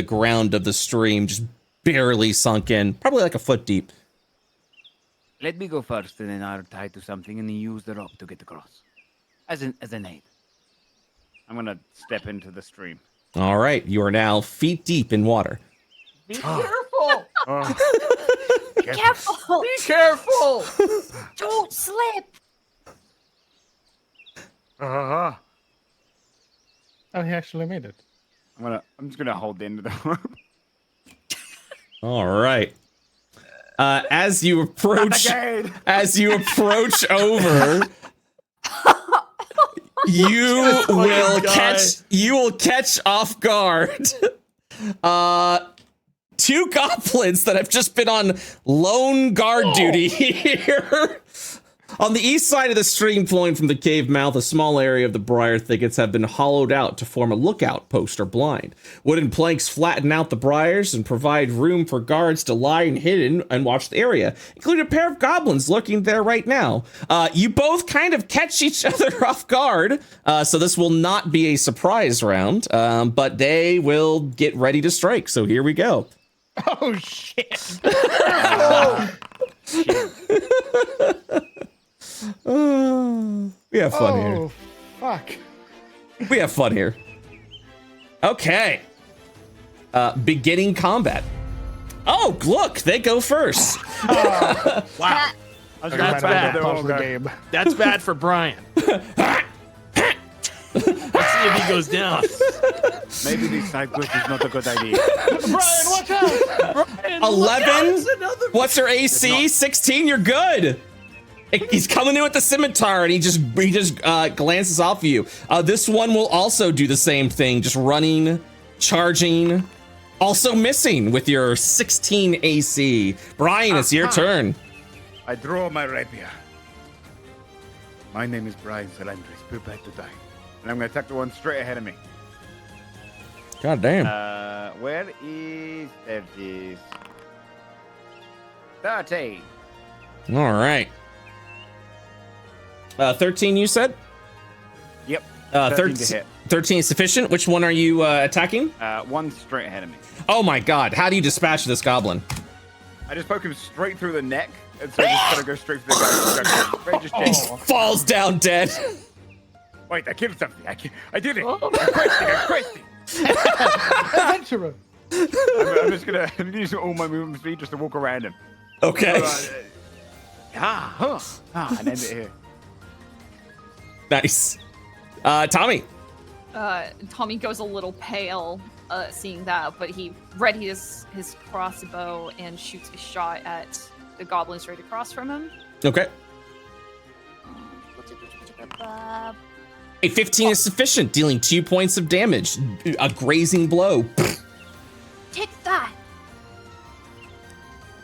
ground of the stream, just barely sunk in, probably like a foot deep. let me go first, and then I'll tie to something, and then use the rope to get across. As an aid. I'm gonna step into the stream. All right, you are now feet deep in water. Be careful. Careful! Be careful. Don't slip! Oh, he actually made it. I'm just gonna hold the end of the rope. All right. As you approach over, you will catch off guard two goblins that have just been on lone guard duty here. On the east side of the stream flowing from the cave mouth, a small area of the briar thickets have been hollowed out to form a lookout post or blind. Wooden planks flatten out the briars and provide room for guards to lie hidden and watch the area, including a pair of goblins lurking there right now. You both kind of catch each other off guard, so this will not be a surprise round, but they will get ready to strike, so here we go. Oh, shit. We have fun here. Oh, fuck. We have fun here. Okay. Beginning combat. Oh, look, they go first. Wow. Okay, That's bad. That's bad for Brian. Let's see if he goes down. Maybe this side quest is not a good idea. Brian, watch out! Brian, 11? What's her AC? 16? You're good. He's coming in with the scimitar, and he just glances off of you. This one will also do the same thing, just running, charging, also missing with your 16 AC. Brian, it's your turn. I draw my rapier. My name is Brian Salandris. Prepare to die. And I'm gonna attack the one straight ahead of me. God damn. Where is... There it is. 13. All right. 13, you said? Yep. 13 to hit. 13 is sufficient. Which one are you attacking? One straight ahead of me. Oh my god, how do you dispatch this goblin? I just poke him straight through the neck, and so I just gotta go straight to the guy. Just change. Falls down dead. Wait, I killed something. I did it. I'm questing. Adventurer. I'm just gonna use all my movement speed just to walk around him. Okay. And end it here. Nice. Tommy. Tommy goes a little pale seeing that, but he readies his crossbow and shoots a shot at the goblin straight across from him. Okay. A 15 is sufficient, dealing 2 points of damage. A grazing blow. Take that.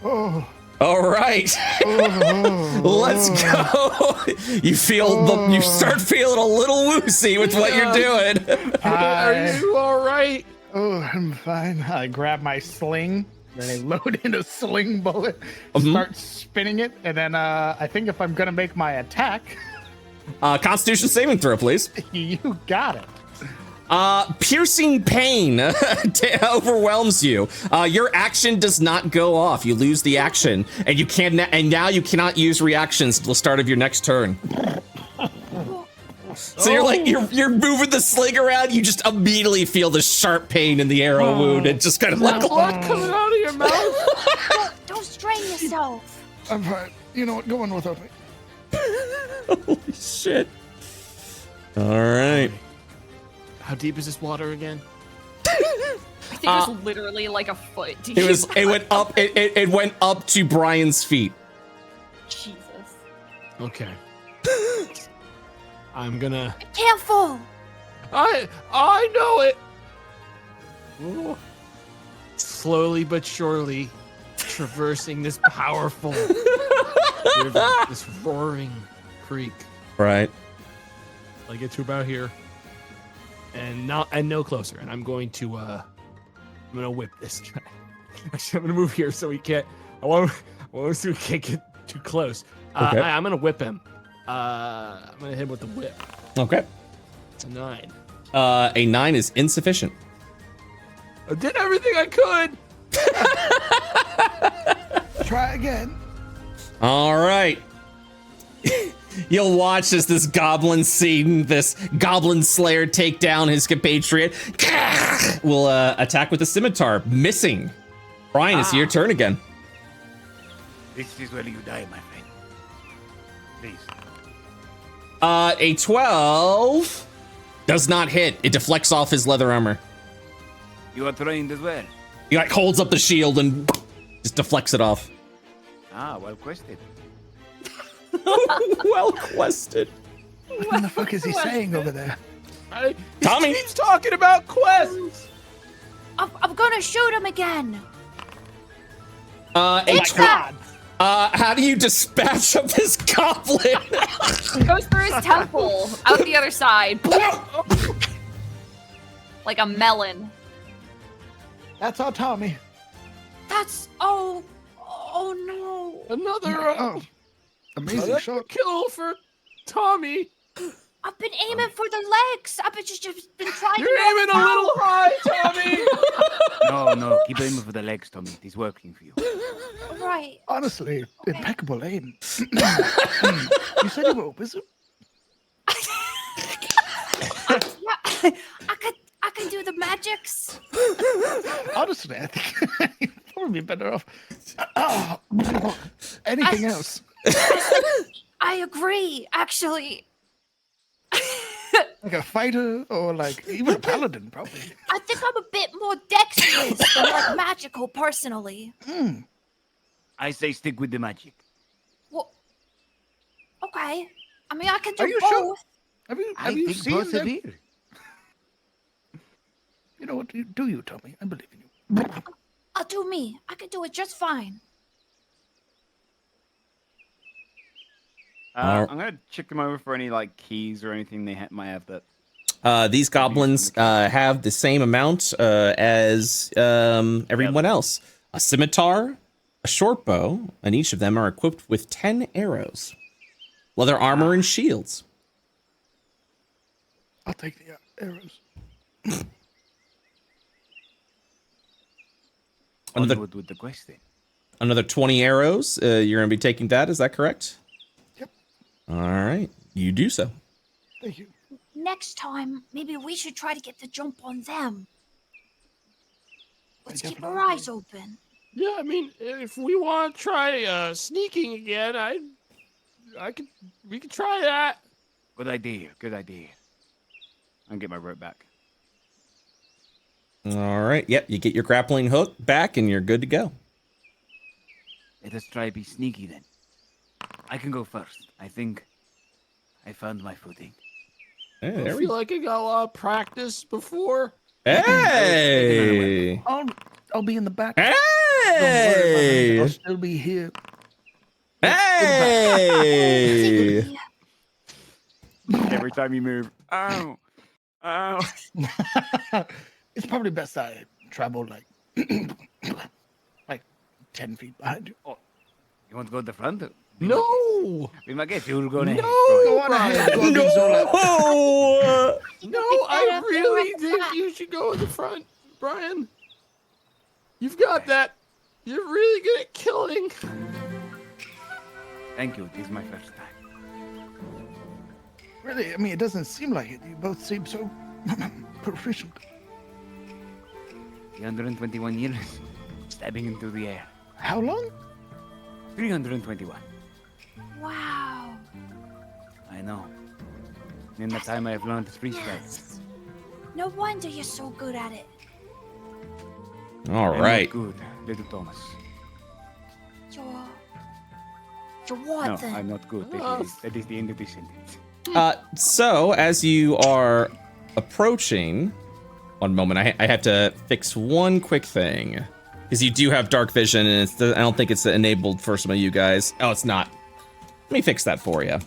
Oh. All right. Let's go. You start feeling a little woozy with what you're doing. Are you all right? Oh, I'm fine. I grab my sling, then I load in a sling bullet, Mm-hmm. start spinning it, and then I think if I'm gonna make my attack, Constitution saving throw, please. you got it. Piercing pain overwhelms you. Your action does not go off. You lose the action, and now you cannot use reactions until the start of your next turn. So you're moving the sling around. You just immediately feel the sharp pain in the arrow wound. It just kind of like Blood coming out of your mouth. Don't strain yourself. I'm fine. You know what? Go on without me. holy shit. All right. How deep is this water again? I think it was literally like a foot deep. It went up. It went up to Brian's feet. Jesus. Okay. I'm gonna. Careful. I know it. Ooh. Slowly but surely, traversing this powerful river, this roaring creek. Right. I get to about here, and no closer. And I'm going to whip this guy. Actually, I'm gonna move here so he can't. I want so he can't get too close. Okay. I'm gonna whip him. I'm gonna hit him with the whip. Okay. It's a 9. A 9 is insufficient. I did everything I could. Try again. All right. You'll watch as this goblin slayer take down his compatriot. Will attack with a scimitar, missing. Brian, it's your turn again. This is where you die, my friend. Please. A 12 does not hit. It deflects off his leather armor. You are trained as well. He like holds up the shield and just deflects it off. Ah, well quested. Well quested. What the fuck is he saying over there? Tommy. He keeps talking about quests. I'm gonna shoot him again. How do you dispatch of this goblin? Goes through his temple, out the other side. Like a melon. That's our Tommy. That's oh no. Another Amazing shot. kill for Tommy. I've been aiming for the legs. I've just been trying. You're aiming a little high, Tommy. No, keep aiming for the legs, Tommy. It is working for you. Right. Honestly, impeccable aim. You said you were a wizard? Yeah, I can do the magics. Honestly, I think you'd probably be better off. Anything else? I agree, actually. Like a fighter or like even a paladin, probably. I think I'm a bit more dexterous than like magical, personally. I say stick with the magic. Well, okay. I mean, I can do Are you both. sure? Have I you think seen them? persevere. You know what? Do you, Tommy? I believe in you. I'll do me. I can do it just fine. I'm gonna check them over for any like keys or anything they might have that. These goblins have the same amount as everyone else. A scimitar, a short bow, and each of them are equipped with 10 arrows. Leather armor and shields. I'll take the arrows. Onward with the quest then. Another 20 arrows. You're going to be taking that, is that correct? Yep. All right. You do so. Thank you. Next time, maybe we should try to get the jump on them. Let's keep our eyes open. Yeah, I mean, if we want to try sneaking again, we could try that. Good idea. Good idea. I'll get my rope back. All right. Yep. You get your grappling hook back, and you're good to go. Let us try be sneaky then. I can go first. I think I found my footing. Hey, I there we feel go. like I got a lot of practice before. Hey. I'll be in the back. Hey. Don't worry, I'll still be here. Hey. Every time you move. Ow. Ow. It's probably best I travel like 10 feet behind you. Oh, you want to go to the front? No. We might get you'll go next. No. Go on ahead, Gorgonzola. No, I really think you should go in the front, Brian. You've got that. You're really good at killing. Thank you. This is my first time. Really, I mean, it doesn't seem like it. You both seem so proficient. 321 years. Stabbing into the air. How long? 321. Wow. I know. In that time I have learned 3 spells. Yes. No wonder you're so good at it. All I'm right. not good, little Thomas. You're what No, then? I'm not good. That is the end of the sentence. So as you are approaching, one moment, I have to fix one quick thing. Because you do have dark vision, and I don't think it's enabled for some of you guys. Oh, it's not. Let me fix that for you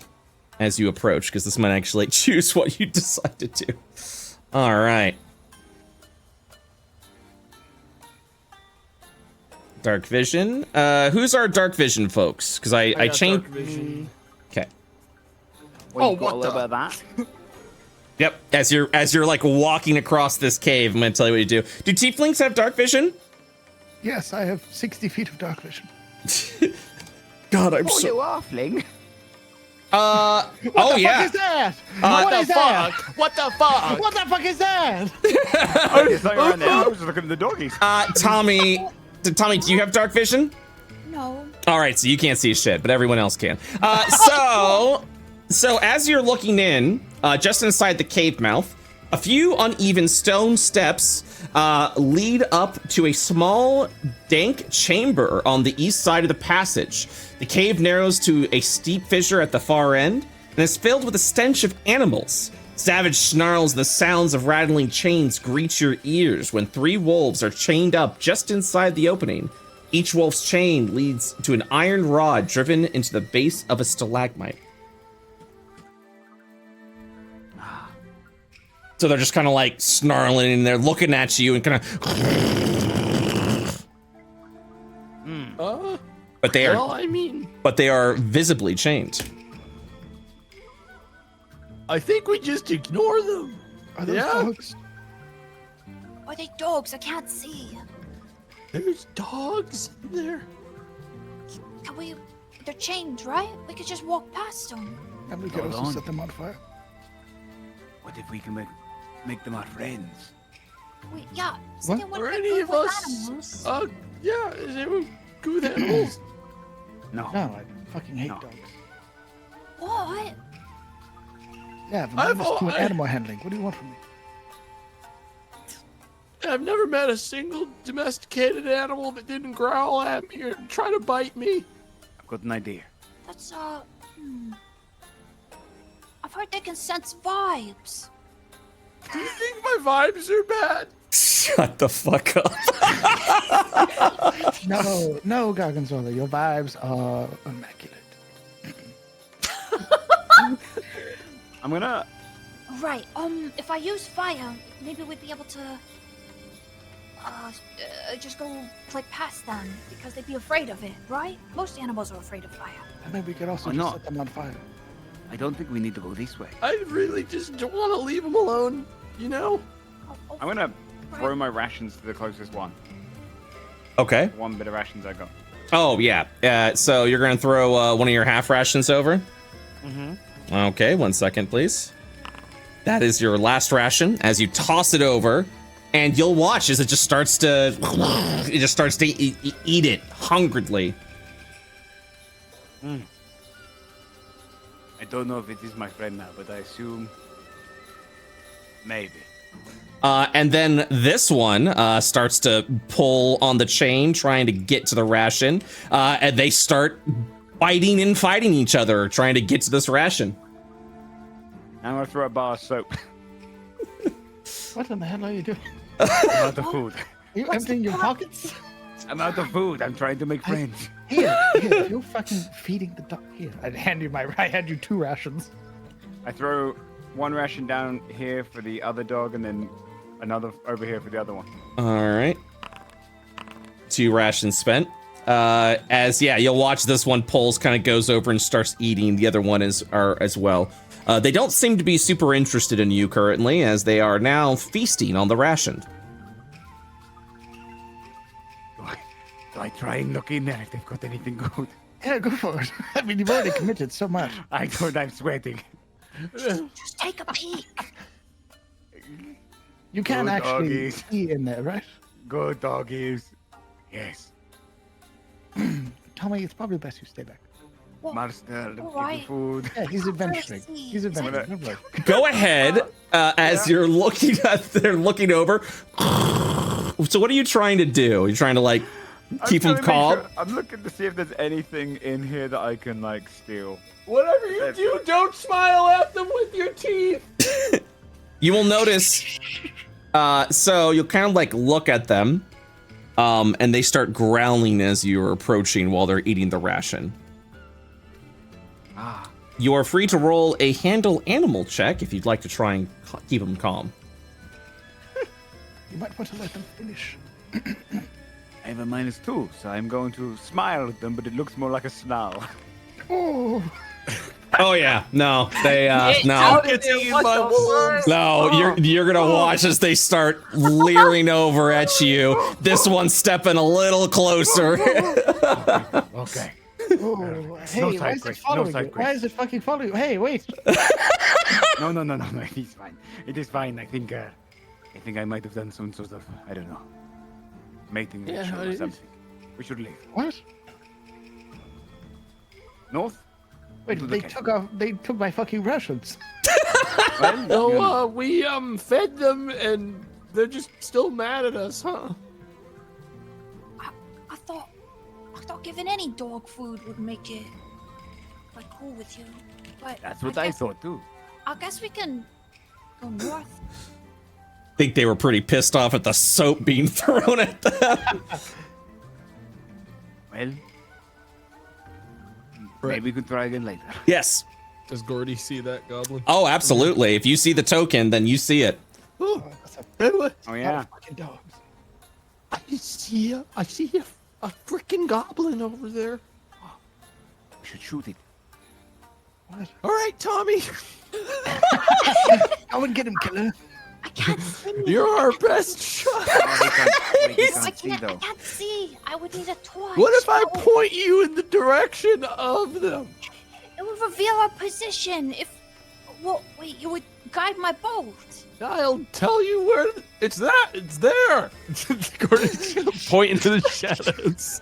as you approach, because this might actually choose what you decide to do. All right. Dark vision. Who's our dark vision folks? Because I got changed. dark vision. Okay. Well, Oh, you got what a little the- bit of that. Yep. As you're like walking across this cave, I'm gonna tell you what you do. Do tieflings have dark vision? Yes, I have 60 feet of dark vision. God, I'm Oh, you halfling. Oh What yeah. is that? What What the is that? fuck? What the fuck? What the fuck is that? I was like around there. I was just looking at the doggies. Tommy, do you have dark vision? No. All right, so you can't see shit, but everyone else can. So as you're looking in, just inside the cave mouth, a few uneven stone steps lead up to a small, dank chamber on the east side of the passage. The cave narrows to a steep fissure at the far end, and is filled with a stench of animals. Savage snarls and the sounds of rattling chains greet your ears when 3 wolves are chained up just inside the opening. Each wolf's chain leads to an iron rod driven into the base of a stalagmite. So they're just kind of like snarling and they're looking at you and kind of. But they Well, are, I mean, visibly chained. I think we just ignore them. Are those Yeah. dogs? Are they dogs? I can't see. There's dogs in there. Can we? They're chained, right? We could just walk past them. And we could Hold also on. set them on fire. What if we can make them our friends? Yeah. What? Something would Or be any good of with us? animals. Yeah. Is anyone good with animals? No. No, I fucking hate No. dogs. What? Yeah, but I've I'm just doing al- I- animal handling. What do you want from me? I've never met a single domesticated animal that didn't growl at me or try to bite me. I've got an idea. That's I've heard they can sense vibes. Do you think my vibes are bad? Shut the fuck up. No, Gorgonzola, your vibes are immaculate. I'm gonna. Right. If I use fire, maybe we'd be able to just go like past them because they'd be afraid of it, right? Most animals are afraid of fire. And maybe we could also Or just not. set them on fire. I don't think we need to go this way. I really just don't want to leave them alone, you know? Oh, I'm gonna throw my rations to the closest one. Okay. One bit of rations I got. Oh, yeah. So you're going to throw one of your half rations over? Mm-hmm. Okay, 1 second, please. That is your last ration. As you toss it over, and you'll watch as it just starts to eat it hungrily. I don't know if it is my friend now, but I assume maybe. And then this one starts to pull on the chain, trying to get to the ration, and they start biting and fighting each other, trying to get to this ration. I'm gonna throw a bar of soap. What in the hell are you doing? I'm out of food. Are you emptying your pockets? I'm out of food. I'm trying to make friends. Here, you're fucking feeding the dog. Here, I hand you 2 rations. I throw one ration down here for the other dog, and then another over here for the other one. All right. 2 rations spent. You'll watch this one pulls, kind of goes over and starts eating. The other one as well. They don't seem to be super interested in you currently, as they are now feasting on the ration. Do I try and look in there if they've got anything good? Yeah, go for it. I mean, you've already committed so much. I don't. I'm sweating. Just take a peek. You can Good actually doggies. see in there, right? Good doggies. Yes. Tommy, it's probably best you stay back. Master, give Alright. me food. Yeah, he's adventuring. He's adventuring. Don't worry. Go ahead, as you're looking they're looking over. So what are you trying to do? You're trying to like keep them calm? I'm looking to see if there's anything in here that I can like steal. Whatever you do, don't smile at them with your teeth. You will notice, so you'll kind of like look at them, and they start growling as you're approaching while they're eating the ration. You are free to roll a handle animal check if you'd like to try and keep them calm. You might want to let them finish. I have a -2, so I'm going to smile at them, but it looks more like a snarl. Oh, Oh yeah, no, they no. Out of It's there, eaten what by the wolves. fuck? No, you're gonna watch as they start leering over at you. This one's stepping a little closer. Okay. oh. Hey, why is quest, it following side you? quest. Why is it fucking following you? Hey, wait. No. It is fine. It is fine. I think I might have done some sort of, I don't know, mating Yeah, ritual or something. We should leave. What? North? Wait, To the they camp. took my fucking rations. Well, No, we fed them, and they're just still mad at us, huh? I thought giving any dog food would make it like cool with you. But that's what I guess- thought too. I guess we can go north. Think they were pretty pissed off at the soap being thrown at them. Well, maybe we could try again later. Yes. Does Gordy see that goblin? Oh, absolutely. If you see the token, then you see it. Oh, That's a Oh yeah. fucking dogs. I see a freaking goblin over there. We should shoot it. What? All right, Tommy, Go and get him, killer. I can't see. you're our best shot. Oh, we I can't see can't. I though. can't see. I would need a torch. What if I That point you in the direction of them? It would reveal our position. If, well, wait, you would guide my boat. I'll tell you where it's that. It's there. Gordy's gonna point into the shadows.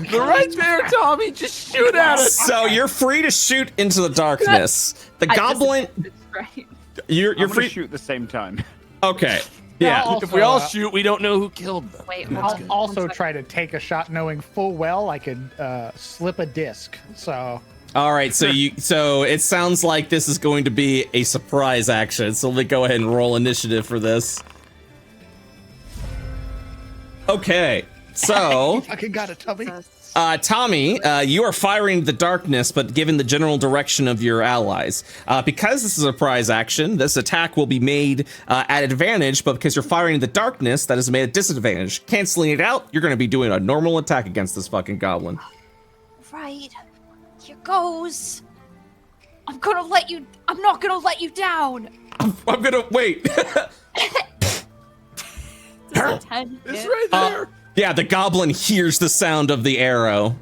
They're right there, Tommy. Just shoot at it. So you're free to shoot into the darkness. The I goblin, Right. you're I'm gonna free. shoot at the same time. Okay. Yeah. If we all shoot, we don't know who killed them. Wait, I'll hold on. also One sec. try to take a shot knowing full well I could slip a disc. So All right. So it sounds like this is going to be a surprise action. So let me go ahead and roll initiative for this. Okay. So. fucking got it, Tommy. Tommy, you are firing the darkness, but given the general direction of your allies. Because this is a surprise action, this attack will be made at advantage, but because you're firing the darkness, that is made at disadvantage. Canceling it out, you're going to be doing a normal attack against this fucking goblin. Right. Here goes. I'm not gonna let you down. I'm gonna wait. Does a 10 It's hit? right there. Yeah, the goblin hears the sound of the arrow,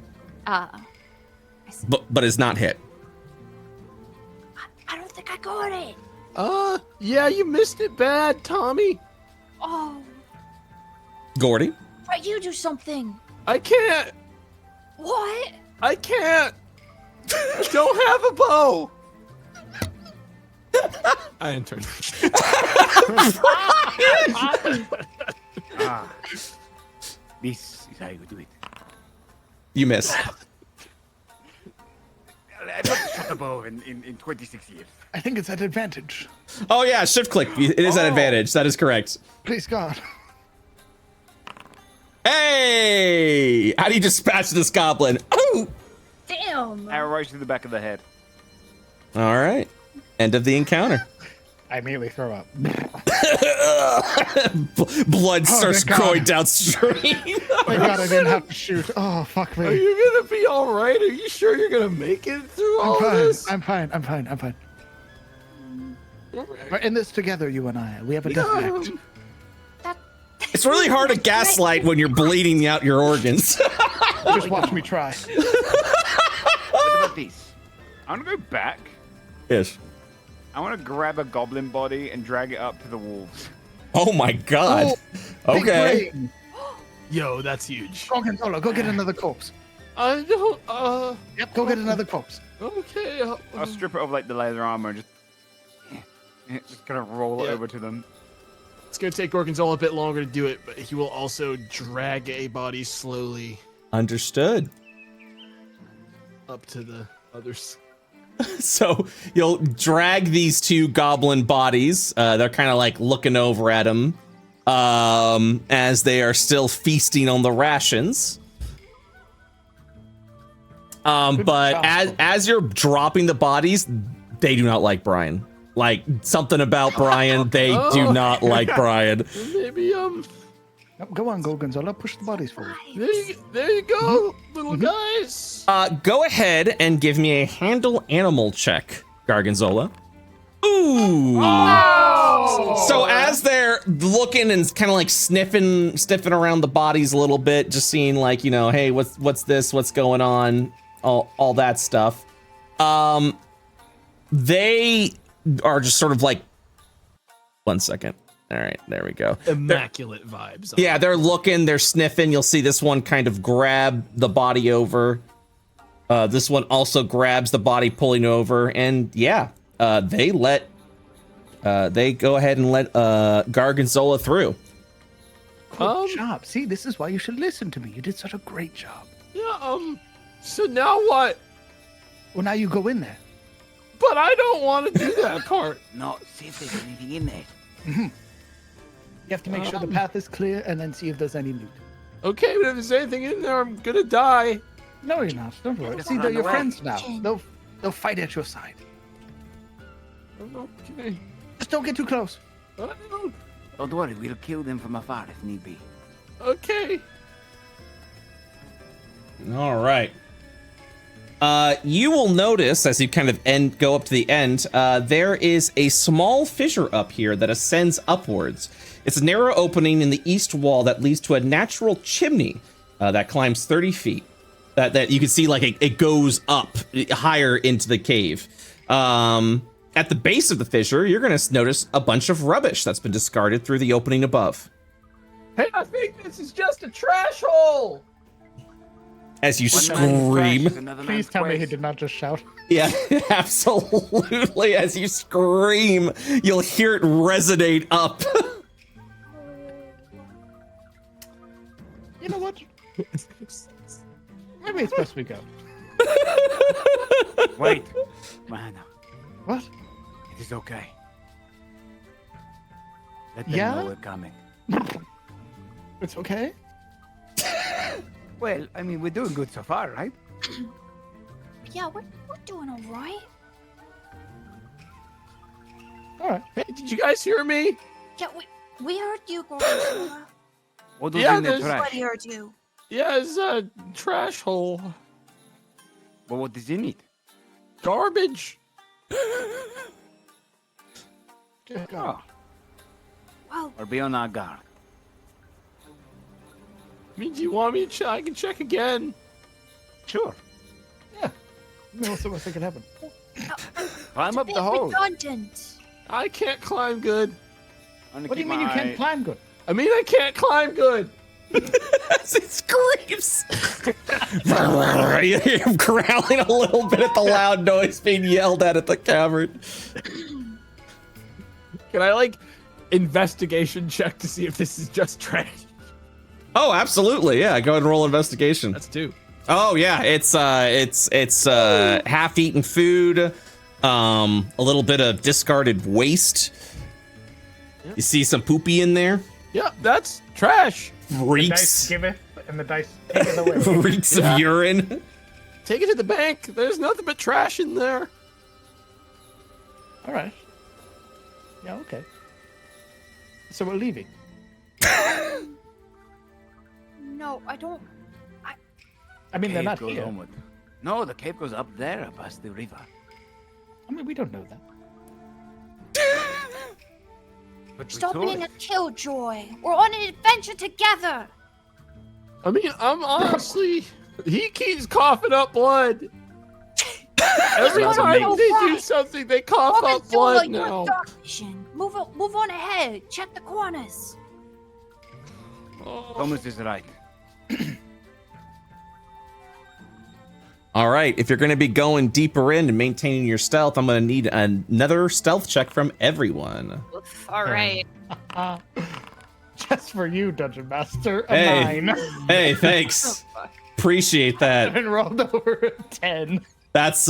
I see. but is not hit. I don't think I got it. Yeah, you missed it bad, Tommy. Oh Gordy. Right, you do something. I can't. What? I can't. I don't have a bow. I entered. This is how you do it. You miss. I've not shot a bow in 26 years. I think it's at advantage. Oh yeah, shift click. It is an advantage. That is correct. Please God. Hey! How do you dispatch this goblin? Oh! Damn. Arrow right through the back of the head. All right. End of the encounter. I immediately throw up. Blood starts thank God. going downstream. Thank God I didn't have to shoot. Oh, fuck Are me. you gonna be all right? Are you sure you're gonna make it through all this? I'm fine. We're in this together, you and I. We have a death pact. It's really hard to gaslight when you're bleeding out your organs. Just watch me try. What about this? I want to go back. Yes. I want to grab a goblin body and drag it up to the wolves. Oh my God. Big Okay. brain. Yo, that's huge. Gorgonzola, go get another corpse. I don't. Yep, go get another corpse. Okay. I'll strip it of like the leather armor and just kind of roll it over to them. It's gonna take Gorgonzola a bit longer to do it, but he will also drag a body slowly Understood. up to the others. So you'll drag these two goblin bodies. They're kind of like looking over at him as they are still feasting on the rations. But as you're dropping the bodies, they do not like Brian. Like something about Brian, they do not like Brian. Maybe Yep, go on, Gorgonzola, push the bodies forward. there you go, little guys. Go ahead and give me a handle animal check, Gargonzola. Ooh. So as they're looking and kind of like sniffing around the bodies a little bit, just seeing like, you know, hey, what's this? What's going on? All that stuff. They are just sort of like, 1 second. All right, there we go. Immaculate vibes. Yeah, they're looking, they're sniffing. You'll see this one kind of grab the body over. This one also grabs the body, pulling over, and yeah, they go ahead and let Gargonzola through. Good job. See, this is why you should listen to me. You did such a great job. Yeah. So now what? Well, now you go in there. But I don't want to do that part. No, see if there's anything in there. You have to make sure the path is clear and then see if there's any loot. Okay, but if there's anything in there, I'm gonna die. No, you're not. Don't worry. Just See, run they're your away. friends now. They'll fight at your side. Okay. Just don't get too close. Don't worry, we'll kill them from afar if need be. Okay. All right. You will notice as you kind of go up to the end, there is a small fissure up here that ascends upwards. It's a narrow opening in the east wall that leads to a natural chimney that climbs 30 feet. That you can see like it goes up higher into the cave. At the base of the fissure, you're going to notice a bunch of rubbish that's been discarded through the opening above. Hey, I think this is just a trash hole. As you One man's trash scream. is another Please man's tell me he quest. did not just shout. Yeah, absolutely. As you scream, you'll hear it resonate up. You know what? Maybe it's best we go. Wait, man, What? it is okay. Let them Yeah? know we're coming. It's okay? Well, I mean, we're doing good so far, right? Yeah, we're doing all right. All right. Hey, did you guys hear me? Yeah, we heard you, Gorgonzola. What was Yeah, in the there's- trash? What heard you? Yeah, it's a trash hole. Well, what is in it? Garbage. Dear God. Oh, Well, or be on our guard. I mean, do you want me to check? I can check again. Sure. I mean, what's the worst that could happen? Climb up bit the hole. redundant. I can't climb good. What do you mean you can't climb good? I mean, I can't climb good. As he screams. You hear him growling a little bit at the loud noise being yelled at the cavern. Can I like investigation check to see if this is just trash? Oh, absolutely. Yeah, go ahead and roll investigation. That's 2. Oh yeah, it's half-eaten food, a little bit of discarded waste. Yep. You see some poopy in there? Yep, that's trash. Reeks. Giveth and the dice taketh away. Reeks of urine. Take it to the bank. There's nothing but trash in there. All right. Yeah, okay. So we're leaving. No, I don't. I mean, they're Cave not goes here. onward. No, the cave goes up there, past the river. I mean, we don't know that. But we Stop told being a it. killjoy. We're on an adventure together. I mean, I'm honestly, he keeps coughing up blood. Every That's time amazing. they do something, they cough up blood now. Dark vision. Move on ahead. Check the corners. Oh. Thomas is right. All right, if you're going to be going deeper in and maintaining your stealth, I'm going to need another stealth check from everyone. Oof, all right. Just for you, Dungeon Master. A Hey. 9. Hey, thanks. Appreciate that. And rolled over a 10. That's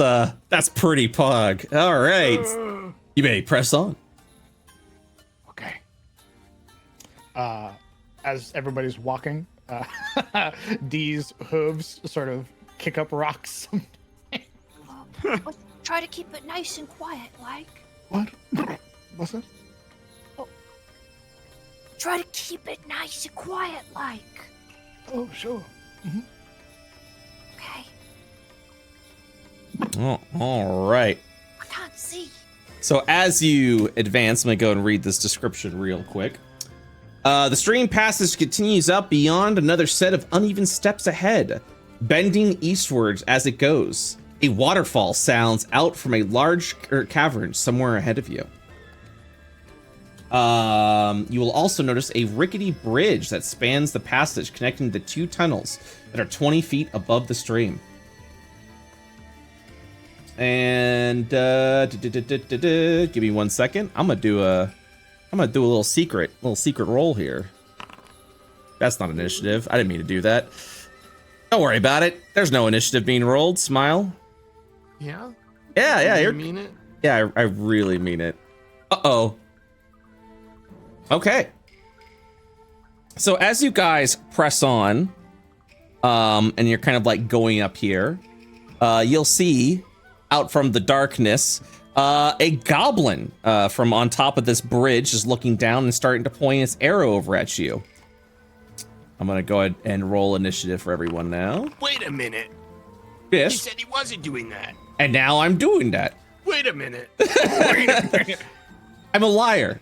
pretty pog. All right. You may press on. Okay. As everybody's walking, D's hooves sort of kick up rocks. Let's try to keep it nice and quiet, like. What? What's that? Try to keep it nice and quiet, like. Oh, sure. Okay. Oh, all right. I can't see. So as you advance, I'm going to go and read this description real quick. The stream passage continues up beyond another set of uneven steps ahead, bending eastwards as it goes. A waterfall sounds out from a large cavern somewhere ahead of you. You will also notice a rickety bridge that spans the passage, connecting the 2 tunnels that are 20 feet above the stream. And give me 1 second. I'm gonna do a little secret roll here. That's not initiative. I didn't mean to do that. Don't worry about it. There's no initiative being rolled. Smile. Yeah? Yeah, You you're, mean it? yeah, I really mean it. Uh-oh. Okay. So as you guys press on, and you're kind of like going up here, you'll see out from the darkness, a goblin from on top of this bridge is looking down and starting to point its arrow over at you. I'm gonna go ahead and roll initiative for everyone now. Wait a minute. He Yes. said he wasn't doing that. And now I'm doing that. Wait a minute. I'm a liar.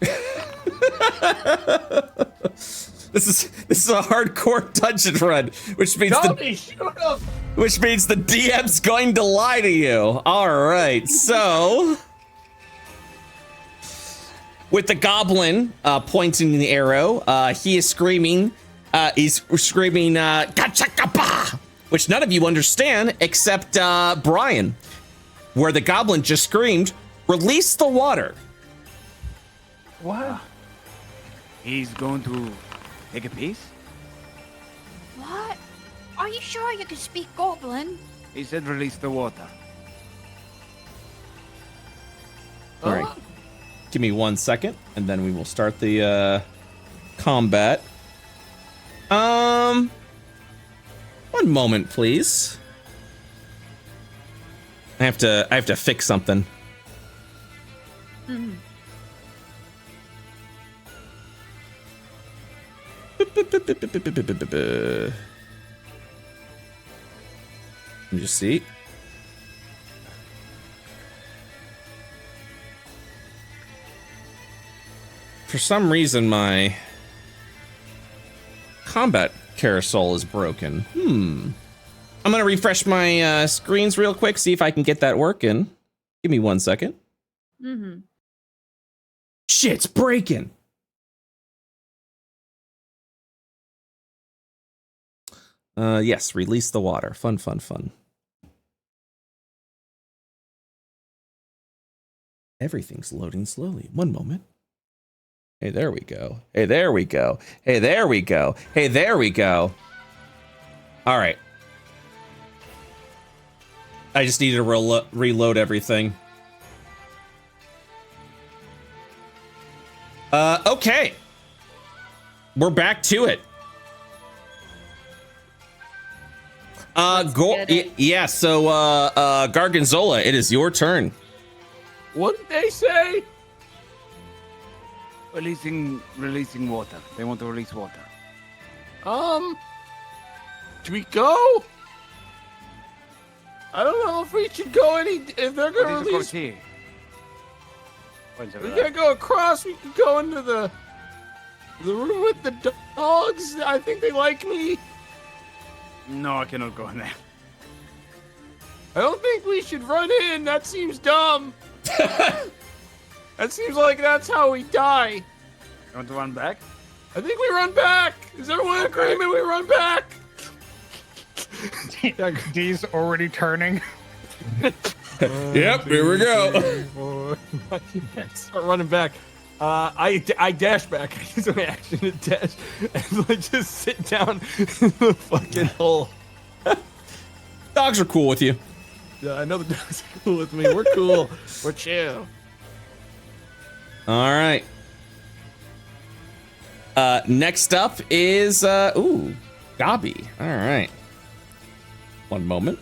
This is a hardcore dungeon run, which means the DM's going to lie to you. All right, so with the goblin pointing the arrow, he is screaming. He's screaming, "Gachakapa!" which none of you understand except Brian, where the goblin just screamed, "Release the water." What? He's going to take a piece? What? Are you sure you can speak Goblin? He said release the water. All right, give me 1 second, and then we will start the combat. 1 moment, please. I have to fix something. Let me just see. For some reason, my combat carousel is broken. I'm gonna refresh my screens real quick, see if I can get that working. Give me 1 second. Mm-hmm. Shit's breaking. Yes, release the water. Fun. Everything's loading slowly. One moment. Hey, there we go. Hey, there we go. Hey, there we go. Hey, there we go. All right. I just needed to reload everything. Okay. We're back to it. Yeah, so, Gargonzola, it is your turn. What did they say? Releasing water. They want to release water. Do we go? I don't know if we should go if they're gonna release. We gotta go across. We can go into the room with the dogs. I think they like me. No, I cannot go in there. I don't think we should run in. That seems dumb. That seems like that's how we die. You want to run back? I think we run back. Is everyone in agreement? We run back. D's already turning. Yep, here we go. Start running back. I dash back. I use my action to dash and like just sit down in the fucking hole. Dogs are cool with you. Yeah, I know the dogs are cool with me. We're cool. We're chill. All right. Next up is Gabi. All right. One moment.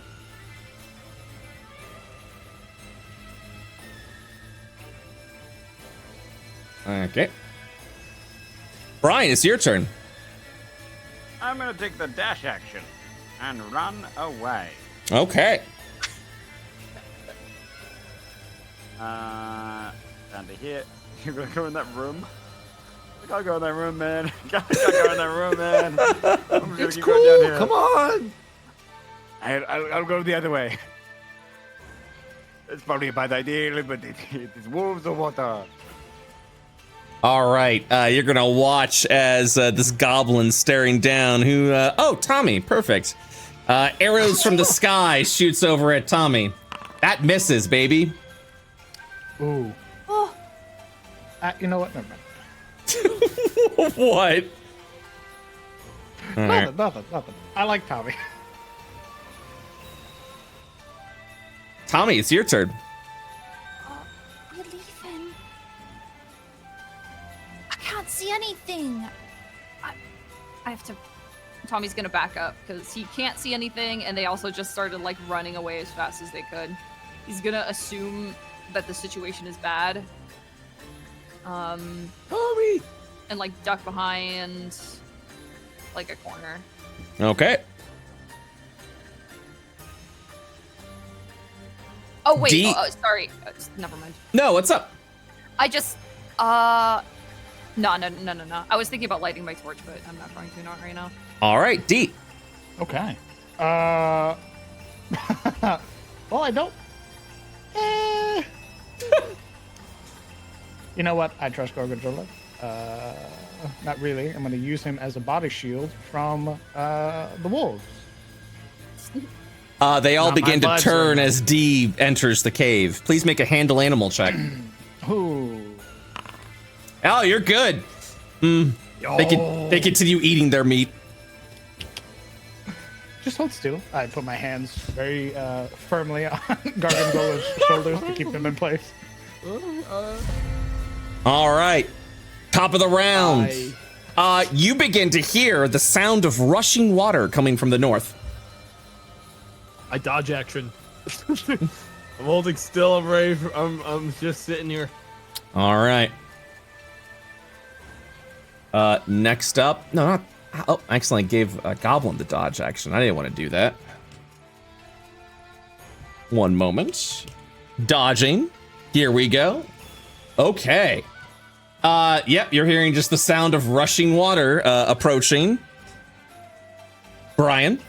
Okay. Brian, it's your turn. I'm gonna take the dash action and run away. Okay. Down to here. You're gonna go in that room? I gotta go in that room, man. Gotta go in that room, man. I'm It's keep cool. going down here. Come on. I'll go the other way. It's probably a bad idea, but it's wolves or water. All right. You're gonna watch as this goblin staring down. Tommy. Perfect. Arrows from the sky shoots over at Tommy. That misses, baby. Ooh. Oh, You know what? Never mind. What? All right. Nothing. I like Tommy. Tommy, it's your turn. we're leaving. I can't see anything. I have to. Tommy's gonna back up because he can't see anything, and they also just started like running away as fast as they could. He's gonna assume that the situation is bad. Tommy. And like duck behind like a corner. Okay. Oh wait, D- sorry. Never mind. No, what's up? I just no. I was thinking about lighting my torch, but I'm not going to not right now. All right, D. Okay. Well, I don't. You know what? I trust Gorgonzola. Not really. I'm going to use him as a body shield from the wolves. They all Not begin my to vibes turn right now. as D enters the cave. Please make a handle animal check. Ooh. Oh, you're good. They continue eating their meat. Just hold still. I put my hands very firmly on Gargonzola's shoulders to keep them in place. All right. Top of the round. You begin to hear the sound of rushing water coming from the north. I dodge action. I'm holding still. I'm ready. I'm just sitting here. All right. Next up. No, not. Oh, I accidentally gave a goblin the dodge action. I didn't want to do that. One moment. Dodging. Here we go. Okay. Yep, you're hearing just the sound of rushing water approaching. Brian.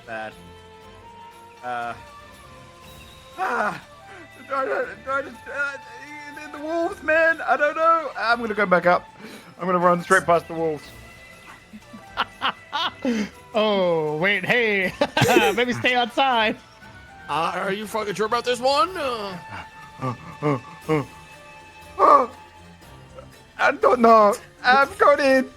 Bad. The wolves, man. I don't know. I'm gonna go back up. I'm gonna run straight past the wolves. Oh, wait, hey. Maybe stay outside. Are you fucking sure about this one? I don't know. I'm going in.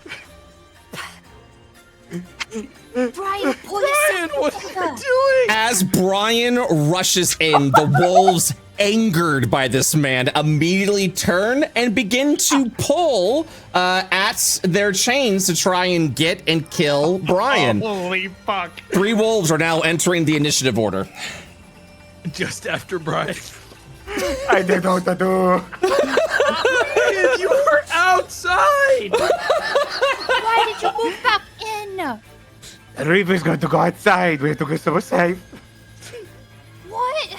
Brian, pull Brian, what are you doing? As Brian rushes in, the wolves, angered by this man, immediately turn and begin to pull at their chains to try and get and kill Brian. Holy fuck. 3 wolves are now entering the initiative order. Just after Brian. I didn't know what to do. Brian, you were outside. Why did you move back in? The Reaper's going to go outside. We have to go somewhere safe. What?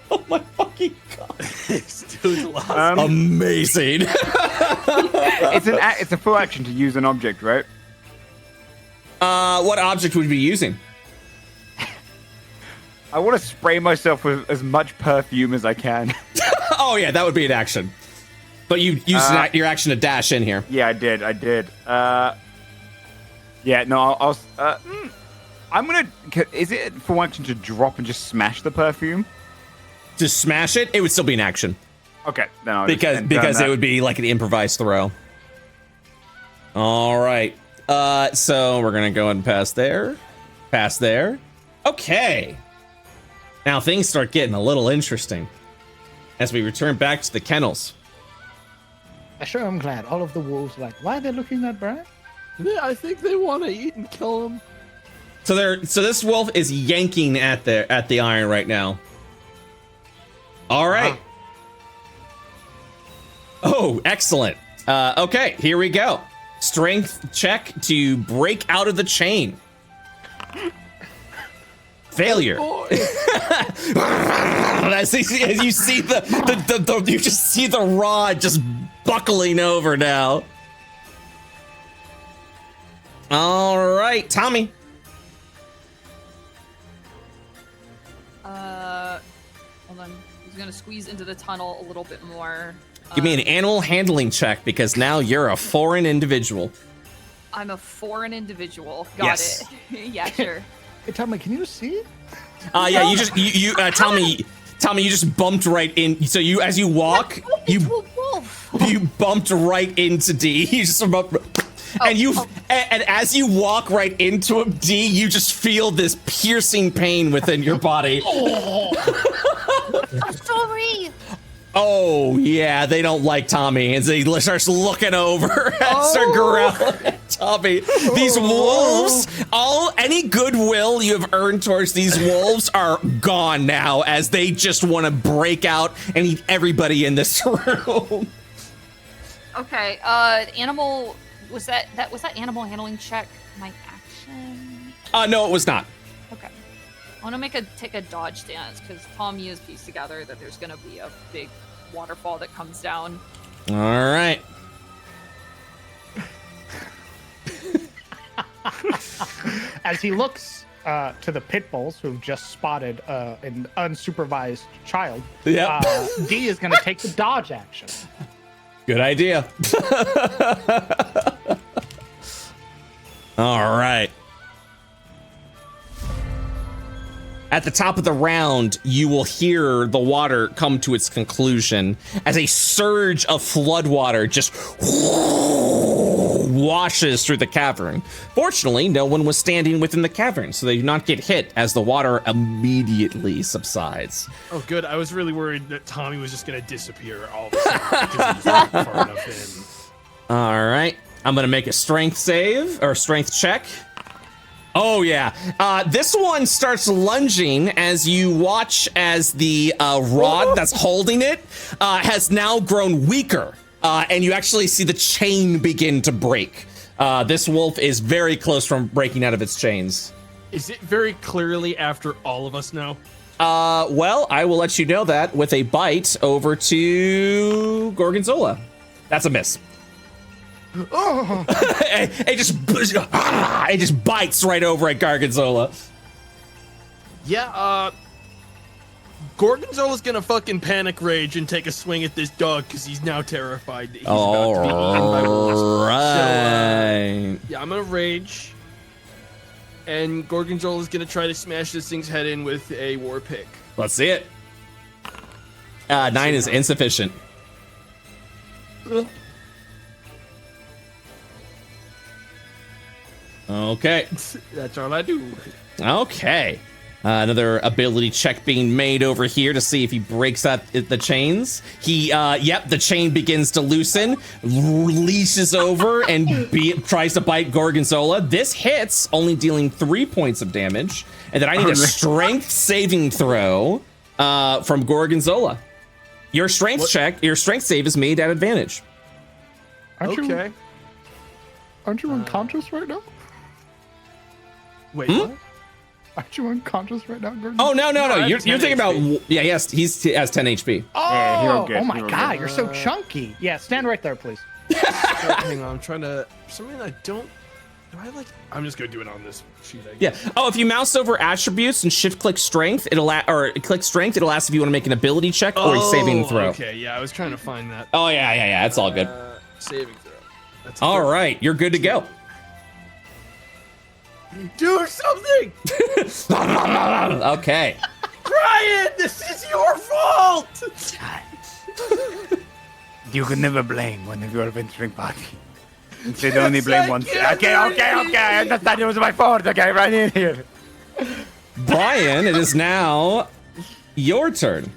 Oh my fucking god. This dude's lost. Amazing. It's a full action to use an object, right? What object would you be using? I want to spray myself with as much perfume as I can. Oh yeah, that would be an action. But you used your action to dash in here. Yeah, I did. Yeah, no, I'm gonna. Is it full action to drop and just smash the perfume? To smash it, it would still be an action. Okay, then I'll Because it would be like an improvised throw. All right. So we're gonna go ahead and pass there. Pass there. Okay. Now things start getting a little interesting as we return back to the kennels. I sure am glad. All of the wolves are like, why are they looking at Brian? Yeah, I think they want to eat and kill him. So this wolf is yanking at the iron right now. All right. Oh, excellent. Okay, here we go. Strength check to break out of the chain. Failure. As you see you just see the rod just buckling over now. All right, Tommy. Hold on. He's gonna squeeze into the tunnel a little bit more. Give me an animal handling check because now you're a foreign individual. I'm a foreign individual. Got Yes. it. Yeah, sure. Hey, Tommy, can you see? Yeah, you Tommy, you just bumped right in. So as you walk, you bumped right into D. You just and as you walk right into him, D, you just feel this piercing pain within your body. I'm sorry. Oh yeah, they don't like Tommy, and so he starts looking over and start growling at Tommy. These wolves, any goodwill you have earned towards these wolves are gone now, as they just want to break out and eat everybody in this room. Okay. Animal. Was that animal handling check my action? No, it was not. Okay. I want to take a dodge stance because Tommy has pieced together that there's gonna be a big waterfall that comes down. All right. As he looks to the pit bulls who've just spotted an unsupervised child, Yep. D is going to take the dodge action. Good idea. All right. At the top of the round, you will hear the water come to its conclusion as a surge of floodwater just washes through the cavern. Fortunately, no one was standing within the cavern, so they do not get hit as the water immediately subsides. Oh, good. I was really worried that Tommy was just going to disappear all of a sudden because he's not far enough in. All right. I'm going to make a strength save or strength check. Oh, yeah. This one starts lunging as you watch as the rod that's holding it has now grown weaker. And you actually see the chain begin to break. This wolf is very close from breaking out of its chains. Is it very clearly after all of us now? Well, I will let you know that with a bite over to Gorgonzola. That's a miss. Oh. it just bites right over at Gorgonzola. Yeah, Gorgonzola's gonna fucking panic rage and take a swing at this dog because he's now terrified that he's All about to be eaten by wolves. right. So, yeah, I'm gonna rage. And Gorgonzola's gonna try to smash this thing's head in with a war pick. Let's see it. 9 is insufficient. Okay. That's all I do. Okay. Another ability check being made over here to see if he breaks out the chains. Yep, the chain begins to loosen, releases over, and tries to bite Gorgonzola. This hits, only dealing 3 points of damage. And then I need a strength saving throw from Gorgonzola. Your strength save is made at advantage. Aren't Okay. you unconscious right now? Wait, what? Aren't you unconscious right now, Gordon? Oh, no. I You're have 10 thinking about... HP. Yeah, yes, he has 10 HP. Yeah, he'll get- oh my he'll god, get- you're so chunky. Yeah, stand right there, please. Hang on, I'm trying to... For some reason, I don't... Do I like... I'm just gonna do it on this sheet, I guess. Yeah. Oh, if you mouse over attributes and shift-click strength, it'll it'll ask if you want to make an ability check or a saving throw. Okay, yeah, I was trying to find that. Oh, yeah. It's all good. Saving throw. That's All good. right, you're good to go. Do something! Okay. Brian, this is your fault! You can never blame one of your adventuring party. You should only blame one. Okay, I understand it was my fault. Okay, right in here. Brian, it is now your turn.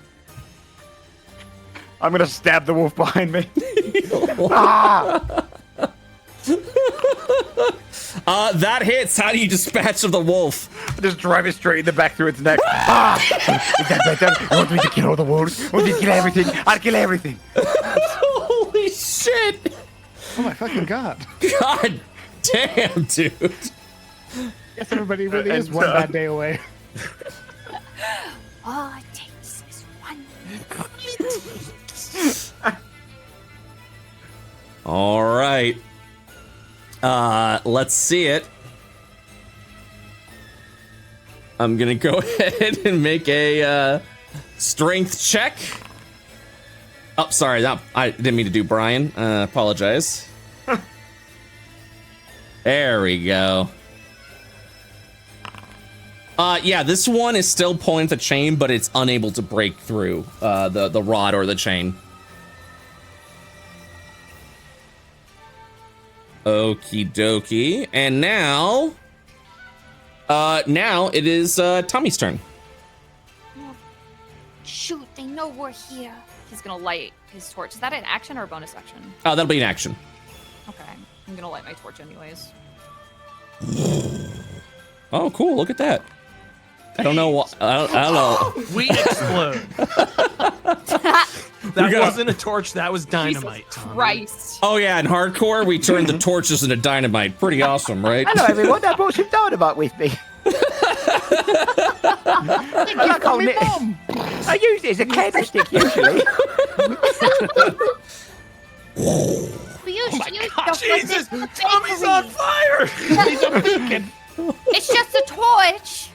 I'm gonna stab the wolf behind me. That hits. How do you dispatch of the wolf? Just drive it straight in the back through its neck. Is that better? You want me to kill all the wolves? You want me to kill everything? I'll kill everything. Holy shit! Oh my fucking god. God damn, dude. Yes, everybody really is And, one bad day away. All it takes is one. All right. Let's see it. I'm gonna go ahead and make a strength check. Oh, sorry, no, I didn't mean to do Brian. Apologize. There we go. Yeah, this one is still pulling the chain, but it's unable to break through the rod or the chain. Okie dokie. And now it is Tommy's turn. Shoot, they know we're here. He's gonna light his torch. Is that an action or a bonus action? Oh, that'll be an action. Okay, I'm gonna light my torch anyways. Oh, cool. Look at that. I don't know what. I don't know. We explode. That wasn't a torch, that was dynamite, Jesus Tommy. Christ. Oh, yeah. In hardcore, we turned the torches into dynamite. Pretty awesome, right? Hello, everyone. I brought some dynamite with me. I like holding it. I use it as a candlestick usually. We usually use Jesus, Tommy's on fire! He's a beacon. It's just a torch.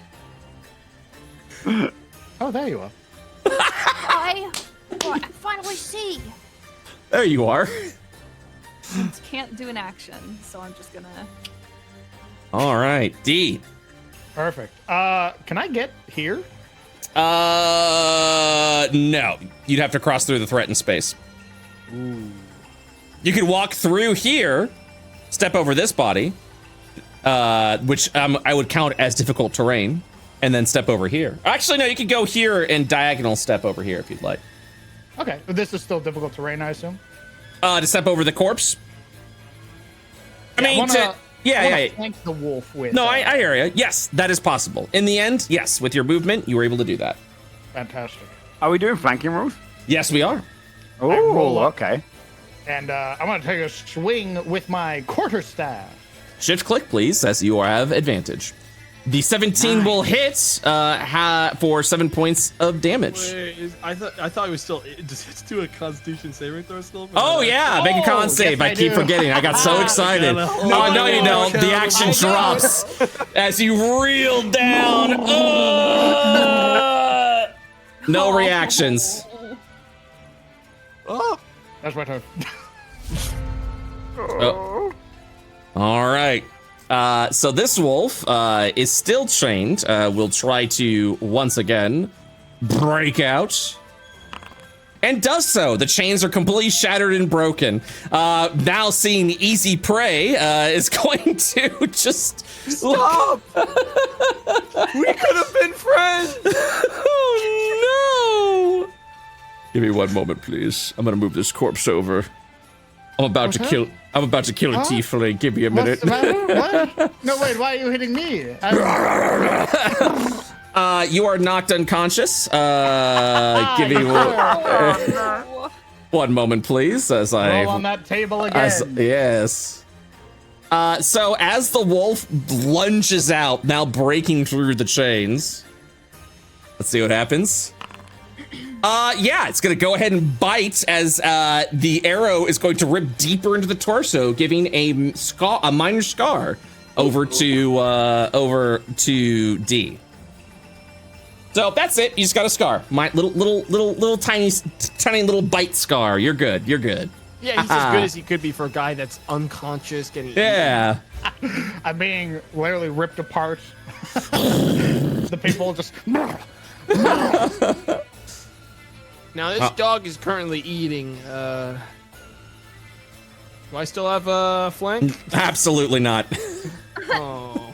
Oh, there you are. I finally see. There you are. Can't do an action, so I'm just gonna. All right. D. Perfect. Can I get here? No. You'd have to cross through the threatened space. Ooh. You could walk through here, step over this body, which I would count as difficult terrain, and then step over here. Actually, no, you could go here and diagonal step over here if you'd like. Okay, but this is still difficult terrain, I assume. To step over the corpse. I mean, wanna yeah. flank the wolf with. No, I hear you. Yes, that is possible. In the end, yes, with your movement, you were able to do that. Fantastic. Are we doing flanking rules? Yes, we are. Oh, okay. And I'm gonna take a swing with my quarterstaff. Shift click, please, as you have advantage. The 17 will hit for 7 points of damage. Wait, I thought it was still. Does it do a Constitution saving throw still? Oh yeah, make a con save. yes, I keep do. forgetting. I got so excited. Oh no, you don't. The action drops as you reel down. No reactions. Oh, That's my turn. Oh. All right. So this wolf is still chained. Will try to once again break out. And does so. The chains are completely shattered and broken. Now seeing easy prey is going to just stop! We could have been friends. Oh no! Give me one moment, please. I'm gonna move this corpse over. I'm about to kill a tiefling. Give me a minute. What's the matter? What? No, wait, why are you hitting me? You are knocked unconscious. Give me one moment, please, as I roll on that table again. Yes. So as the wolf lunges out, now breaking through the chains. Let's see what happens. Yeah, it's gonna go ahead and bite as the arrow is going to rip deeper into the torso, giving a minor scar over to D. So that's it. You just got a scar. My little tiny little bite scar. You're good. You're good. Yeah, he's as good as he could be for a guy that's unconscious, getting yeah. I'm being literally ripped apart. The people just. Now this dog is currently eating. Do I still have a flank? Absolutely not. Oh.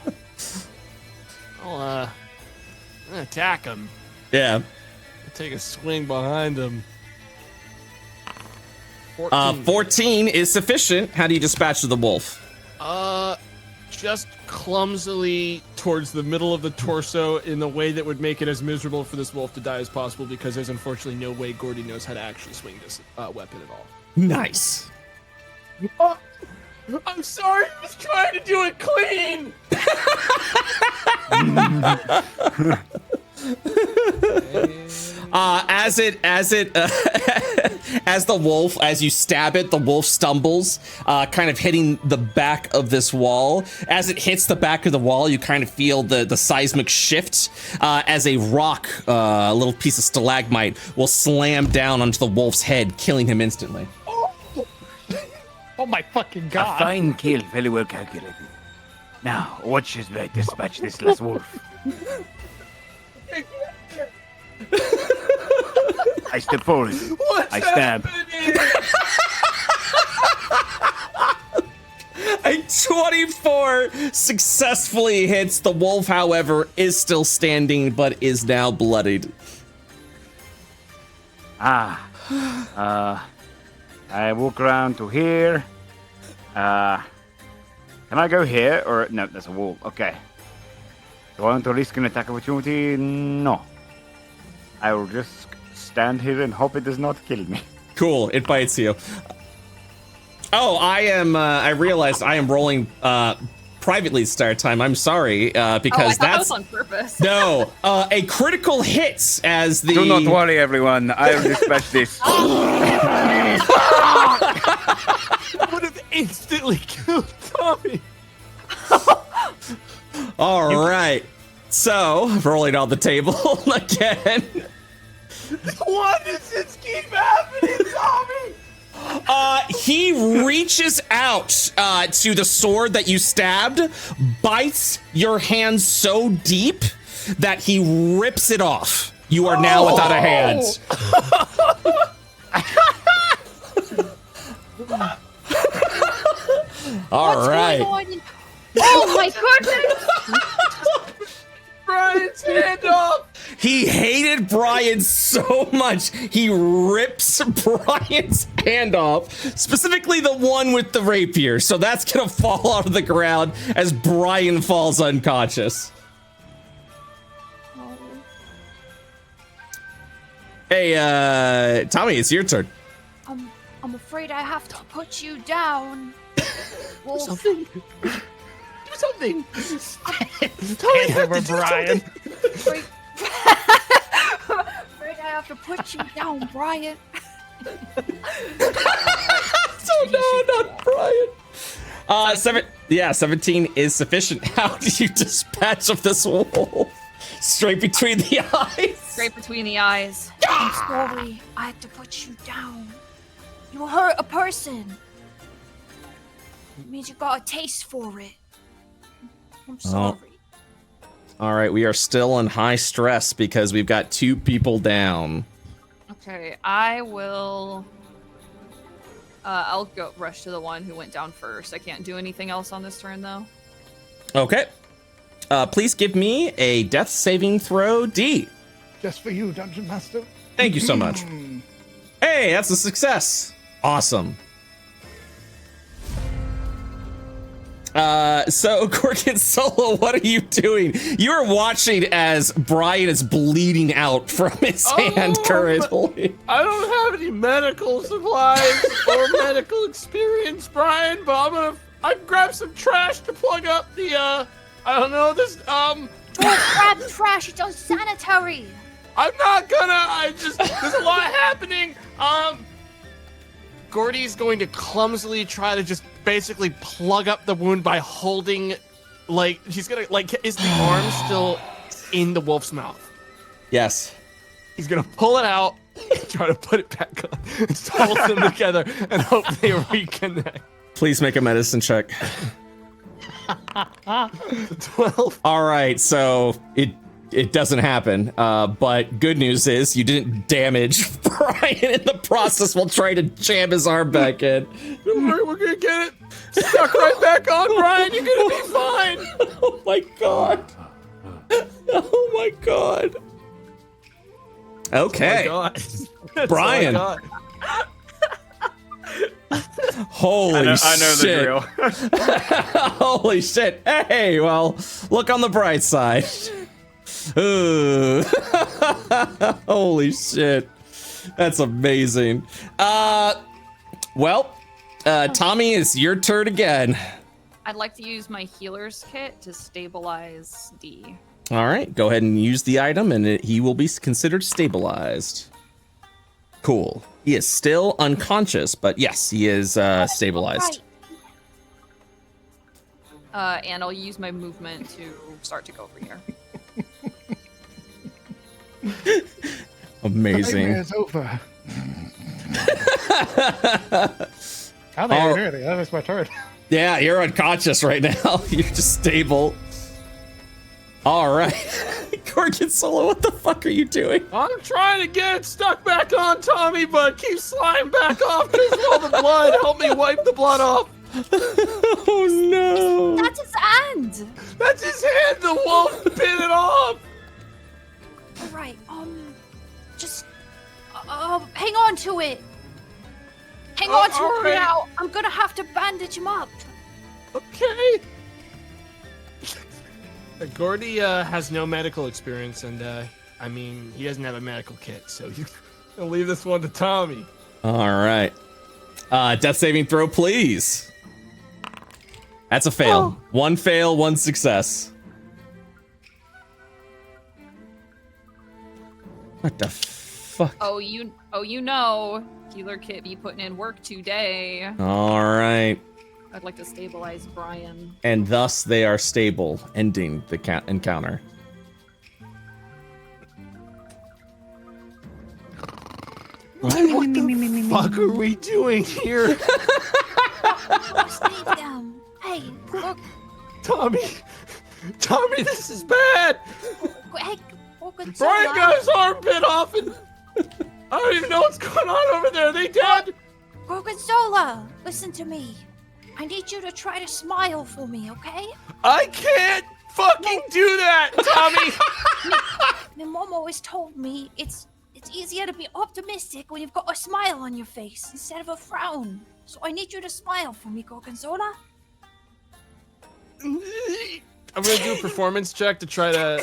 I'm gonna attack him. Yeah. I'll take a swing behind him. 14 is sufficient. How do you dispatch the wolf? Just clumsily towards the middle of the torso in the way that would make it as miserable for this wolf to die as possible, because there's unfortunately no way Gordy knows how to actually swing this weapon at all. Nice. Oh, I'm sorry, I was trying to do it clean. As the wolf, as you stab it, the wolf stumbles, kind of hitting the back of this wall. As it hits the back of the wall, you kind of feel the seismic shift as a rock, a little piece of stalagmite, will slam down onto the wolf's head, killing him instantly. Oh my fucking god. A fine kill, very well calculated. Now, watch as I dispatch this last wolf. I step forward. I stab. A 24 successfully hits. The wolf, however, is still standing, but is now bloodied. I walk around to here. Can I go here? Or no, that's a wall. Okay. Do I want to risk an attack opportunity? No. I will just stand here and hope it does not kill me. Cool, it bites you. Oh, I realized I am rolling privately start time. I'm sorry, because that that's was on purpose. No, a critical hits as the. Do not worry, everyone. I will dispatch this. Would have instantly killed Tommy. All right, so rolling on the table again. Why does this keep happening, Tommy? He reaches out to the sword that you stabbed, bites your hand so deep that he rips it off. You are now without a hand. All right. Oh my goodness! Brian's hand off. He hated Brian so much, he rips Brian's hand off, specifically the one with the rapier. So that's gonna fall out of the ground as Brian falls unconscious. Hey, Tommy, it's your turn. I'm afraid I have to put you down. Wolf. Something. Do something. Hand over Brian. Afraid I have to put you down, Brian. No, not Brian. 17 is sufficient. How do you dispatch of this wolf? Straight between the eyes. Straight between the eyes. I'm sorry. I had to put you down. You hurt a person. It means you got a taste for it. I'm sorry. All right, we are still on high stress because we've got 2 people down. Okay, I will. I'll go rush to the one who went down first. I can't do anything else on this turn, though. Okay. Please give me a death saving throw, D. Just for you, Dungeon Master. Thank you so much. Hey, that's a success. Awesome. So Gorgonzola, what are you doing? You're watching as Brian is bleeding out from his hand currently. I don't have any medical supplies or medical experience, Brian, but I grabbed some trash to plug up the I don't know this Don't grab trash. It's unsanitary. I'm not gonna. There's a lot happening. Gordy's going to clumsily try to just basically plug up the wound by holding, like, she's gonna, like, is the arm still in the wolf's mouth? Yes. He's gonna pull it out, try to put it back on, just hold them together, and hope they reconnect. Please make a medicine check. 12. All right, so it doesn't happen. But good news is you didn't damage Brian in the process while trying to jam his arm back in. Don't worry, we're gonna get it stuck right back on, Brian. You're gonna be fine. Oh my god. Oh my god. Okay. Oh my God. That's Brian. all I got. Holy I know shit. the drill. Holy shit. Hey, well, look on the bright side. Ooh. Holy shit. That's amazing. Well, Tommy, it's your turn again. I'd like to use my healer's kit to stabilize D. All right, go ahead and use the item, and he will be considered stabilized. Cool. He is still unconscious, but yes, he is stabilized. And I'll use my movement to start to go over here. Amazing. Nightmare's over. How they Oh. early? That was my turn. Yeah, you're unconscious right now. You're just stable. All right. Gorgonzola, what the fuck are you doing? I'm trying to get it stuck back on Tommy, but it keeps sliding back off because of all the blood. Help me wipe the blood off. Oh no. That's his hand. That's his hand. The wolf bit it off. All right. Just hang on to it. Hang on to all it right. now. I'm gonna have to bandage him up. Okay. Gordy has no medical experience, and I mean, he doesn't have a medical kit, so you can leave this one to Tommy. All right. Death saving throw, please. That's a fail. One fail, one success. What the fuck? Oh, you know, healer kit be putting in work today. All right. I'd like to stabilize Brian. And thus they are stable, ending the encounter. What the fuck are we doing here? Just leave them. Hey, look. Tommy, this is bad. Hey, Gorgonzola. Brian got his arm bit off, and I don't even know what's going on over there. Are they dead? Gorgonzola, listen to me. I need you to try to smile for me, okay? I can't fucking do that, Tommy. My mom always told me it's easier to be optimistic when you've got a smile on your face instead of a frown. So I need you to smile for me, Gorgonzola. I'm gonna do a performance check to try to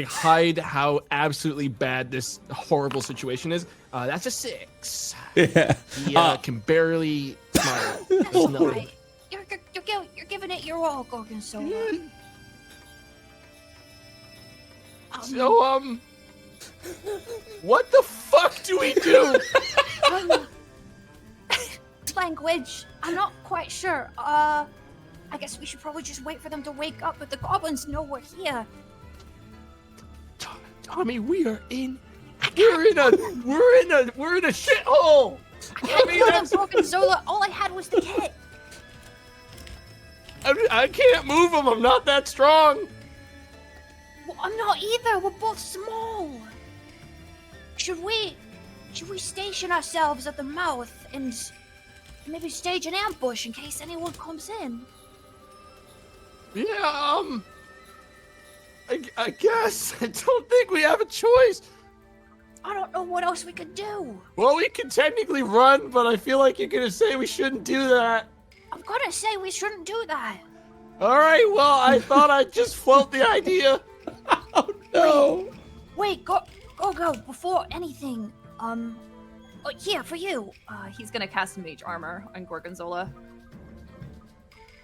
hide how absolutely bad this horrible situation is. That's a 6. Yeah. He can barely smile. That's No. right. You're giving it your all, Gorgonzola. So, what the fuck do we do? Language. I'm not quite sure. I guess we should probably just wait for them to wake up, but the goblins know we're here. Tommy, we're in a shithole. I mean, Gorgonzola, all I had was the kit. I can't move him. I'm not that strong. Well, I'm not either. We're both small. Should we station ourselves at the mouth and maybe stage an ambush in case anyone comes in? Yeah, I guess. I don't think we have a choice. I don't know what else we could do. Well, we can technically run, but I feel like you're gonna say we shouldn't do that. I'm gonna say we shouldn't do that. All right, well, I thought I'd just float the idea. Oh no! Wait, go, before anything, yeah, for you. He's gonna cast Mage Armor on Gorgonzola.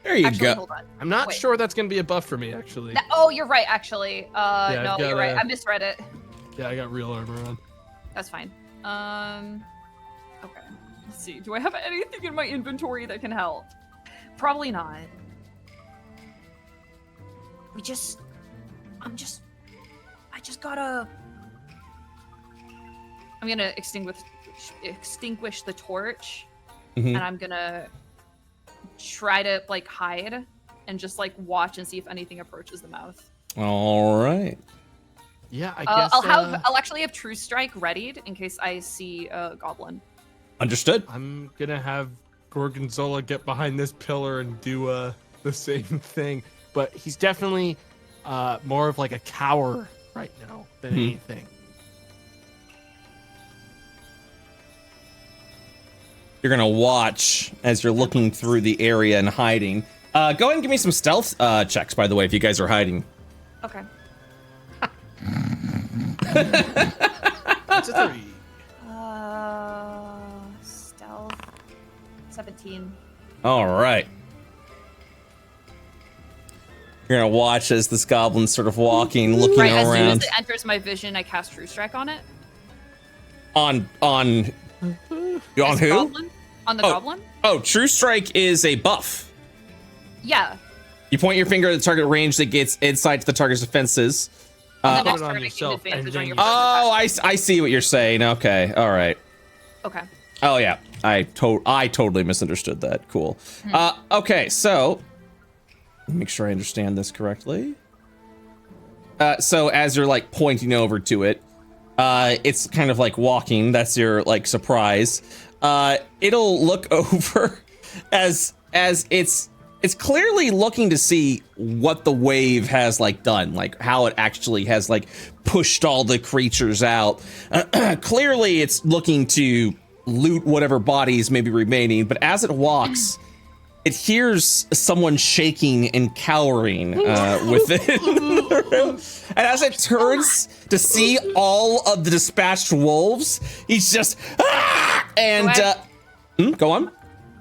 There you Actually, go. hold on. I'm not Wait. sure that's gonna be a buff for me, actually. Oh, you're right, actually. I've No, got you're right. a- I misread it. Yeah, I got real armor on. That's fine. Okay. Let's see. Do I have anything in my inventory that can help? Probably not. I just gotta. I'm gonna extinguish the torch, Mhm. and I'm gonna try to like hide and just like watch and see if anything approaches the mouth. All right. Yeah, I guess. I'll actually have True Strike readied in case I see a goblin. Understood. I'm gonna have Gorgonzola get behind this pillar and do the same thing, but he's definitely more of like a cower right now than anything. You're gonna watch as you're looking through the area and hiding. Go ahead and give me some stealth checks, by the way, if you guys are hiding. Okay. It's a 3. Stealth. 17. All right. You're gonna watch as this goblin's sort of walking, looking Right, as soon as around. it enters my vision, I cast True Strike on it. On who? Goblin? On the Oh. goblin? Oh, True Strike is a buff. Yeah. You point your finger at the target range that gets inside to the target's defenses. And the put next it on turn, I gain yourself, and advantage then on your you- Oh, I see what you're saying. Okay, all right. Okay. Oh yeah, I totally misunderstood that. Cool. Okay, so let me make sure I understand this correctly. So as you're like pointing over to it, it's kind of like walking. That's your like surprise. It'll look over as it's clearly looking to see what the wave has like done, like how it actually has like pushed all the creatures out. Clearly it's looking to loot whatever bodies may be remaining, but as it walks, it hears someone shaking and cowering within the room. And as it turns to see all of the dispatched wolves, he's just and go on.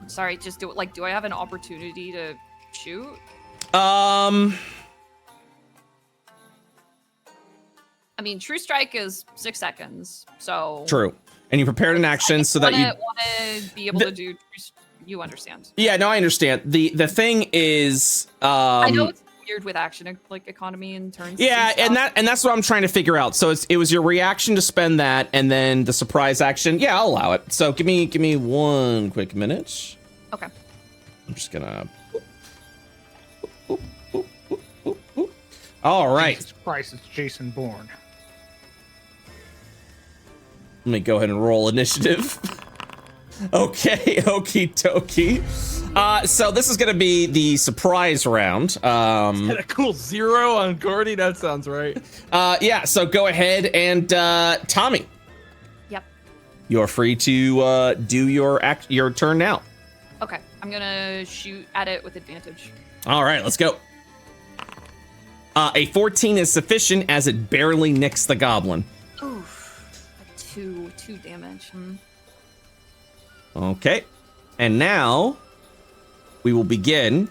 Sorry, just do it. Like, do I have an opportunity to shoot? Um, I mean, True Strike is 6 seconds, so true. And you prepared an action so that you want to be able to do. You understand? Yeah, no, I understand. The thing is, I know it's weird with action like economy and turns. yeah, and that's what I'm trying to figure out. So it was your reaction to spend that, and then the surprise action. Yeah, I'll allow it. So give me 1 quick minute. Okay. I'm just gonna. All right. Jesus Christ, it's Jason Bourne. Let me go ahead and roll initiative. Okay, okie dokie. So this is gonna be the surprise round. Had a cool 0 on Gordy. That sounds right. Yeah. So go ahead and Tommy, Yep. you're free to do your turn now. Okay. I'm gonna shoot at it with advantage. All right, let's go. A 14 is sufficient as it barely nicks the goblin. Oof. Like 2 damage. Okay, and now we will begin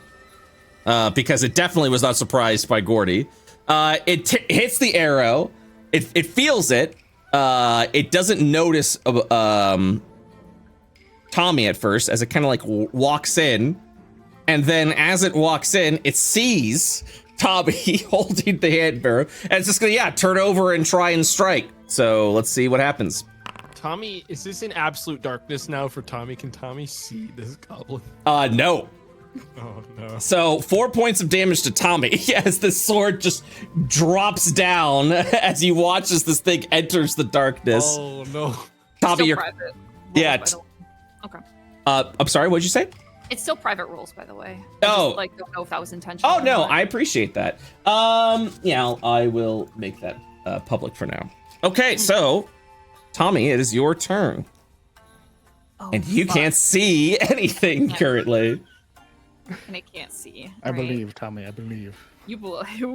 because it definitely was not surprised by Gordy. It hits the arrow. It feels it. It doesn't notice Tommy at first as it kind of like walks in, and then as it walks in, it sees Tommy holding the hammer, and it's just gonna turn over and try and strike. So let's see what happens. Tommy, is this in absolute darkness now for Tommy? Can Tommy see this goblin? No. Oh no. So 4 points of damage to Tommy as the sword just drops down as he watches this thing enters the darkness. Oh no. Tommy, Still you're private rules, yeah. by the way. Okay. I'm sorry. What'd you say? It's still private rules, by the way. Oh. Just, don't know if that was intentional. Oh or no, not. I appreciate that. I will make that public for now. Okay, so Tommy, it is your turn, Oh, and you fuck. can't see anything currently. And I can't see. I Right. believe, Tommy. I believe. You believe.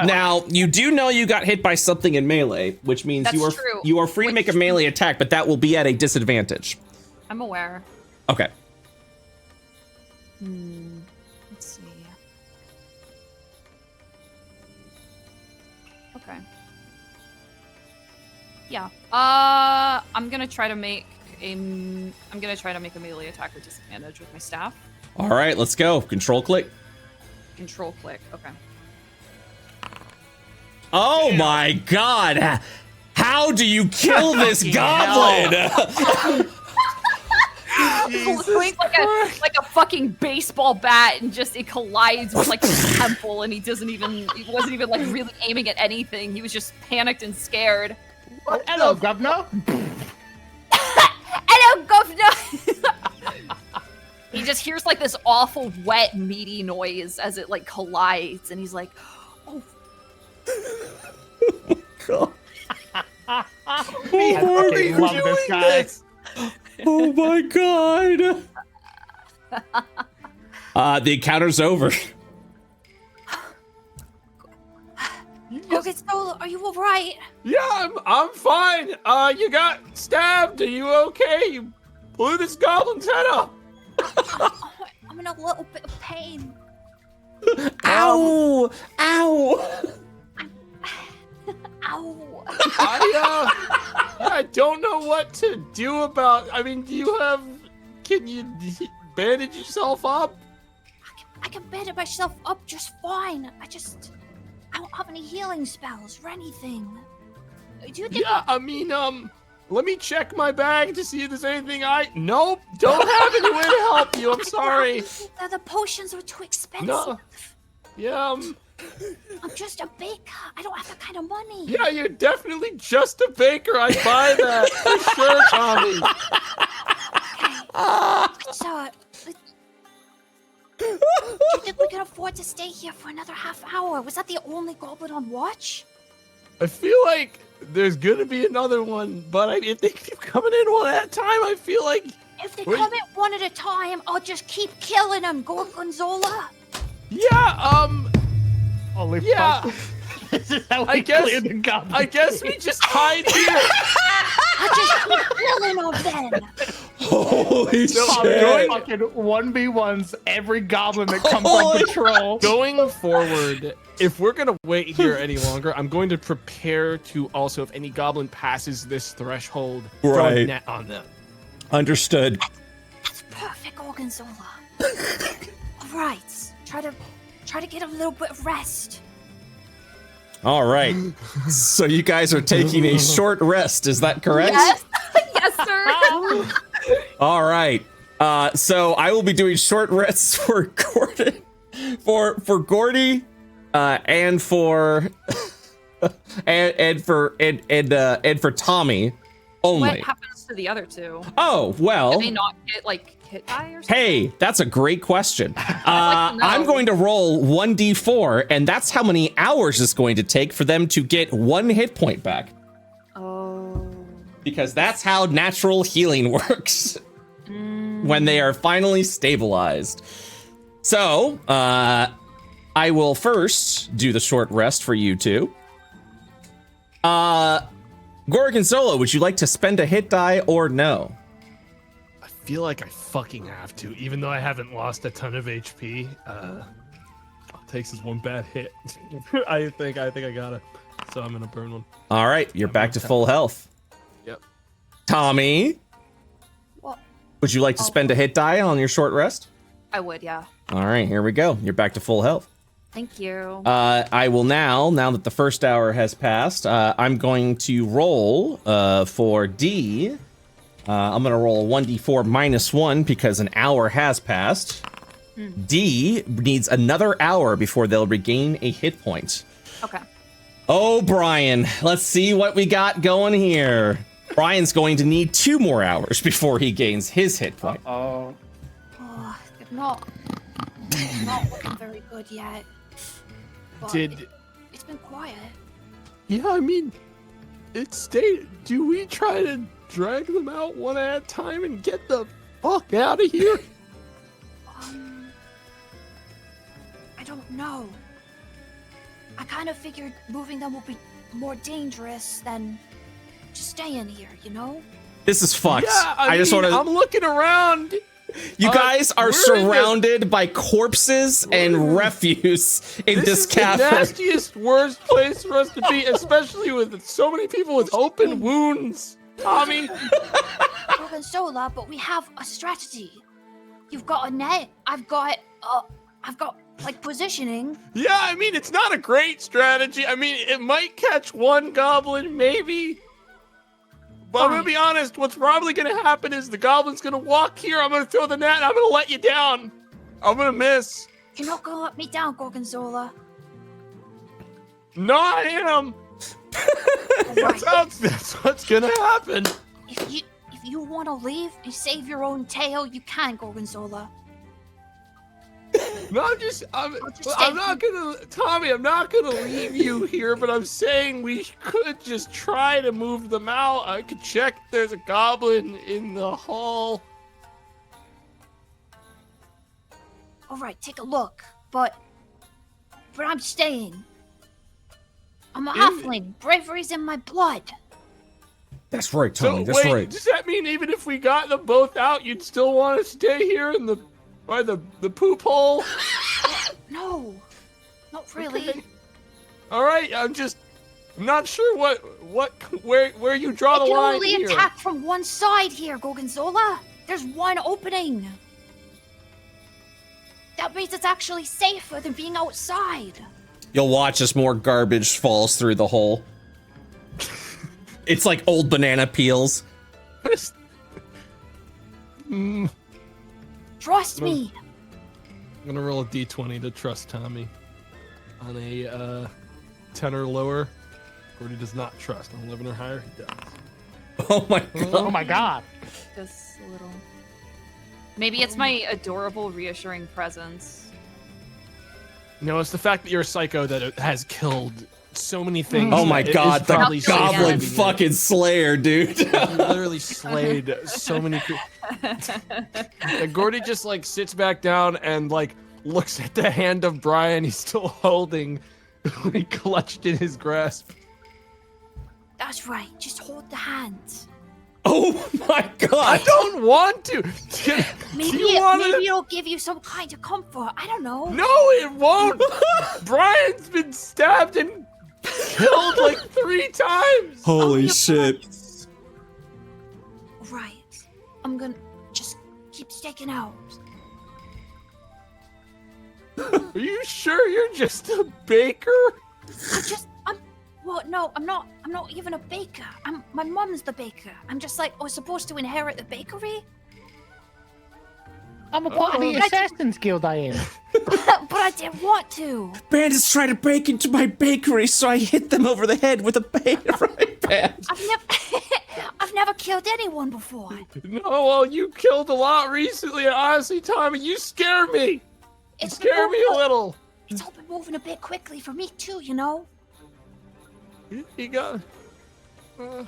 Now you do know you got hit by something in melee, which means That's you are true. you are free to make a melee attack, but that will be at a disadvantage. I'm aware. Okay. Let's see. Okay. Yeah. I'm gonna try to make a melee attack with disadvantage with my staff. All right, let's go. Control click. Control click. Okay. Oh my god! How do you kill this goblin? Swings like a fucking baseball bat, and just it collides with like the temple, and he wasn't even like really aiming at anything. He was just panicked and scared. Oh, hello, Governor. Hello, Governor. He just hears like this awful wet meaty noise as it like collides, and he's like, "Oh, God. I fucking love this guy. Oh my god. The encounter's over. Okay, so are you all right? Yeah, I'm fine. You got stabbed. Are you okay? You blew this goblin's head up. I'm in a little bit of pain. Ow! Ow! Ow. I don't know what to do about. I mean, can you bandage yourself up? I can bandage myself up just fine. I don't have any healing spells or anything. Do you think? Yeah, I mean, let me check my bag to see if there's anything Nope, don't have any way to help you. I'm sorry. The potions are too expensive. No. Yeah, I'm just a baker. I don't have that kind of money. yeah, you're definitely just a baker. I buy that for sure, Tommy. So, do you think we can afford to stay here for another half hour? Was that the only goblin on watch? I feel like there's gonna be another one, but if they keep coming in one at a time, I feel like If they Wait. come in one at a time, I'll just keep killing them, Gorgonzola. yeah, Holy yeah. fuck. This is how I we guess- clear the goblin. I guess we just hide here. I'll just keep killing them then. Holy So I'm shit! going- fucking 1v1s every goblin that comes on patrol. Going forward, if we're gonna wait here any longer, I'm going to prepare to also, if any goblin passes this threshold, throw a Right. net on them. Understood. That's perfect, Gorgonzola. All right, try to get a little bit of rest. All right. So you guys are taking a short rest, is that correct? yes, yes, sir." All right. So I will be doing short rests for Gordon, for Gordy, and for and for Tommy only. What happens to the other two? Oh well. Do they not get like hit die or something? Hey, that's a great question. like to know. I'm going to roll 1d4, and that's how many hours it's going to take for them to get 1 hit point back. Oh. Because that's how natural healing works when they are finally stabilized. So, I will first do the short rest for you two. Gorgonzola, would you like to spend a hit die or no? I feel like I fucking have to, even though I haven't lost a ton of HP. All it takes is one bad hit. I think I gotta. So I'm gonna burn one. All right, you're back to full health. Yep. Tommy, What? would you like to spend a hit die on your short rest? I would, yeah. All right, here we go. You're back to full health. Thank you. I will now that the first hour has passed, I'm going to roll for D. I'm going to roll a 1d4 -1 because an hour has passed. D needs another hour before they'll regain a hit point. Okay. Oh, Brian, let's see what we got going here. Brian's going to need 2 more hours before he gains his hit point. Oh, they're not looking very good yet. But it's been quiet. Yeah, I mean, do we try to drag them out one at a time and get the fuck out of here? I don't know. I kind of figured moving them would be more dangerous than just staying here, you know? This is fucked. Yeah, I'm looking around. You guys are surrounded by corpses and refuse in this cafe. This is the nastiest, worst place for us to be, especially with so many people with open wounds. Tommy. Gorgonzola, but we have a strategy. You've got a net. I've got like positioning. Yeah, I mean, it's not a great strategy. I mean, it might catch one goblin, maybe. But I'm gonna be honest, what's probably gonna happen is the goblin's gonna walk here, I'm gonna throw the net, and I'm gonna let you down. I'm gonna miss. You're not gonna let me down, Gorgonzola. No, I am. That's what's gonna happen. If you want to leave and save your own tail, you can, Gorgonzola. No, I'm not gonna, Tommy, I'm not gonna leave you here, but I'm saying we could just try to move them out. I could check if there's a goblin in the hall. All right, take a look, but I'm staying. I'm a halfling. Bravery's in my blood. That's right, Tommy. That's wait, right. Does that mean even if we got them both out, you'd still want to stay here in the poop hole? No, not really. Okay. All right, I'm not sure where you draw the line here. You can only attack from one side here, Gorgonzola. There's one opening. That means it's actually safer than being outside. You'll watch as more garbage falls through the hole. It's like old banana peels. Trust me. I'm gonna roll a d20 to trust Tommy. On a 10 or lower, Gordy does not trust. On 11 or higher, he does. Oh my god. Oh my god. Just a little. Maybe it's my adorable, reassuring presence. No, it's the fact that you're a psycho that has killed so many things. Oh my god, the probably goblin saving fucking slayer, dude. You literally slayed so many. And Gordy just like sits back down and like looks at the hand of Brian he's still holding, clutched in his grasp. That's right. Just hold the hand. Oh my god. I don't want to. Maybe it'll give you some kind of comfort. I don't know. No, it won't. Brian's been stabbed and killed like 3 times. Holy shit. Right. I'm gonna just keep staking out. Are you sure you're just a baker? Well, no, I'm not even a baker. My mom's the baker. I'm just like, supposed to inherit the bakery? I'm a part of the Assassin's Guild, I am. But I didn't want to. Bandits tried to break into my bakery, so I hit them over the head with a frying pan. I've never killed anyone before. No, well, you killed a lot recently, and honestly, Tommy, you scare me. You scare me a little. It's all been moving a bit quickly for me too, you know. You got. Well,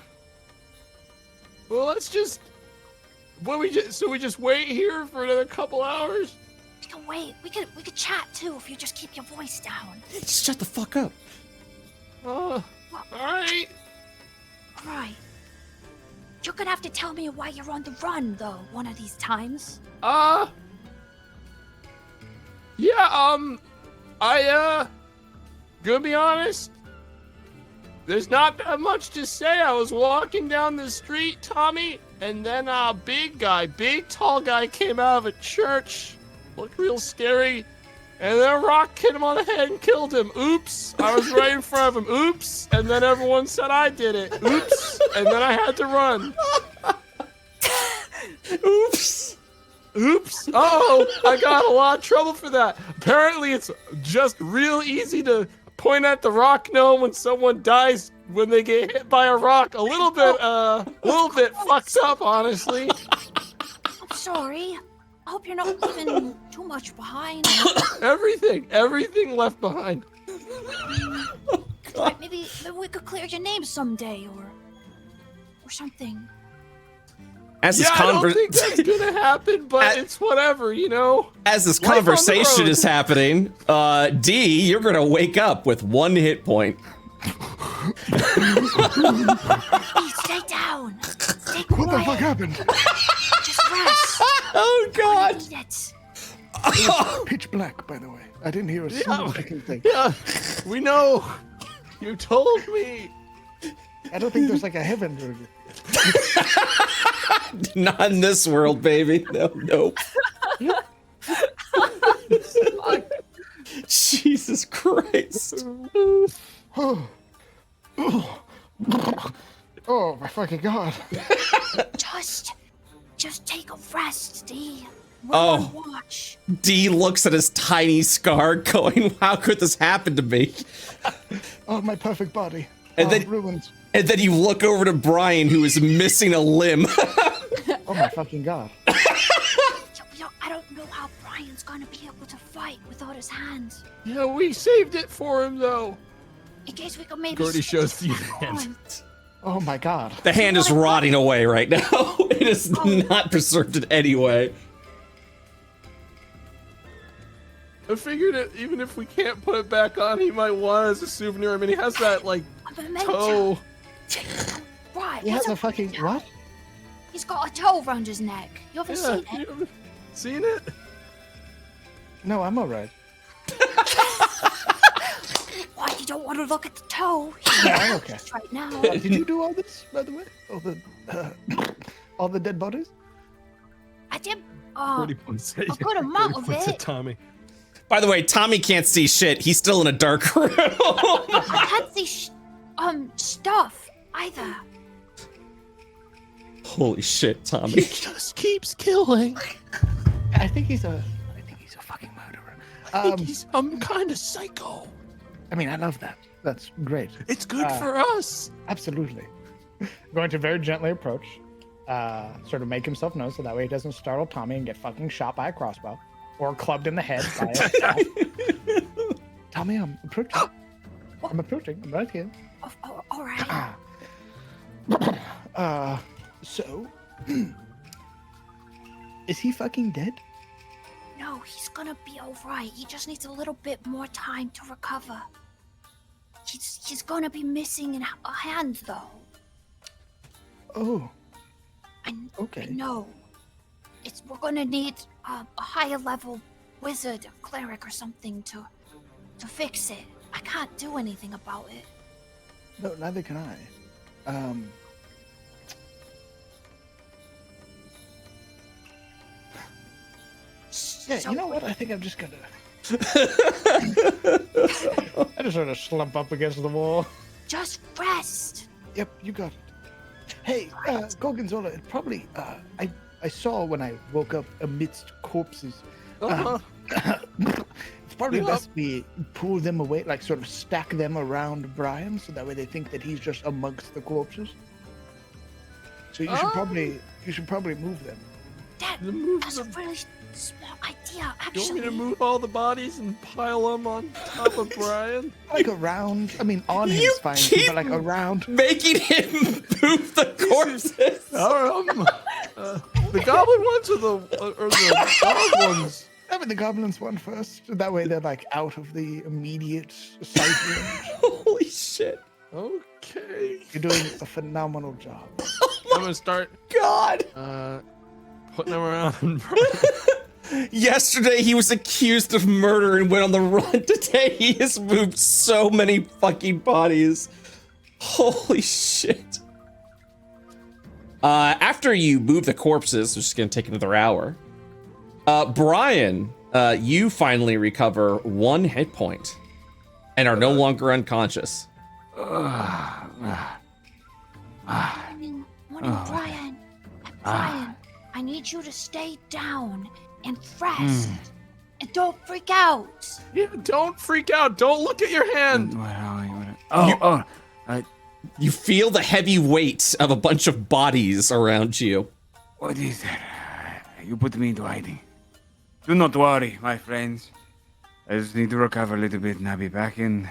let's just. We just wait here for another couple hours. We can wait. We could chat too if you just keep your voice down. Just shut the fuck up. All right. All right. You're gonna have to tell me why you're on the run, though, one of these times. Yeah. Gonna be honest. There's not that much to say. I was walking down the street, Tommy, and then a big tall guy came out of a church. Looked real scary. And then a rock hit him on the head and killed him. Oops. I was right in front of him. Oops. And then everyone said I did it. Oops. And then I had to run. Oops. Oops. Uh-oh. I got a lot of trouble for that. Apparently, it's just real easy to point at the rock gnome when someone dies when they get hit by a rock. A little bit fucked up, honestly. I'm sorry. I hope you're not leaving too much behind. Everything left behind. Right, maybe we could clear your name someday, or something. As this I don't think that's gonna happen, but it's whatever, you know. As this Life on the conversation road. is happening, D, you're gonna wake up with 1 hit point. Stay down. Stay quiet. What the fuck happened? Just rest. Oh God! Need it. It was pitch black, by the way. I didn't hear a single fucking thing. Yeah, we know. You told me. I don't think there's like a heaven. Not in this world, baby. No. Jesus Christ. Oh my fucking God. Just take a rest, D. We're Oh. on watch. D looks at his tiny scar going, how could this happen to me? Oh, my perfect body. And then- ruined. And then you look over to Brian, who is missing a limb. Oh my fucking God. I don't know how Brian's gonna be able to fight without his hands. Yeah, we saved it for him though. In case we could maybe. Gordy shows switch the it back hand. on. Oh my God. The hand is rotting away right now. It is not preserved in any way. I figured it, even if we can't put it back on, he might want it as a souvenir. I mean, he has that like A memento. toe. Right. He has what's a up? fucking what? He's got a toe around his neck. You haven't Yeah, seen it? you haven't seen it? No, I'm alright. Why you don't want to look at the toe? No, I'm okay. Just right now. Did you do all this, by the way? All the dead bodies? I did. Gordy points at a you. good amount Gordy of points it. at Tommy. By the way, Tommy can't see shit. He's still in a dark room. I can't see stuff either. Holy shit, Tommy. He just keeps killing. I think he's a fucking murderer. I think he's some kind of psycho. I mean, I love that. That's great. It's good for us. Absolutely. Going to very gently approach, sort of make himself known so that way he doesn't startle Tommy and get fucking shot by a crossbow or clubbed in the head by a Tommy, I'm approaching. I'm approaching. I'm right here. Oh, all right. So, is he fucking dead? No, he's gonna be all right. He just needs a little bit more time to recover. He's gonna be missing a hand though. Oh, I okay. know. We're gonna need a higher level wizard, a cleric, or something to fix it. I can't do anything about it. No, neither can I. Yeah, So- you know what? I think I'm just gonna. I just sort of slump up against the wall. Just rest. Yep, you got it. Hey, Gorgonzola, it probably, I saw when I woke up amidst corpses. It's probably best we pull them away, like sort of stack them around Brian, so that way they think that he's just amongst the corpses. So you should probably move them. That's a really smart idea, You want actually. me to move all the bodies and pile them on top of Brian? Like around, I mean, on You him's fine, keep- but like around. Making him move the corpses. The goblin ones or the dog ones? I mean, the goblins one first. That way they're like out of the immediate sight range. Holy shit. Okay. You're doing a phenomenal job. I'm gonna start God. putting them around Brian. Yesterday he was accused of murder and went on the run. Today he has moved so many fucking bodies. Holy shit. After you move the corpses, which is gonna take another hour, Brian, you finally recover 1 hit point and are no longer unconscious. Morning, Brian. Brian, I need you to stay down and rest. And don't freak out. Yeah, don't freak out. Don't look at your hand. You feel the heavy weight of a bunch of bodies around you. What is that? You put me into hiding. Do not worry, my friends. I just need to recover a little bit and I'll be back in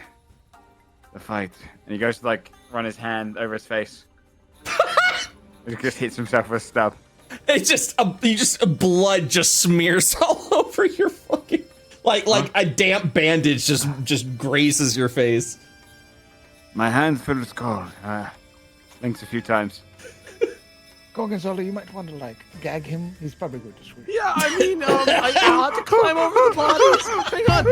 the fight. And he goes to like run his hand over his face. He just hits himself with a stab. It's just blood just smears all over your fucking like a damp bandage just grazes your face. My hand feels cold. Blinks a few times. Gorgonzola, you might want to like gag him. He's probably good to sleep. Yeah, I mean, I have to climb over the bodies. Hang on.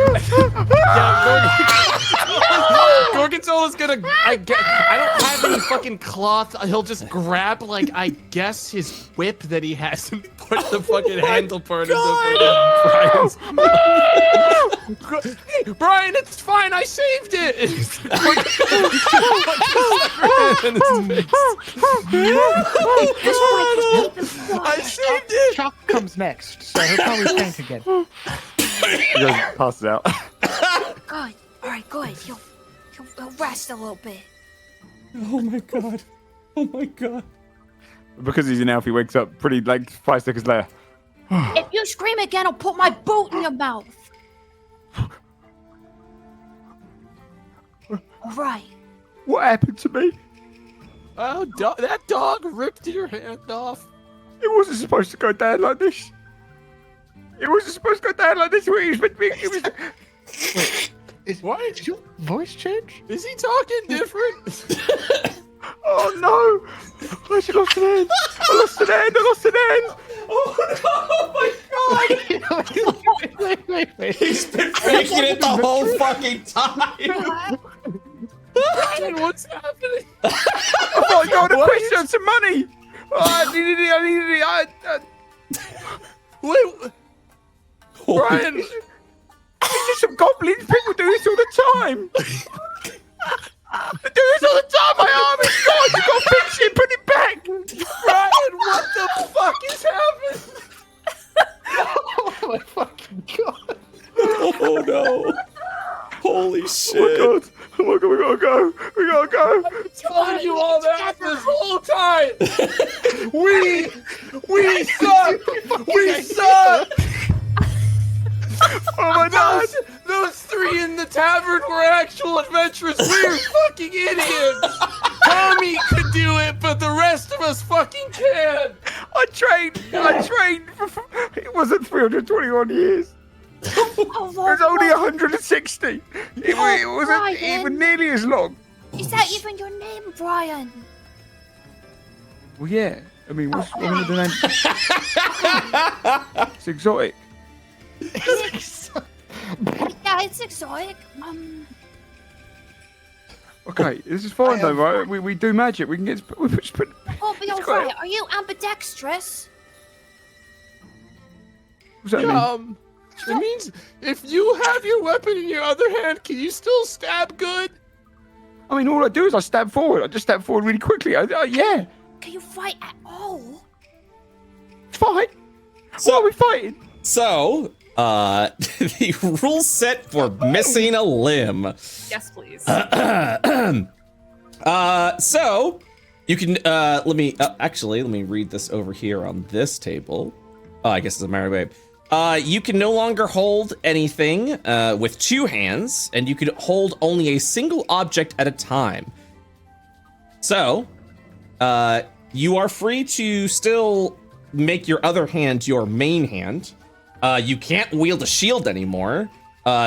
Yeah, Gorgonzola's gonna. I don't have any fucking cloth. He'll just grab like I guess his whip that he has and put the fucking handle part into Brian's. Hey, Brian, it's fine. I saved it. I saved it! Shock comes next, so he'll probably faint again. He goes passes out. Good. All right, good. You'll rest a little bit. Oh my god. Oh my god. Because he's an elf, he wakes up pretty like 5 seconds later. If you scream again, I'll put my boot in your mouth. All right. What happened to me? Oh, that dog ripped your hand off. It wasn't supposed to go down like this. It wasn't supposed to go down like this. It was meant to be. Why did your voice change? Is he talking different? Oh no! I just lost an hand. I lost an hand. Oh my god! Wait. He's been faking it the whole fucking time. Brian, what's happening? Oh my god! A question of some money. Oh, I needed it. Wait. Brian. It's just some goblins. People do this all the time. They do this all the time. My arm is gone. You got to fix it. Put it back. Brian, what the fuck is happening? Oh my fucking god. Oh no. Holy shit. Oh my god. Oh my god, we gotta go. We gotta go. I told you all that this whole time. We suck. We suck. Oh my god. Those 3 in the tavern were actual adventurers. We're fucking idiots. Tommy could do it, but the rest of us fucking can't. I trained. It wasn't 321 years. It was only 160. It wasn't Brian. even nearly as long. Is that even your name, Brian? Well, yeah. I mean, what's wrong with the name? It's exotic. Yeah, it's exotic. Okay, this is fine though, right? We do magic. We can get. We just put. Oh, be It's alright. got- Are you ambidextrous? What's that mean? It means if you have your weapon in your other hand, can you still stab good? I mean, all I do is I stab forward. I just stab forward really quickly. Yeah, Can you fight at all? fight. What are we fighting? So, the rule set for missing a limb. Yes, please. So you can let me read this over here on this table. Oh, I guess it's a Mary Babe. You can no longer hold anything with 2 hands, and you can hold only a single object at a time. So, you are free to still make your other hand your main hand. You can't wield a shield anymore.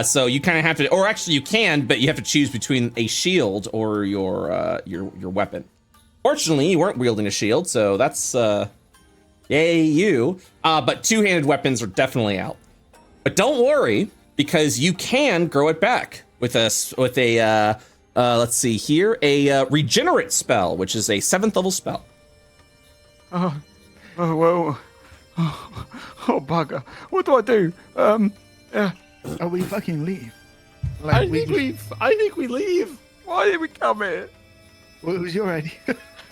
So you kind of have to, or actually you can, but you have to choose between a shield or your weapon. Fortunately, you weren't wielding a shield, so that's yay you. But 2-handed weapons are definitely out. But don't worry, because you can grow it back with a let's see here, a regenerate spell, which is a 7th level spell. Oh well. Oh bugger. What do I do? Oh, we fucking leave. I think we leave. Why did we come here? Well, it was your idea.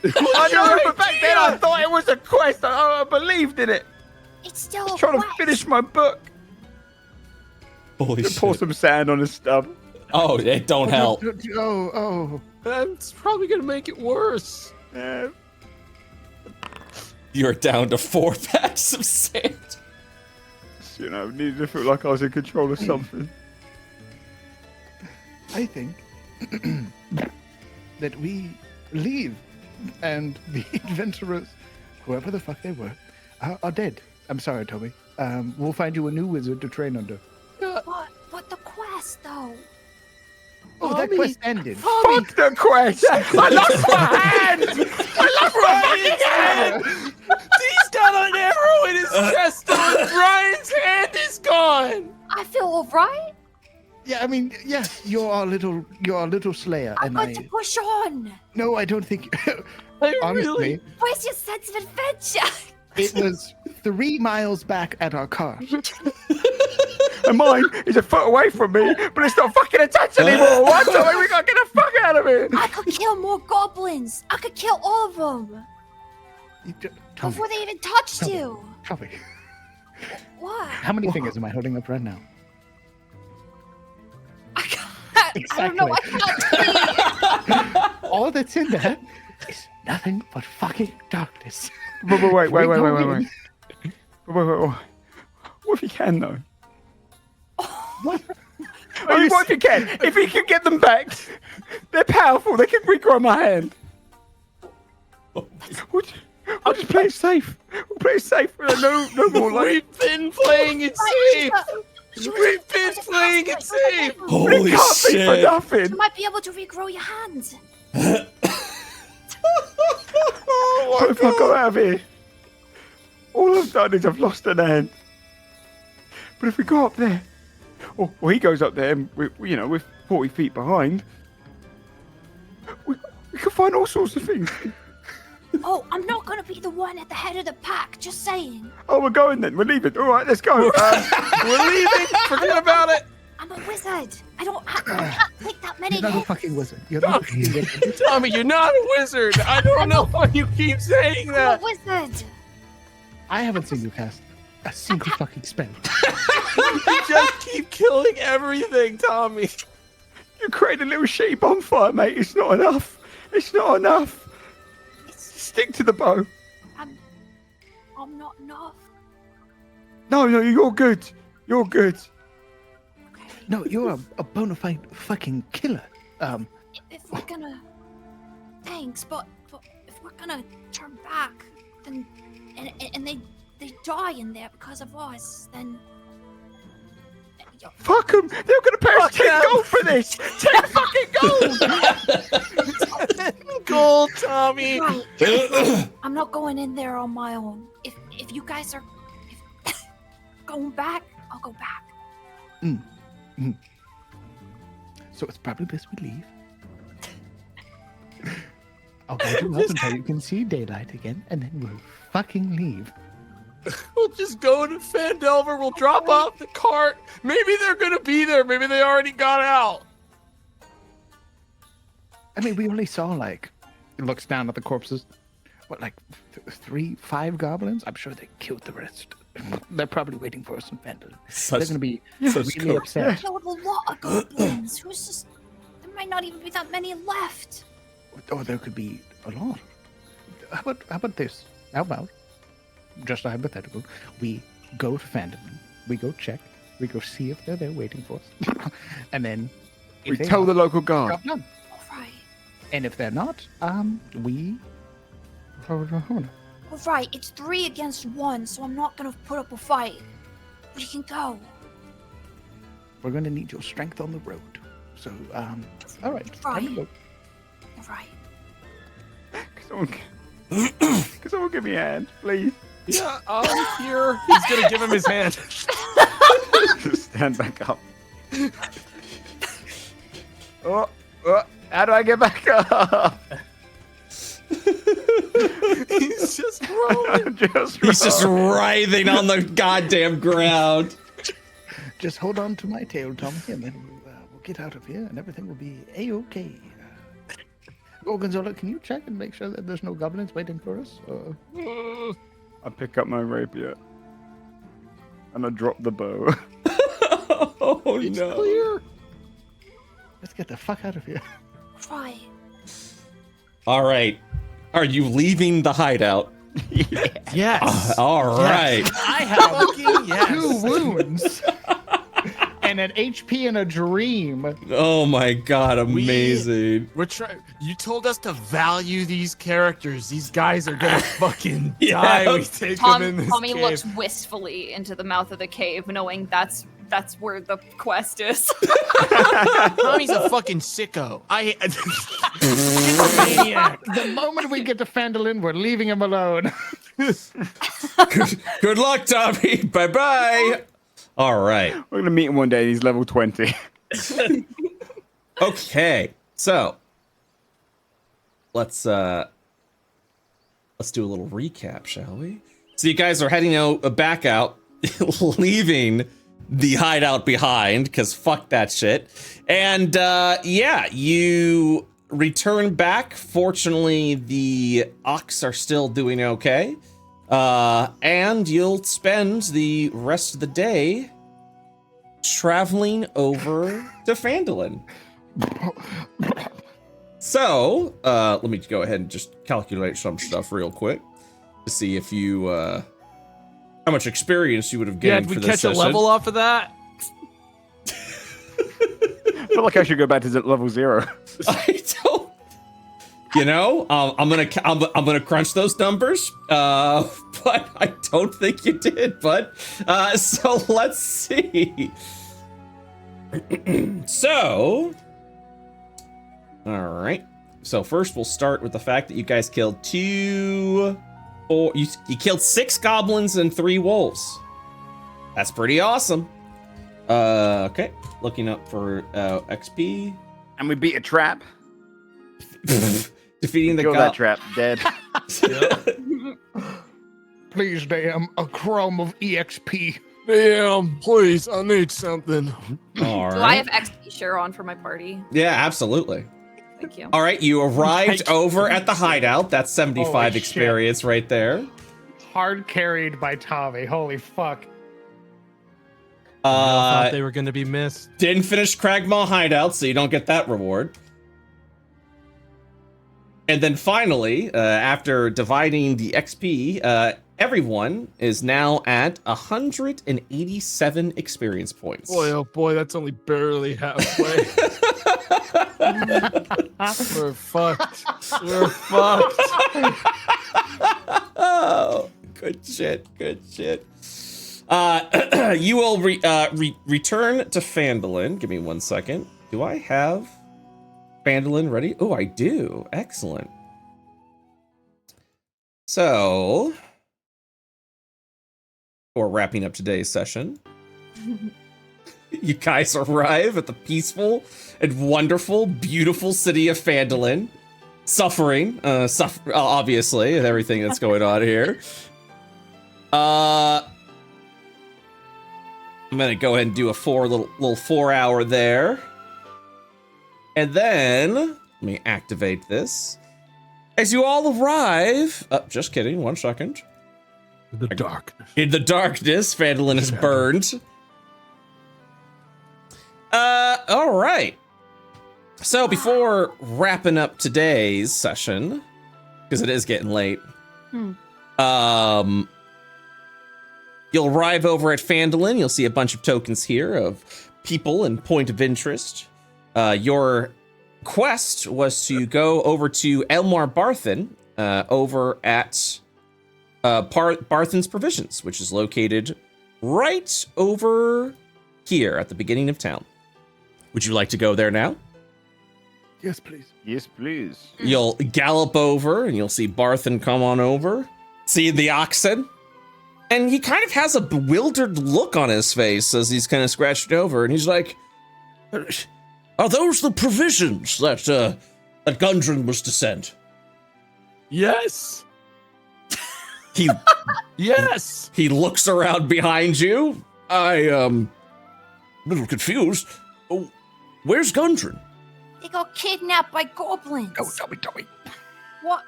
I know, but back then I thought it was a quest. I believed in it. It's still I was a trying to quest. finish my book. Holy Pour shit. some sand on his stub. Oh, it don't help. Oh. That's probably gonna make it worse. You're down to 4 packs of sand. You know, needed to feel like I was in control of something. I think that we leave, and the adventurers, whoever the fuck they were, are dead. I'm sorry, Tommy. We'll find you a new wizard to train under. But the quest, though. Oh, that quest ended. Fuck the quest! I lost my hand! I lost my fucking hand! He's got an arrow in his chest, and Brian's hand is gone. I feel alright. Yeah, I mean, yes, you're our little slayer, I'm and going to push on. No, I don't think. I Honestly, really. Where's your sense of adventure? it was 3 miles back at our car. And mine is a foot away from me, but it's not fucking attached anymore. What? So we gotta get the fuck out of here. I could kill more goblins. I could kill all of them Tommy, before they even touched Tommy. you. Tommy, What? how many fingers am I holding up right now? I can't. I don't know. I can't see. All that's in there is nothing but fucking darkness. Wait. Wait. What if you can though? What? I mean, what if you can? If you can get them back, they're powerful. They can regrow my hand. I'll just play it safe. We'll play it safe. No more like. We've been playing it safe. We've been playing it safe. Holy It can't be for shit. nothing. You might be able to regrow your hands. What if I go out of here? All I've done is I've lost an hand. But if we go up there, or he goes up there, and we're 40 feet behind, we can find all sorts of things. Oh, I'm not going to be the one at the head of the pack. Just saying. Oh, we're going then. We're leaving. All right, let's go. We're leaving. Forget about it. I'm a wizard. I can't take that many You're not a hits. fucking wizard. You're not a fucking wizard. Tommy, you're not a wizard. I don't know why you keep saying I'm that. a wizard. I haven't seen you cast a single fucking spell. You just keep killing everything, Tommy. You create a little shitty bonfire, mate. It's not enough. It's not enough. Stick to the bow. I'm not enough. No, you're good. You're good. No, you're a bona fide fucking killer. If we're gonna, thanks, but if we're gonna turn back, then and they die in there because of us, then. Fuck them. They're gonna pay us 10 gold for this. 10 fucking gold. Gold, Tommy. Right. I'm not going in there on my own. If you guys are going back, I'll go back. So it's probably best we leave. I'll guide you up until you can see daylight again, and then we'll fucking leave. We'll just go to Phandelver. We'll drop off the cart. Maybe they're gonna be there. Maybe they already got out. I mean, we only saw like. It looks down at the corpses. What, like 5 goblins? I'm sure they killed the rest. They're probably waiting for us in Phandelver. They're gonna be really upset. Killed a lot of goblins. There might not even be that many left. Or there could be a lot. How about this? How about, just a hypothetical, we go to Phandelver, we go check, we go see if they're there waiting for us, and then if We they tell are, the local guard. drop down. All right. And if they're not, we. All right. It's 3 against 1, so I'm not gonna put up a fight. We can go. We're gonna need your strength on the road. So, all right. Time to go. All right. Can someone give me a hand, please? Yeah, I'm here. He's gonna give him his hand. Stand back up. Oh, how do I get back up? He's just rolling. He's just writhing on the goddamn ground. Just hold on to my tail, Tom, and then we'll get out of here, and everything will be a-okay. Gorgonzola, can you check and make sure that there's no goblins waiting for us? I pick up my rapier. And I drop the bow. Oh It's no. clear. Let's get the fuck out of here. Right. All right. Are you leaving the hideout? Yes. All right. I have Fucking yes. 2 wounds. And an HP and a dream. Oh my god, amazing. We're trying. You told us to value these characters. These guys are gonna fucking Yeah. die. We take them in this Tommy cave. looks wistfully into the mouth of the cave, knowing that's where the quest is. Tommy's a fucking sicko. Maniac. The moment we get to Phandelver, we're leaving him alone. Good luck, Tommy. Bye-bye. All right. We're gonna meet him one day. He's level 20. Okay. So let's do a little recap, shall we? So you guys are heading back out, leaving the hideout behind, because fuck that shit. And yeah, you return back. Fortunately, the ox are still doing okay. And you'll spend the rest of the day traveling over to Phandelver. So, let me go ahead and just calculate some stuff real quick to see if you, how much experience you would have Yeah, gained did we for this catch a session. level off of that? I feel like I should go back to level 0. I don't. You know, I'm gonna crunch those numbers, but I don't think you did. But so let's see. So, all right. So first, we'll start with the fact that you guys killed you killed 6 goblins and 3 wolves. That's pretty awesome. Okay, looking up for XP. And we beat a trap. Defeating the Kill that trap. Dead. Please, damn, a crumb of EXP. Damn, please, I need something. All Do I have XP share on for my party? Yeah, absolutely. Thank you. All right, you arrived over at the hideout. That's 75 Holy shit. experience right there. Hard carried by Tommy. Holy fuck. I thought they were gonna be missed. Didn't finish Cragmaw hideout, so you don't get that reward. And then finally, after dividing the XP, everyone is now at 187 experience points. Boy, oh boy, that's only barely halfway. We're fucked. We're fucked. Oh, good shit, good shit. You will return to Phandelver. Give me 1 second. Do I have Phandelver ready? Oh, I do. Excellent. So, for wrapping up today's session, you guys arrive at the peaceful and wonderful, beautiful city of Phandelver. Suffering, obviously, with everything that's going on here. I'm gonna go ahead and do a little 4 hour there. And then, let me activate this. As you all arrive, just kidding, 1 second. The darkness. In the darkness, Phandelver is burned. All right. So before wrapping up today's session, because it is getting late, you'll arrive over at Phandelver. You'll see a bunch of tokens here of people and point of interest. Your quest was to go over to Elmar Barthen over at Barthen's Provisions, which is located right over here at the beginning of town. Would you like to go there now? Yes, please. Yes, please. You'll gallop over and you'll see Barthen come on over, see the oxen, and he kind of has a bewildered look on his face as he's kind of scratched over, and he's like, "Are those the provisions that that Gundren was to send?" Yes. He Yes. he looks around behind you. I little confused. Oh, where's Gundren? They got kidnapped by goblins. Oh, tell me. What?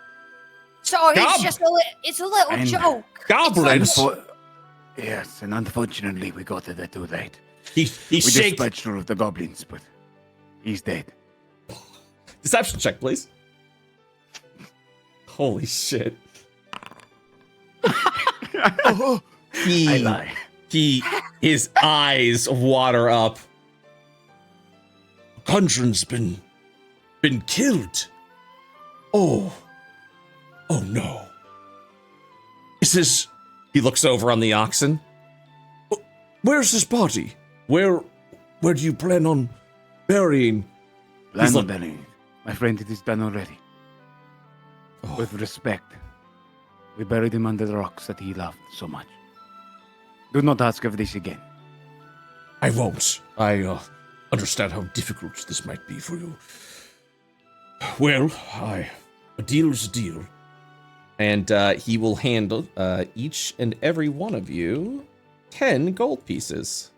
Sorry, Gob- it's a little And- joke. Goblins? Yes, and unfortunately we got there too late. He We shake. dispatched all of the goblins, but he's dead. Deception check, please. Holy shit. Oh, I lie. His eyes water up. Gundren's been killed. Oh no. Is this? He looks over on the oxen. Where's his body? Where do you plan on burying? Plan look- on burying. My friend, it is done already. Oh. With respect, we buried him under the rocks that he loved so much. Do not ask of this again. I won't. I understand how difficult this might be for you. Well, a deal is a deal. And he will handle each and every one of you 10 gold pieces.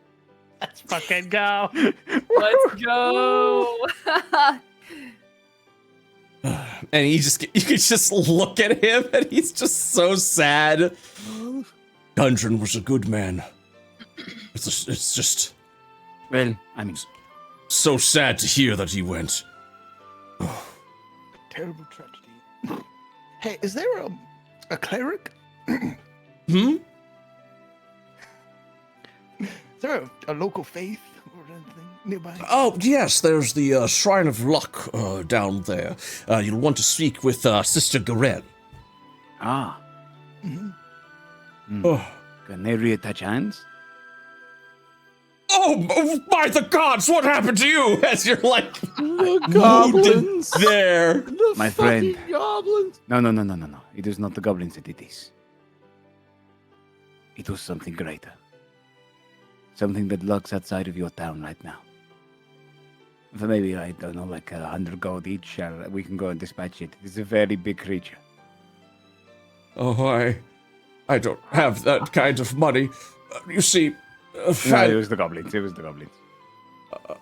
let's fucking go. Let's go. And you can just look at him and he's just so sad. Gundren was a good man. It's just Well, I mean, so sad to hear that he went. Terrible tragedy. Hey, is there a cleric? Hmm? Is there a local faith or anything nearby? Oh, yes, there's the Shrine of Luck down there. You'll want to speak with Sister Garel. Oh. can they reattach hands? Oh, by the gods, what happened to you? As you're like The goblins. there. The My fucking friend. goblins. No. It is not the goblins that did this. It was something greater. Something that lurks outside of your town right now. For maybe, I don't know, like 100 gold each, we can go and dispatch it. It's a very big creature. Oh, I don't have that kind of money. You see, No, it was the goblins.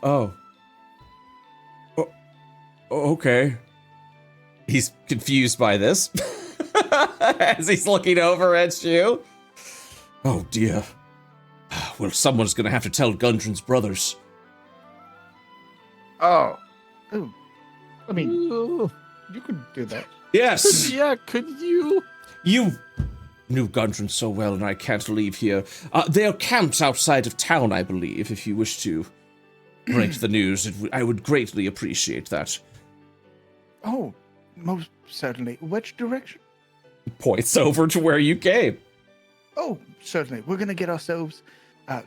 Oh. Okay. He's confused by this as he's looking over at you. Oh, dear. Well, someone's gonna have to tell Gundren's brothers. Oh. Oh, I mean, Oh, you could do that. Yes! yeah, could you? You knew Gundren so well, and I can't leave here. They are camped outside of town, I believe, if you wish to break the news. I would greatly appreciate that. Oh, most certainly. Which direction? Points over to where you came. Oh, certainly. We're gonna get ourselves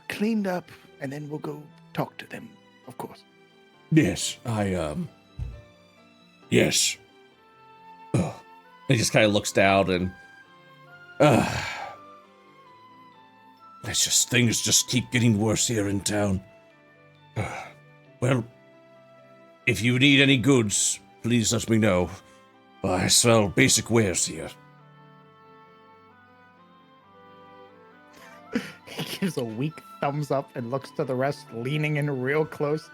cleaned up, and then we'll go talk to them, of course. Yes, Yes. He just kind of looks down and It's just, things just keep getting worse here in town. Well, if you need any goods, please let me know. I sell basic wares here. He gives a weak thumbs up and looks to the rest, leaning in real close.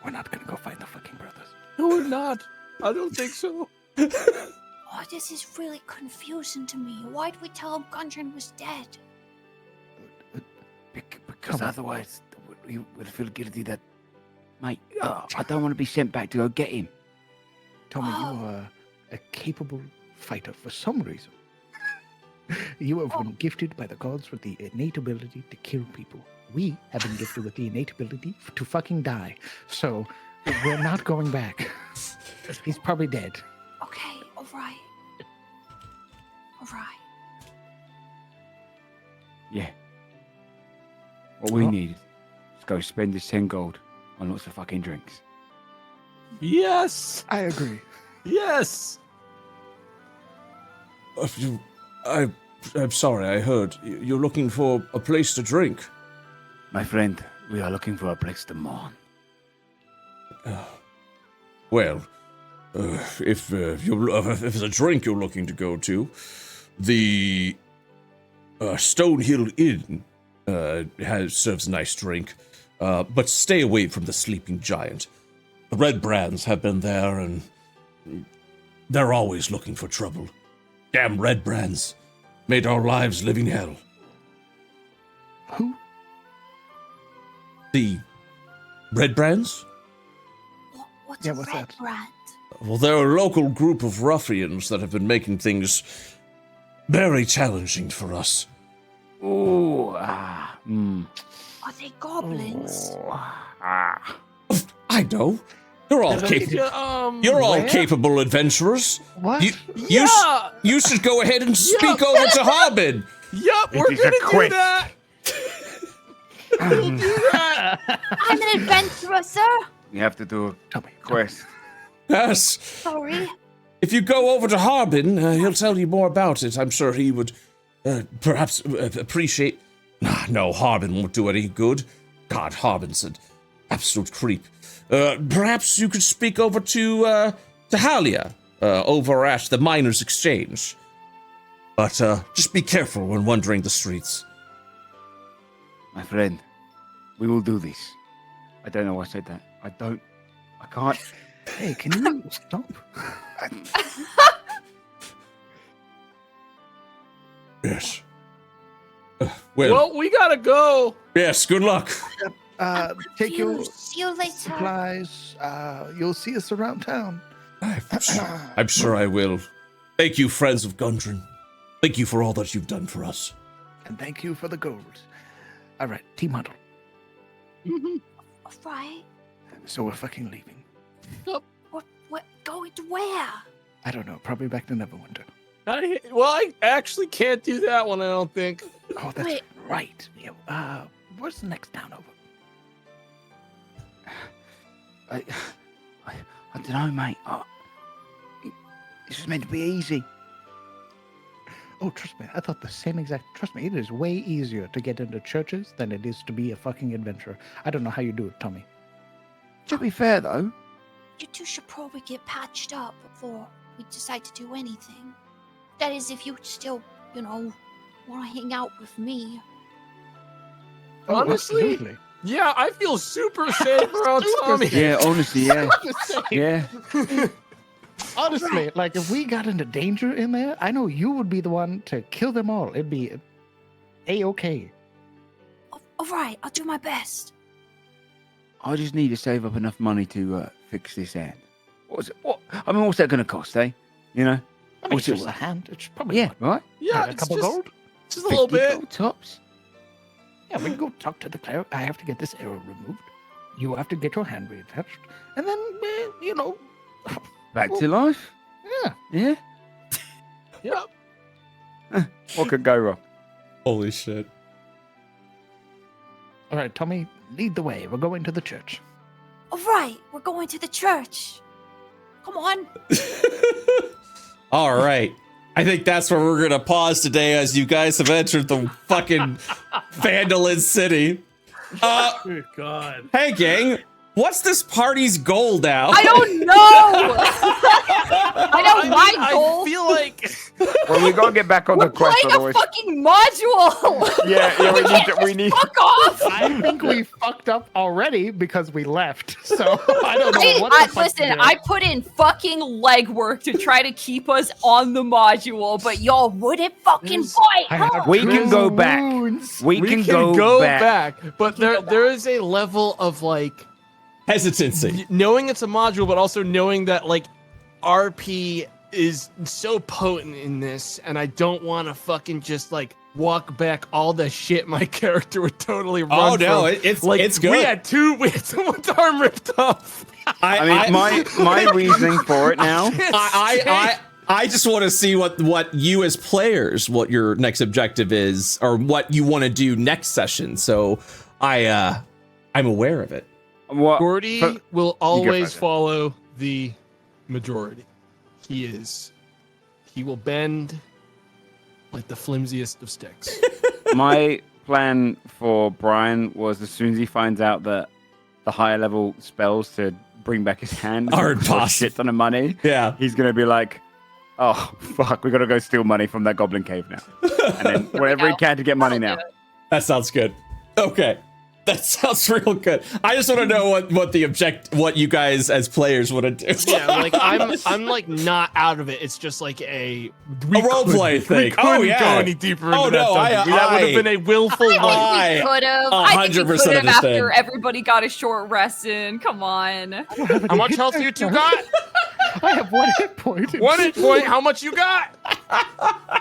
We're not gonna go find the fucking brothers. No, we're not. I don't think so. Oh, this is really confusing to me. Why'd we tell him Gundren was dead? Because Come on. otherwise, we would feel guilty that... Mate, I don't want to be sent back to go get him. Tell me, you are a capable fighter for some reason. You have been gifted by the gods with the innate ability to kill people. We have been gifted with the innate ability to fucking die. So, we're not going back. He's probably dead. Okay, alright. Alright. Yeah. What we Oh. need is go spend this 10 gold on lots of fucking drinks. Yes. I agree. Yes. I'm sorry, I heard. You're looking for a place to drink. My friend, we are looking for a place to mourn. Well, if it's a drink you're looking to go to, the Stonehill Inn serves a nice drink. but stay away from the sleeping giant. The Red Brands have been there, and they're always looking for trouble. Damn Red Brands made our lives living hell. Who? The Red Brands? What's Yeah, a what's red that? brand? Well, they're a local group of ruffians that have been making things very challenging for us. Ooh, Are they goblins? I know. You're all You're all capable adventurers. What? You should go ahead and speak over to Harbin. Yup, we're is a gonna do quest. that. We'll do that. I'm an adventurer, sir. you have to do Tell a me. quest. Yes. Sorry. If you go over to Harbin, he'll tell you more about it. I'm sure he would perhaps appreciate. No, Harbin won't do any good. God, Harbin's an absolute creep. Perhaps you could speak over to Halia over at the Miners' Exchange. But just be careful when wandering the streets. My friend, we will do this. I don't know why I said that. I can't. Hey, can you stop? Yes. Well, we gotta go. Yes, good luck. Take your See you later. supplies. You'll see us around town. I'm sure I will. Thank you, friends of Gundren. Thank you for all that you've done for us. And thank you for the gold. All right, team huddle. All right. So we're fucking leaving. What? Going to where? I don't know. Probably back to Neverwinter. I actually can't do that one. I don't think. Oh, that's Wait. right. Yeah, where's the next town over? I don't know, mate. This was meant to be easy. Oh, trust me. I thought the same exact. Trust me, it is way easier to get into churches than it is to be a fucking adventurer. I don't know how you do it, Tommy. To be fair, though, You two should probably get patched up before we decide to do anything. That is, if you still, want to hang out with me. Oh, Honestly, absolutely. yeah, I feel super safe around Tommy. yeah, honestly, yeah, yeah. Honestly, like if we got into danger in there, I know you would be the one to kill them all. It'd be a-okay. All right, I'll do my best. I just need to save up enough money to fix this hand. What's that going to cost, eh? You know? I mean, What's it just a worth? hand. It's probably Yeah, right? Yeah, a it's couple just, gold. just a little 50 bit. gold tops. Yeah, we can go talk to the cleric. I have to get this arrow removed. You have to get your hand reattached, and then Back to life? Yeah. Yeah? Yep. What could go wrong? Holy shit. All right, Tommy, lead the way. We're going to the church. All right, we're going to the church. Come on. All right. I think that's where we're going to pause today as you guys have entered the fucking Phandelver city. Good God. Hey, gang. What's this party's goal now? I don't know. I know my goal. I feel like Well, we got to get back on We're the quest, playing a otherwise. fucking module. Yeah, we need to. Fuck off. I think we fucked up already because we left. So I don't know what the fuck Listen, to do. I put in fucking legwork to try to keep us on the module, but y'all Wouldn't fucking fight. I have We can go two back. wounds. We can go back. But there is a level of like Hesitancy. knowing it's a module, but also knowing that like RP is so potent in this, and I don't want to fucking just like walk back all the shit my character would totally run. Oh, no, from. it's good. We had someone's arm ripped off. I mean, my reasoning for it now. I just want to see what you as players, what your next objective is, or what you want to do next session. So I'm aware of it. What? Gordy will always first. follow the majority. He will bend like the flimsiest of sticks. My plan for Brian was as soon as he finds out that the higher level spells to bring back his hand Are cost impossible. shit ton of money, Yeah. he's gonna be like, "Oh fuck, we gotta go steal money from that goblin cave now," and then whatever he can to get money now. That sounds good. Okay. That sounds real good. I just want to know what you guys as players want to do. Yeah, like I'm like not out of it. It's just like a role-play thing. We couldn't Oh, yeah. go any deeper into Oh, that no, dungeon. That would have been a willful like. I Could have. I think we 100% could have understand. after everybody got a short rest in. Come on. How much health you two got? I have 1 hit point. 1 hit point. How much you got? Yeah,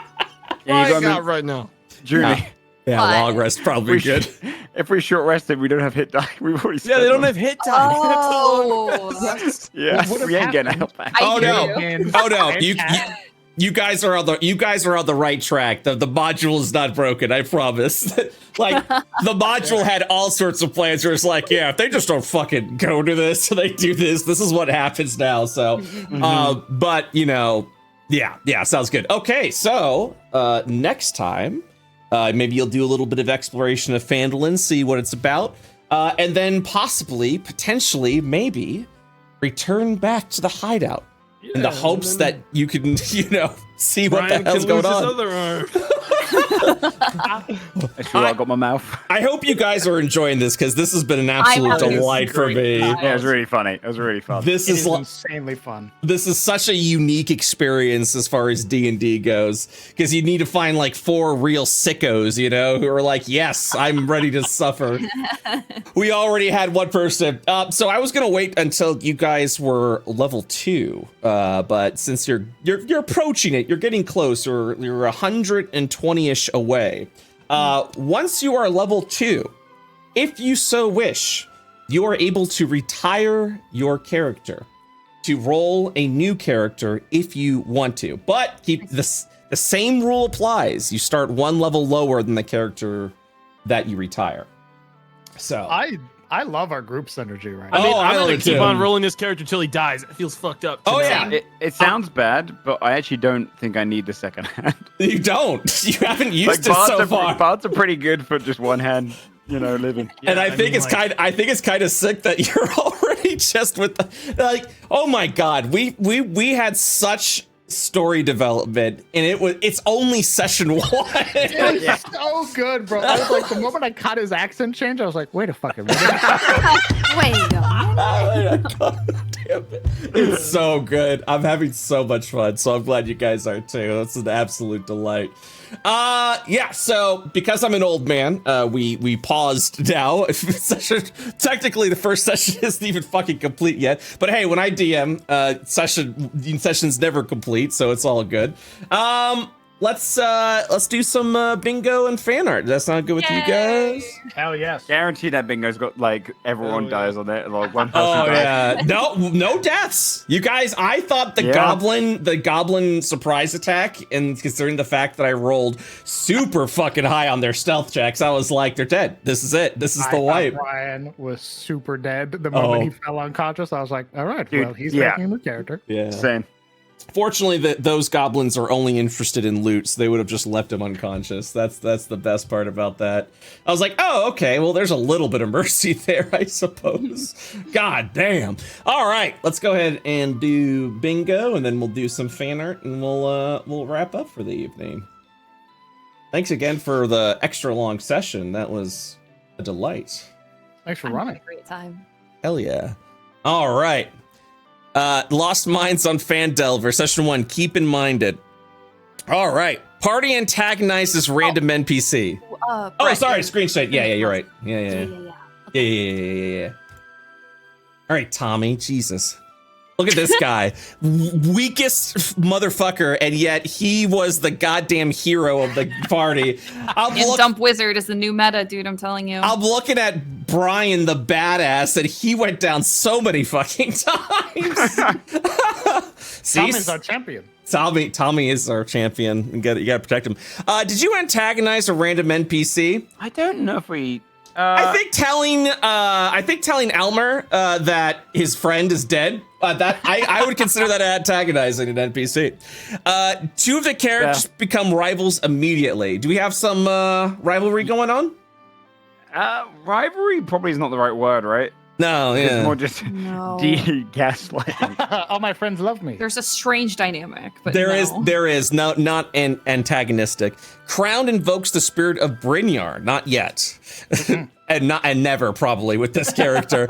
you I got got me. right now. Julie, Yeah, But- long rest probably good. if we short rested, we don't have hit die. We've already. Yeah, they don't have hit die. Oh, Yeah, What we ain't getting happened? out back. I Oh, hear no. you. Oh no, you guys are on the right track. The module is not broken, I promise. Like the module had all sorts of plans where it's like, yeah, if they just don't fucking go to this, so they do this, this is what happens now. So but you know, yeah, sounds good. Okay, so next time, maybe you'll do a little bit of exploration of Phandelver, see what it's about, and then possibly, potentially, maybe return back to the hideout in the hopes that you can, you know, see what Brian the hell's can lose going his on. other arm. That's true. I got my mouth. I hope you guys are enjoying this because this has been an absolute having a delight for great me. time. Yeah, it was really funny. It was really fun. This It is is like. insanely fun. This is such a unique experience as far as D&D goes, because you need to find like 4 real sickos, you know, who are like, yes, I'm ready to suffer. We already had one person. So I was going to wait until you guys were level 2, but since you're approaching it, you're getting close, you're 120-ish away. Once you are level 2, if you so wish, you are able to retire your character to roll a new character if you want to, but keep the same rule applies. You start 1 level lower than the character that you retire. So I love our group synergy right I now. mean, Oh, I I'm love gonna it keep too. on rolling this character till he dies. It feels fucked up. to Oh, know. yeah. It sounds bad, but I actually don't think I need the second hand. you don't. You haven't used Like it so far. bards are pretty good for just one hand, you know, living. And I think mean, it's kind of sick that you're already just with the, like, oh my god, we had such story development and it's only session 1. It's so good, bro. I was like, the moment I caught his accent change, I was like, wait a fucking minute. Wait a minute. God damn it. It's so good. I'm having so much fun, so I'm glad you guys are too. That's an absolute delight. Yeah, so because I'm an old man, we paused now. Technically the first session isn't even fucking complete yet, but hey, when I DM, session's never complete, so it's all good. Let's do some bingo and fan art. Does that sound good with you guys? Hell yes. Guarantee that bingo's got like everyone Oh, yeah. dies on it. Like one person Oh dies. yeah, no deaths. You guys, I thought the Yeah. goblin surprise attack, and considering the fact that I rolled super fucking high on their stealth checks, I was like, they're dead. This is it. This is I the thought wipe. Brian was super dead the moment he fell unconscious. I was like, all right, Dude, well, he's yeah. making a new character. Yeah. Same. Fortunately, those goblins are only interested in loot, so they would have just left him unconscious. That's the best part about that. I was like, oh, okay, well, there's a little bit of mercy there, I suppose. God damn. All right, let's go ahead and do bingo, and then we'll do some fan art, and we'll wrap up for the evening. Thanks again for the extra long session. That was a delight. Thanks for I'm having running. a great time. Hell yeah. All right. Lost Minds on Phandelver, session 1. Keep in mind it. All right. Party antagonizes random NPC. Oh, Brett, sorry. you- Screenshot. Yeah, you're right. Yeah. Yeah. All right, Tommy. Jesus. Look at this guy. Weakest motherfucker, and yet he was the goddamn hero of the party. And Dump Wizard is the new meta, dude. I'm telling you. I'm looking at Brian the badass, and he went down so many fucking times. See, Tommy's our champion. Tommy is our champion. You gotta protect him. Did you antagonize a random NPC? I don't know if we. I think telling Elmer that his friend is dead. That I would consider that antagonizing an NPC. 2 of the characters become rivals immediately. Do we have some rivalry going on? Rivalry probably is not the right word, right? No, It's yeah. more just No. gaslighting. All my friends love me. There's a strange dynamic, but There no. is not antagonistic. Crowned invokes the spirit of Brynjar, not yet. and never probably with this character.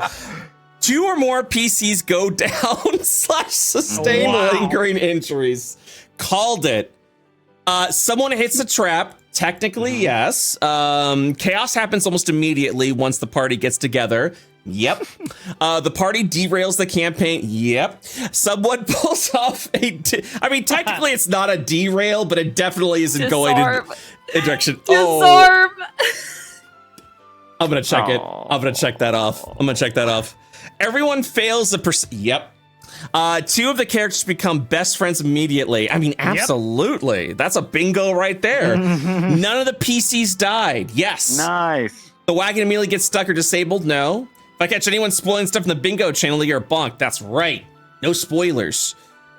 2 or more PCs go down / sustain lingering injuries. Called it. Someone hits a trap. Technically, yes. Chaos happens almost immediately once the party gets together. Yep. The party derails the campaign. Yep. Someone pulls off I mean, technically it's not a derail, but it definitely isn't going in a direction. Disarm! I'm gonna check it. I'm gonna check that off. Everyone fails the Yep. 2 of the characters become best friends immediately. I mean, absolutely. That's a bingo right there. None of the PCs died. Yes. Nice. The wagon immediately gets stuck or disabled. No. If I catch anyone spoiling stuff in the bingo channel, you're bonked. That's right. No spoilers.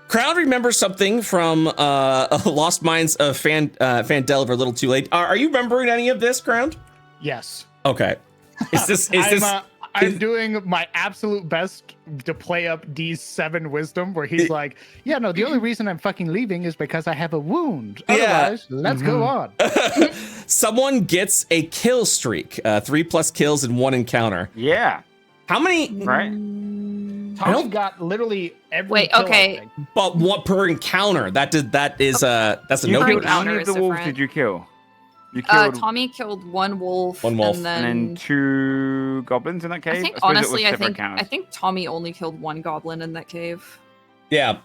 Crowd remembers something from Lost Minds of Phandelver a little too late. Are you remembering any of this, Crowned? Yes. Okay. Is I'm doing my absolute best to play up D's 7 wisdom, where he's like, yeah, no, the only reason I'm fucking leaving is because I have a wound. Otherwise, let's go on. Someone gets a kill streak, 3+ kills in 1 encounter. Yeah. How many? Right. Tommy got literally every Wait, kill, I okay. think. But what per encounter? That's a You no killed, kill. how many Encounter of the is wolves different. did you kill? You killed Tommy killed 1 wolf. One wolf. And and then then 2 goblins in that cave? I think suppose it was honestly, I separate think encounters. Tommy only killed 1 goblin in that cave. Yeah.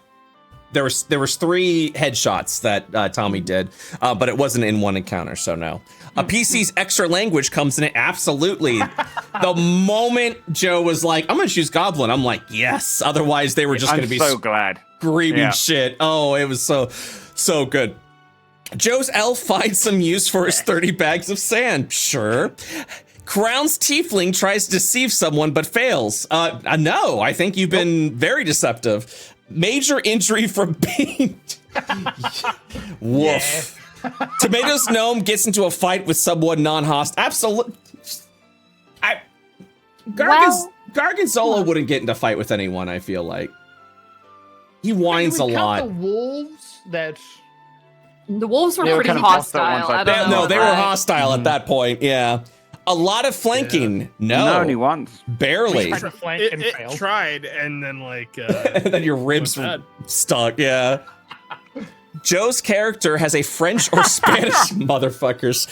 There was 3 headshots that Tommy did, but it wasn't in 1 encounter, so no. A PC's extra language comes in it, absolutely. The moment Joe was like, I'm gonna choose Goblin, I'm like, yes. Otherwise, they were just gonna be so glad. screaming Yeah. shit. Oh, it was so good. Joe's elf finds some use for his 30 bags of sand. Sure. Crown's tiefling tries to deceive someone but fails. No, I think you've been very deceptive. Major injury from being... Woof. Tomato's gnome gets into a fight with someone non-hostile. Absolutely. Gargonzola wouldn't get into a fight with anyone, I feel like. He whines a Do we count lot. the wolves that... The wolves were They were pretty kind of hostile hostile. ones, I I don't think. know. No, they were hostile at that point, yeah. A lot of flanking. No. Only once. Barely. tried to flank and It failed. tried, and then like And then your ribs were stuck, yeah. Joe's character has a French or Spanish motherfuckers.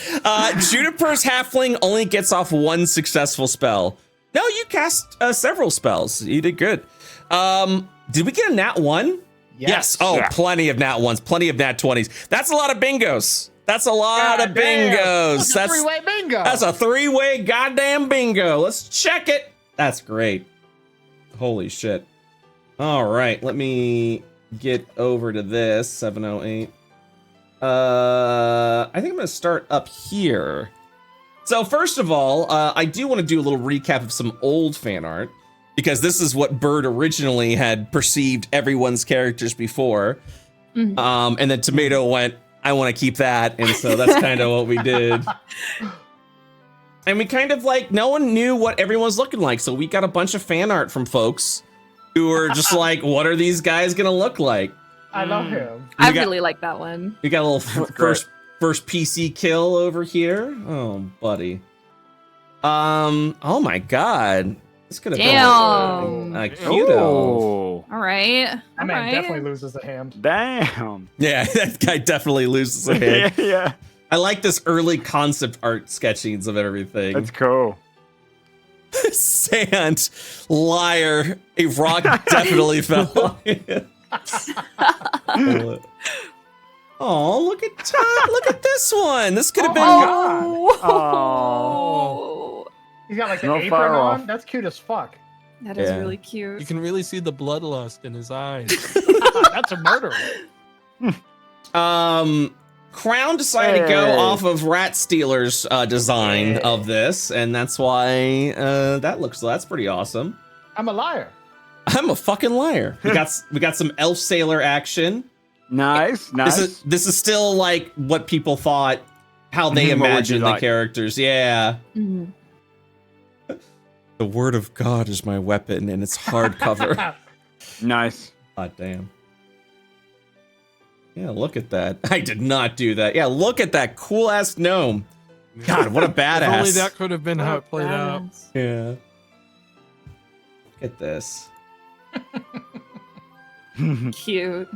Juniper's halfling only gets off 1 successful spell. No, you cast several spells. You did good. Did we get a nat 1? Yes. Oh, Yeah. plenty of nat 1s, plenty of nat 20s. That's a lot of bingos. That's a lot of bingos. That's a 3-way bingo. That's a 3-way goddamn bingo. Let's check it. That's great. Holy shit. All right, let me get over to this 708. I think I'm going to start up here. So first of all, I do want to do a little recap of some old fan art, because this is what Bird originally had perceived everyone's characters before. Mhm. And then Tomato went, I want to keep that. And so that's kind of what we did. And we kind of like, no one knew what everyone was looking like. So we got a bunch of fan art from folks who were just like, what are these guys going to look like? I love him. I got- really like that one. We got a little great. first PC kill over here. Oh, buddy. Oh my God. This could have Damn. been a cute elf. Oh, All right. That All man right. definitely loses a hand. damn. Yeah, that guy definitely loses a hand. Yeah. I like this early concept art sketchings of everything. That's cool. Sand, liar, a rock definitely fell. Oh, look at this one. This could have been. Oh. He's got like an No apron fire on. off. That's cute as fuck. That is Yeah. really You cute. can really see the bloodlust in his eyes. That's a murderer. Crown decided to go Hey. off of Rat Stealer's design of this, and that's why that's pretty awesome. I'm a liar. I'm a fucking liar. We got some elf sailor action. Nice, nice. This is still like what people thought, how they What would you imagined the like? characters. Yeah. Mhm. The word of God is my weapon, and it's hardcover. Nice. God damn. Yeah, look at that. I did not do that. Yeah, look at that cool ass gnome. God, what a badass. If only that could have been how it played out. Yeah. Look at this. Cute.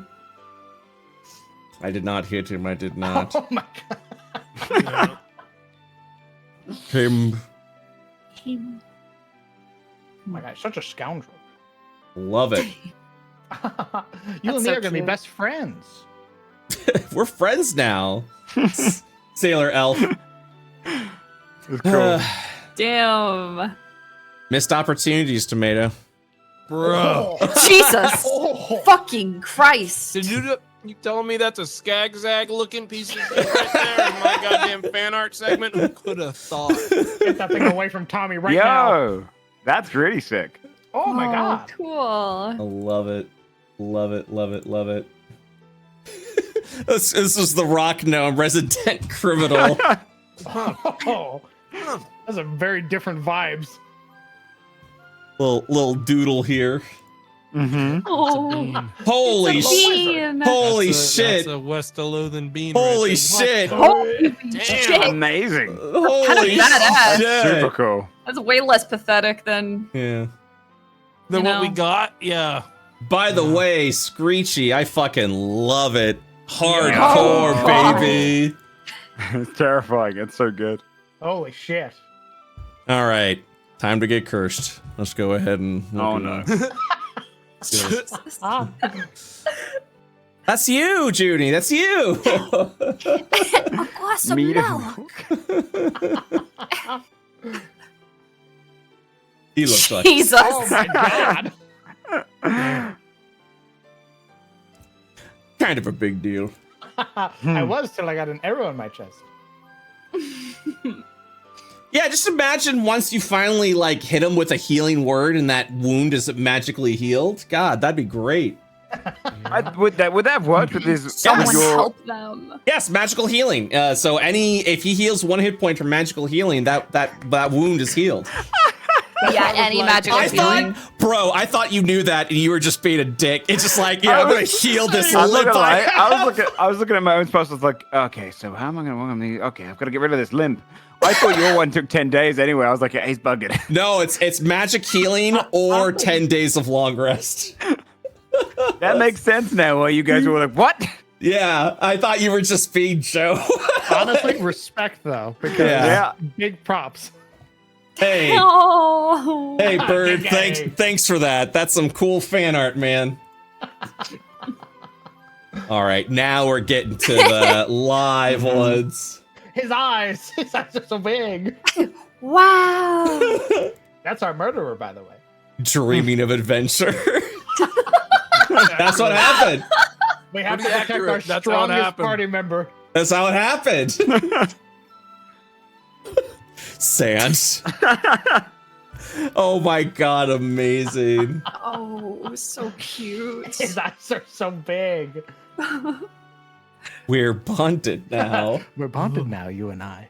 I did not hit him. I did not. Oh my god. Him. Oh my god, such a scoundrel. Love it. You That's and me so are gonna be cute. best friends. We're friends now. Sailor Elf. It's cool. Damn. Missed opportunities, Tomato. Bro. Jesus. Oh. Fucking Christ. Did you telling me that's a skag-zag looking piece of shit right there in my goddamn fan art segment? Who could have thought? Get that thing away from Tommy right now. Yo, that's really sick. Oh my god. Cool. I love it. Love it, love it, love it. This is the rock gnome, resident criminal. Oh, those are very different vibes. little doodle here. Mm-hmm. Oh, Holy it's a shit. bean. Holy That's shit. a West Lothian bean. Holy right shit. there. Holy Damn. shit. Amazing. Holy badass. shit. Super cool. That's way less pathetic than. Yeah. Then You what we know. got? Yeah. By the way, Screechy, I fucking love it. Hardcore, Oh, God. baby. It's terrifying. It's so good. Holy shit. All right. Time to get cursed. Let's go ahead and. Oh, no. That's you, Judy. That's you. A glass of Meat milk. He looks like. Jesus. Oh my god. Kind of a big deal. I was till I got an arrow in my chest. Yeah, just imagine once you finally like hit him with a healing word and that wound is magically healed. God, that'd be great. Would that have worked with this? Someone your- help them. Yes, magical healing. So if he heals 1 hit point from magical healing, that wound is healed. Yeah, any magical I healing. I thought you knew that and you were just being a dick. It's just like, yeah, I'm gonna heal this I'm not limp. gonna lie, I was looking at my own spells. I was like, okay, so how am I gonna? Okay, I've got to get rid of this limp. I thought your one took 10 days anyway. I was like, yeah, he's bugging. No, it's magic healing or 10 days of long rest. That makes sense now. Why you guys were like, what? Yeah, I thought you were just being Joe. Honestly, respect though, because Yeah. big props. Hey, Oh. hey, Bird, Yay. thanks for that. That's some cool fan art, man. All right, now we're getting to the live ones. His eyes are so big. Wow. That's our murderer, by the way. Dreaming of adventure. That's what happened. We have to Pretty protect accurate. our That's how it strongest happened. party member. That's how it happened. Sans. Oh my god, amazing. Oh, so cute. His eyes are so big. We're bonded now. We're bonded now, you and I.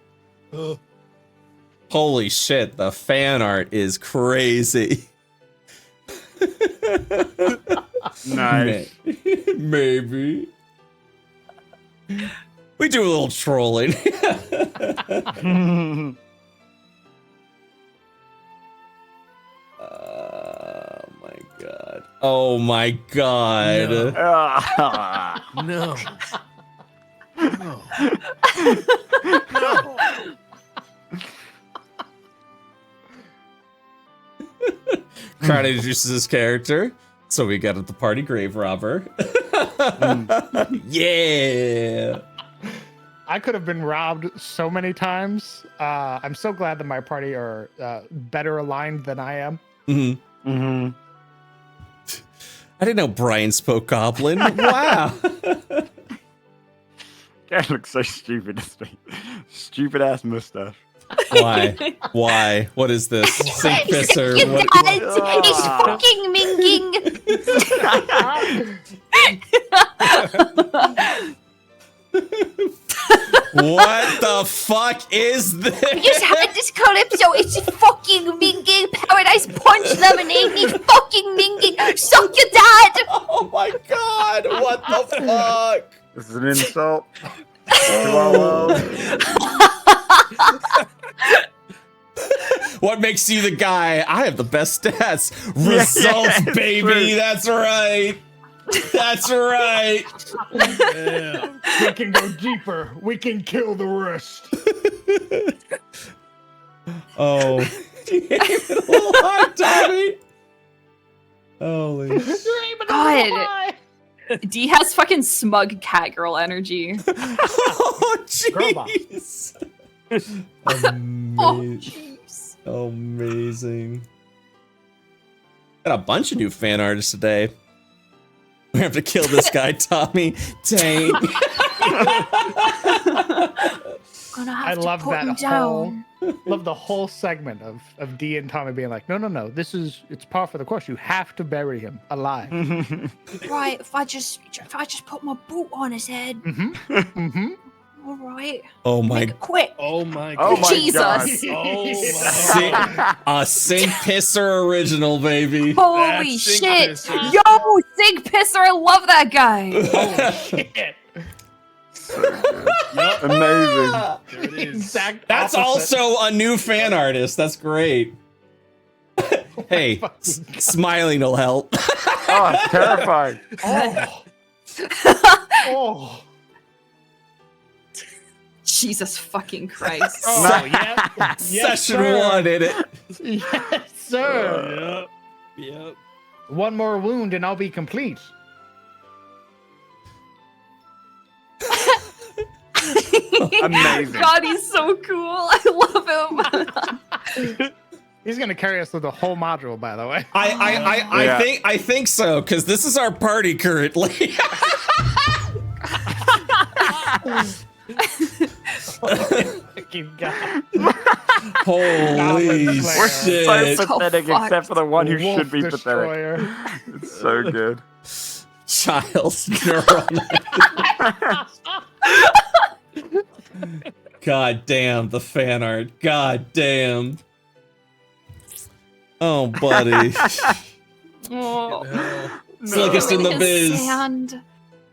Holy shit, the fan art is crazy. Nice. Maybe. We do a little trolling. Oh my god. Oh my god. No. No. Crown introduces his character. So we got at the party grave robber. Yeah. I could have been robbed so many times. I'm so glad that my party are better aligned than I am. Mm-hmm. Mm-hmm. I didn't know Brian spoke Goblin. Wow. Guy looks so stupid. Stupid ass mustache. Why? Why? What is this? Sink pisser? You What? guys, he's fucking minging. What the fuck is this? We just had this calypso. It's fucking minging. Paradise Punch lemonade needs fucking minging. Suck your dad. Oh my god, what the fuck? This is an insult to our world. What makes you the guy? I have the best stats. Results, yeah, baby. true. That's right. That's right. Yeah. We can go deeper. We can kill the rest. Oh. You aim it a little hard, Tommy. Holy shit. God. D has fucking smug cat girl energy. Oh, Girl boss. jeez. Oh, Amazing. jeez. Amazing. Got a bunch of new fan artists today. We have to kill this guy, Tommy. Dang. Gonna have I to love put him that whole, down. love the whole segment of D and Tommy being like, no, it's par for the course. You have to bury him alive. Right, if I just put my boot on his head. Mm-hmm. All right. Oh my. Make it quick. Oh my Oh god. my Jesus. god. Oh Sink Pisser original, baby. Holy That's Sink shit. Pisser. Yo, Sig Pisser, I love that guy. Holy shit. Amazing. There it is. Exact That's opposite. also a new fan artist. That's great. Hey, smiling will help. Oh, it's terrifying. Oh. Oh. Jesus fucking Christ. Oh, yeah. Yes, Session sir. 1 in it. Yes, sir. Yep. One more wound and I'll be complete. Amazing. God, he's so cool. I love him. He's gonna carry us through the whole module, by the way. Yeah. I think so, because this is our party currently. Fucking God. Holy We're shit. So pathetic, fucked. except for the one who Wolf should be pathetic. destroyer. It's so good. Child's neuron. God damn, the fan art. God damn. Oh, buddy. Oh, Slickest in the his biz. sand.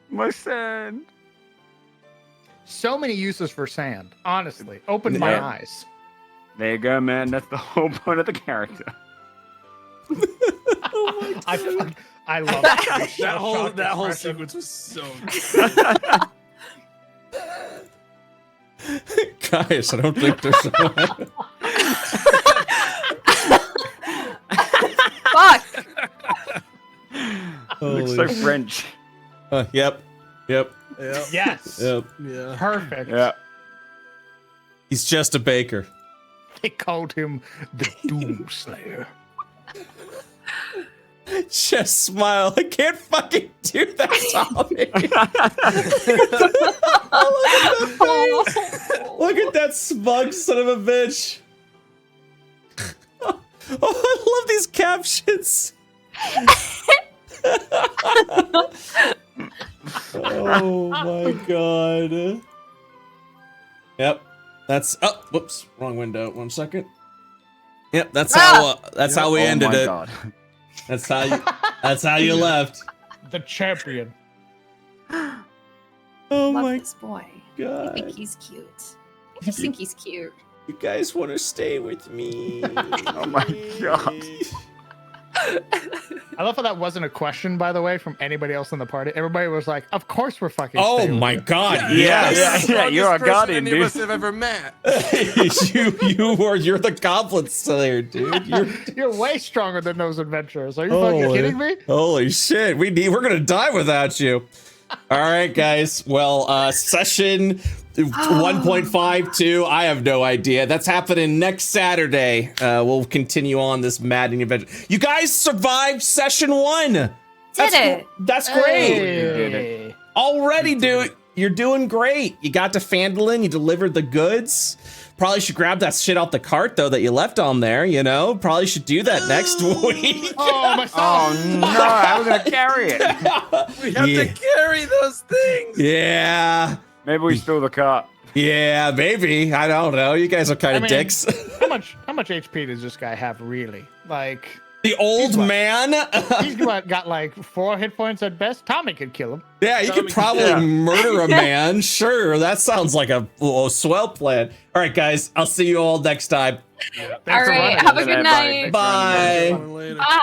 My sand. So many uses for sand. Honestly, opened my Yeah. eyes. There you go, man. That's the whole point of the character. I love that. That whole sequence was so good. Guys, I don't think there's someone. Fuck. Looks so French. Yep. Yep. Yes. Yep. Yeah. Perfect. Yeah. He's just a baker. They called him the Doomslayer. Just smile. I can't fucking do that, Tommy. Look at that smug son of a bitch. Oh, I love these captions. Oh my god. Yep. That's whoops, wrong window. 1 second. Yep, that's how we ended my it. God. That's how you left. The champion. Oh Love my this boy. I god. think he's cute. I just think he's cute. You guys want to stay with me? Oh my god. I love how that wasn't a question, by the way, from anybody else in the party. Everybody was like, "Of course we're fucking." Oh staying my with god, Yeah, yes. yeah, you're a guardian, Any of us dude. have ever met. you're the goblin slayer, dude. you. You're way stronger than those adventurers. Are you Holy- fucking kidding me? Holy shit, we're gonna die without you. All right, guys. Well, session 1.52. I have no idea. That's happening next Saturday. We'll continue on this maddening adventure. You guys survived session 1. Did it? That's great. Hey. Already, dude. You're doing great. You got to Phandelver. You delivered the goods. Probably should grab that shit off the cart, though, that you left on there, you know? Probably should do that next week. Oh my Oh no, how are we gonna carry it? We have Yeah. to carry those things. Yeah. Maybe we stole the cart. Yeah, maybe. I don't know. You guys are kind of dicks. How much HP does this guy have really? Like The old man? he's got like 4 hit points at best. Tommy could kill him. Yeah, you could probably murder a man. Sure, that sounds like a swell plan. All right, guys, I'll see you all next time. All right, have a good night. Bye. Later. Bye.